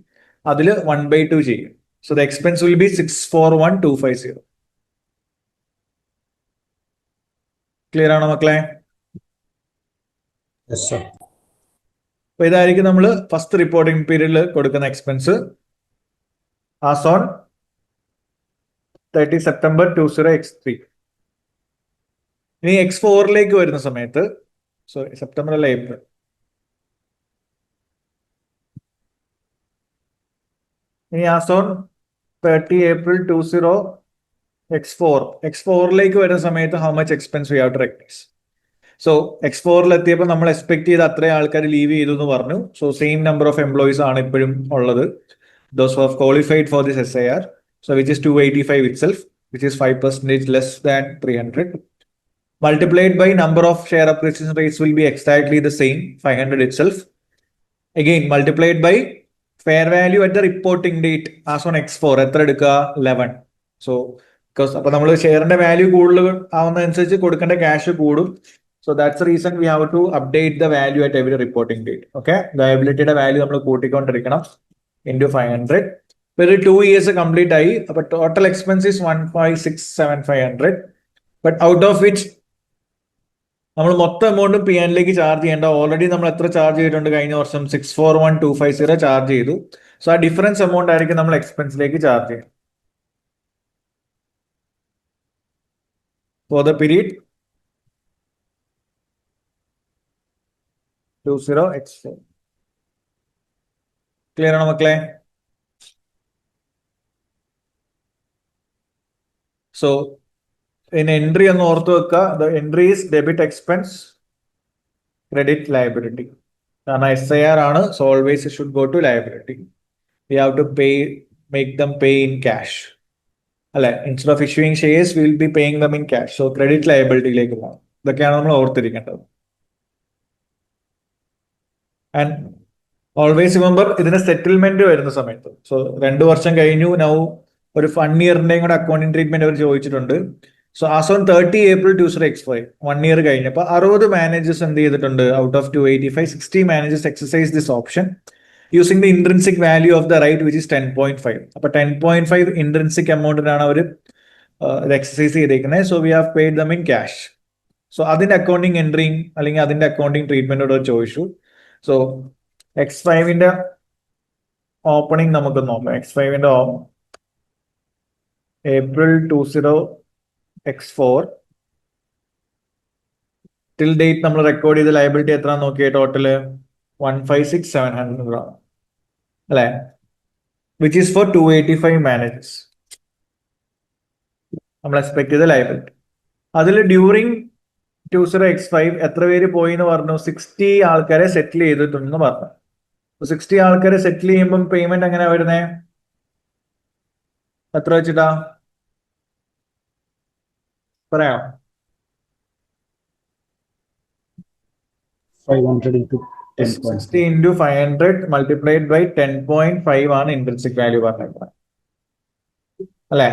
അതിൽ 1/2 ചെയ്യും. So the expense will be 641,250. Clear ആണോ മക്കളെ? Yes, sir. അപ്പൊ ഇതായിരിക്കും നമ്മൾ ഫസ്റ്റ് റിപ്പോർട്ടിംഗ് പീരീഡിൽ കൊടുക്കുന്ന expense as on 30 September 20 X3. ഇനി X4ലേക്ക് വരുന്ന സമയത്ത്, സോറി സെപ്റ്റംബർ അല്ല ഏപ്രിൽ, ഇനി ആസ് ഓൺ 30 April 20 X4ലേക്ക് വരുന്ന സമയത്ത് how much expense we have to recognise. സോ X4ൽ എത്തിയപ്പോൾ നമ്മൾ എക്സ്പെക്ട് ചെയ്ത് അത്രയും ആൾക്കാർ ലീവ് ചെയ്തു എന്ന് പറഞ്ഞു. So same number of employees ആണ് ഇപ്പോഴും ഉള്ളത്, those who have qualified for this SIR. So which is 285 itself, which is 5% less than 300. Multiplied by number of share appreciation rates will be exactly the same, 500 itself. Again, multiplied by fair value at the reporting date as on X4. എത്ര എടുക്കുക? 11. സോ ബിക്കോസ് അപ്പൊ നമ്മൾ ഷെയറിന്റെ വാല്യൂ കൂടുതൽ ആവുന്നതനുസരിച്ച് കൊടുക്കേണ്ട ക്യാഷ് കൂടും. So that's the reason we have to update the value at every reporting date. Okay, ലയബിലിറ്റിയുടെ വാല്യൂ നമ്മൾ കൂട്ടിക്കൊണ്ടിരിക്കണം ഇൻറ്റു 500. ഇപ്പൊ ഒരു 2 years കംപ്ലീറ്റ് ആയി. അപ്പൊ total expense is 156,700. But out of which നമ്മൾ മൊത്തം എമൗണ്ടും PNലേക്ക് ചാർജ് ചെയ്യേണ്ട. ഓൾറെഡി നമ്മൾ എത്ര ചാർജ് ചെയ്തിട്ടുണ്ട് കഴിഞ്ഞ വർഷം? 641,250 ചാർജ് ചെയ്തു. സോ ആ ഡിഫറൻസ് എമൗണ്ട് ആയിരിക്കും നമ്മൾ എക്സ്പെൻസിലേക്ക് ചാർജ് ചെയ്യുന്നത് for the period 20 X4. Clear ആണോ മക്കളെ? സോ ഇനി എൻട്രി ഒന്ന് ഓർത്ത് വെക്കുക. The entry is debit expense credit liability. കാരണം SIR ആണ്, so always should go to liability. We have to pay, make them pay in cash അല്ലെ. Instead of issuing shares will be paying them in cash. So credit ലയബിലിറ്റിയിലേക്ക് പോകണം. ഇതൊക്കെയാണ് നമ്മൾ ഓർത്തിരിക്കേണ്ടത്. ആൻഡ് ഓൾവേസ് റിമെമ്പർ, ഇതിന് സെറ്റിൽമെന്റ് വരുന്ന സമയത്ത്, സോ 2 വർഷം കഴിഞ്ഞു, നൗ ഒരു 1 yearന്റെയും കൂടെ അക്കൗണ്ടിങ് ട്രീറ്റ്മെന്റ് അവർ ചോദിച്ചിട്ടുണ്ട്. So as on 30 April 20 X5, 1 year കഴിഞ്ഞപ്പോൾ 60 മാനേജേഴ്സ് എന്ത് ചെയ്തിട്ടുണ്ട്? Out of 285, 60 managers exercise this option using the intrinsic value of the right which is 10.5. അപ്പൊ 10.5 ഇൻട്രിൻസിക് എമൗണ്ടിനാണ് അവർ ഇത് എക്സസൈസ് ചെയ്തേക്കുന്നത്. So we have paid them in cash. So അതിന്റെ അക്കൗണ്ടിങ് എൻട്രിയും അല്ലെങ്കിൽ അതിന്റെ അക്കൗണ്ടിങ് ട്രീറ്റ്മെന്റോട് ചോദിച്ചു. സോ X5ന്റെ ഓപ്പണിംഗ് നമുക്ക് നോക്കാം. X5ന്റെ April 20 X4 ടിൽ ഡേറ്റ് നമ്മൾ റെക്കോർഡ് ചെയ്ത ലയബിലിറ്റി എത്ര നോക്കിയ? ടോട്ടല് 156,700 ആണ്. അല്ലെ, വിച്ച് ഈസ് ഫോർ 285 മാനേജേഴ്സ്. നമ്മൾ എക്സ്പെക്ട് ചെയ്ത ലയബിലിറ്റി. അതിൽ ഡ്യൂറിങ് 20x5 എത്ര പേര് പോയി എന്ന് പറഞ്ഞു? 60 ആൾക്കാരെ സെറ്റിൽ ചെയ്തിട്ടുണ്ടെന്ന് പറഞ്ഞു. 60 ആൾക്കാരെ സെറ്റിൽ ചെയ്യുമ്പോൾ പേയ്മെന്റ് എങ്ങനെയാ വരുന്നേ? എത്ര വെച്ചിട്ടാ പറയാം? 500 into 10.5. 60 into 500 multiplied by 10.5 ആണ് ഇൻട്രിൻസിക് വാല്യൂ പറഞ്ഞത് അല്ലെ?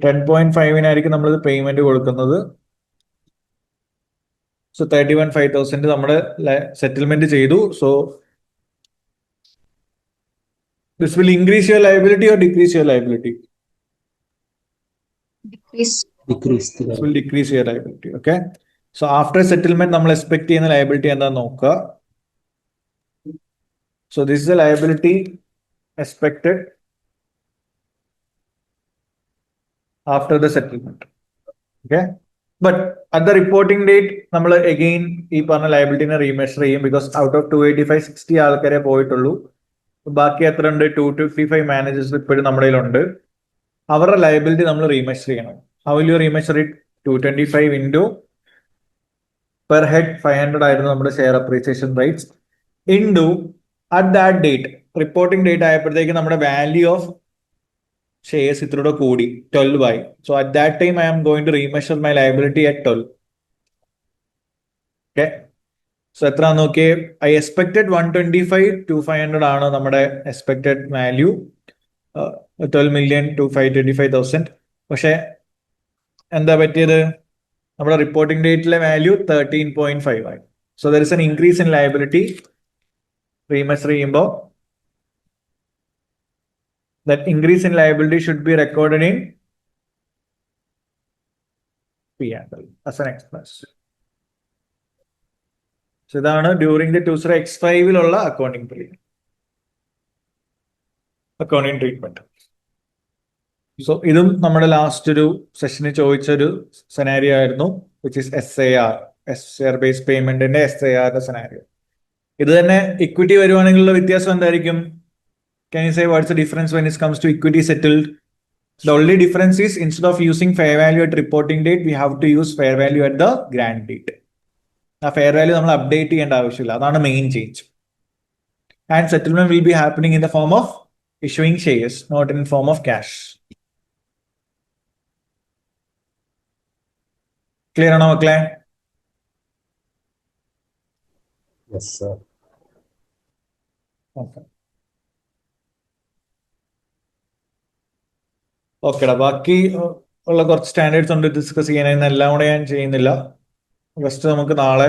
10.5 നമ്മൾ പേയ്മെന്റ് കൊടുക്കുന്നത്. സോ 31,500 നമ്മൾ സെറ്റിൽമെന്റ് ചെയ്തു. So this will increase your liability or decrease your liability? Decrease. Decrease the This will decrease your liability. Okay. So after settlement നമ്മൾ എക്സ്പെക്ട് ചെയ്യുന്ന liability എന്താ നോക്കുക. So this is the liability expected after the settlement. Okay. But at the reporting date നമ്മൾ again ഈ പറഞ്ഞ liability റീമെഷർ ചെയ്യും. ബിക്കോസ് ഔട്ട് ഓഫ് 285 60 ആൾക്കാരെ പോയിട്ടുള്ളൂ. ബാക്കി എത്ര ഉണ്ട്? 255 മാനേജേഴ്സ് ഇപ്പോഴും നമ്മുടെ കയ്യിലുണ്ട്. അവരുടെ ലയബിലിറ്റി നമ്മൾ റീമെഷർ ചെയ്യണം. How will you remeasure it? 225 into per head 500 ആയിരുന്നു നമ്മുടെ share appreciation rights into at that date reporting date ആയപ്പോഴത്തേക്ക് നമ്മുടെ വാല്യൂ ഓഫ് ഷെയർസ് ഇത്രയുടെ കൂടി 12 ആയി. So at that time I am going to remeasure my liability at 12. Okay. So എത്ര നോക്കിയേ? ഐ എക്സ്പെക്ടഡ് 125 to 500 ആണ് നമ്മുടെ എക്സ്പെക്ടഡ് വാല്യൂ. 12,225,000. പക്ഷെ എന്താ പറ്റിയത്? നമ്മുടെ റിപ്പോർട്ടിംഗ് ഡേറ്റിലെ വാല്യൂ 13.5 ആയി. So there is an increase in liability. Remeasure ചെയ്യുമ്പോൾ that increase in liability should be recorded in P&L as an expense. So ഇതാണ് during the 20x5 accounting period, accounting treatment. So ഇതും നമ്മുടെ ലാസ്റ്റ് ഒരു സെഷനിൽ ചോദിച്ചൊരു സെനാരിയോ ആയിരുന്നു, which is SAR, share base പേയ്മെന്റിന്റെ SAR സെനാരിയോ. ഇത് തന്നെ ഇക്വിറ്റി വരുവാണെങ്കിലുള്ള വ്യത്യാസം എന്തായിരിക്കും? Can you say what's the difference when it comes to equity settled? The only difference is instead of using fair value at reporting date, we have to use fair value at the grant date. ആ ഫെയർ വാല്യൂ നമ്മൾ അപ്ഡേറ്റ് ചെയ്യേണ്ട ആവശ്യമില്ല. അതാണ് main change. And settlement will be happening in the form of issuing shares, not in form of cash. Clear ആണോ മക്കളെ? Yes, sir. ഓക്കെടാ. ബാക്കി ഉള്ള കുറച്ച് സ്റ്റാൻഡേർഡ്സ് ഉണ്ട് ഡിസ്കസ് ചെയ്യാനായിരുന്നു. എല്ലാം കൂടെ ഞാൻ ചെയ്യുന്നില്ല. ഫസ്റ്റ് നമുക്ക് നാളെ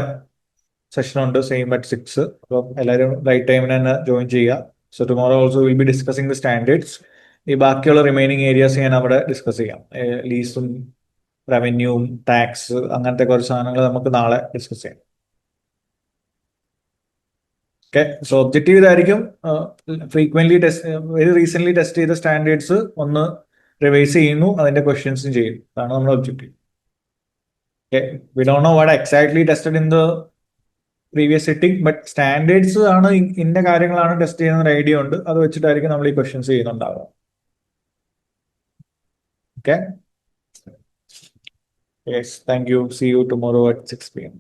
സെഷൻ ഉണ്ട്, സെയിം അറ്റ് 6. അപ്പം എല്ലാവരും റൈറ്റ് ടൈമിന് തന്നെ ജോയിൻ ചെയ്യുക. So tomorrow also will be discussing the standards. ഈ ബാക്കിയുള്ള റിമൈനിങ് ഏരിയാസ് ഞാൻ അവിടെ ഡിസ്കസ് ചെയ്യാം. ലീസും റവന്യൂവും ടാക്സ് അങ്ങനത്തെ കുറച്ച് സാധനങ്ങൾ നമുക്ക് നാളെ ഡിസ്കസ് ചെയ്യാം. ഓക്കെ. സോ ഒബ്ജക്റ്റീവ് ഇതായിരിക്കും. ഫ്രീക്വന്റ്ലി വെരി റീസെന്റ് ടെസ്റ്റ് ചെയ്ത സ്റ്റാൻഡേർഡ്സ് ഒന്ന് റിവൈസ് ചെയ്യുന്നു, അതിന്റെ ക്വസ്റ്റ്യൻസും ചെയ്യും. അതാണ് നമ്മുടെ objective. Okay, we don't know what exactly tested in the previous sitting, but standards ആണ് ഇന്ന കാര്യങ്ങളാണ് ടെസ്റ്റ് ചെയ്യുന്ന ഒരു ഐഡിയ ഉണ്ട്. അത് വെച്ചിട്ടായിരിക്കും നമ്മൾ ഈ questions ചെയ്യുന്നുണ്ടാവുക. Okay. Yes, thank you. See you tomorrow at 6 p.m.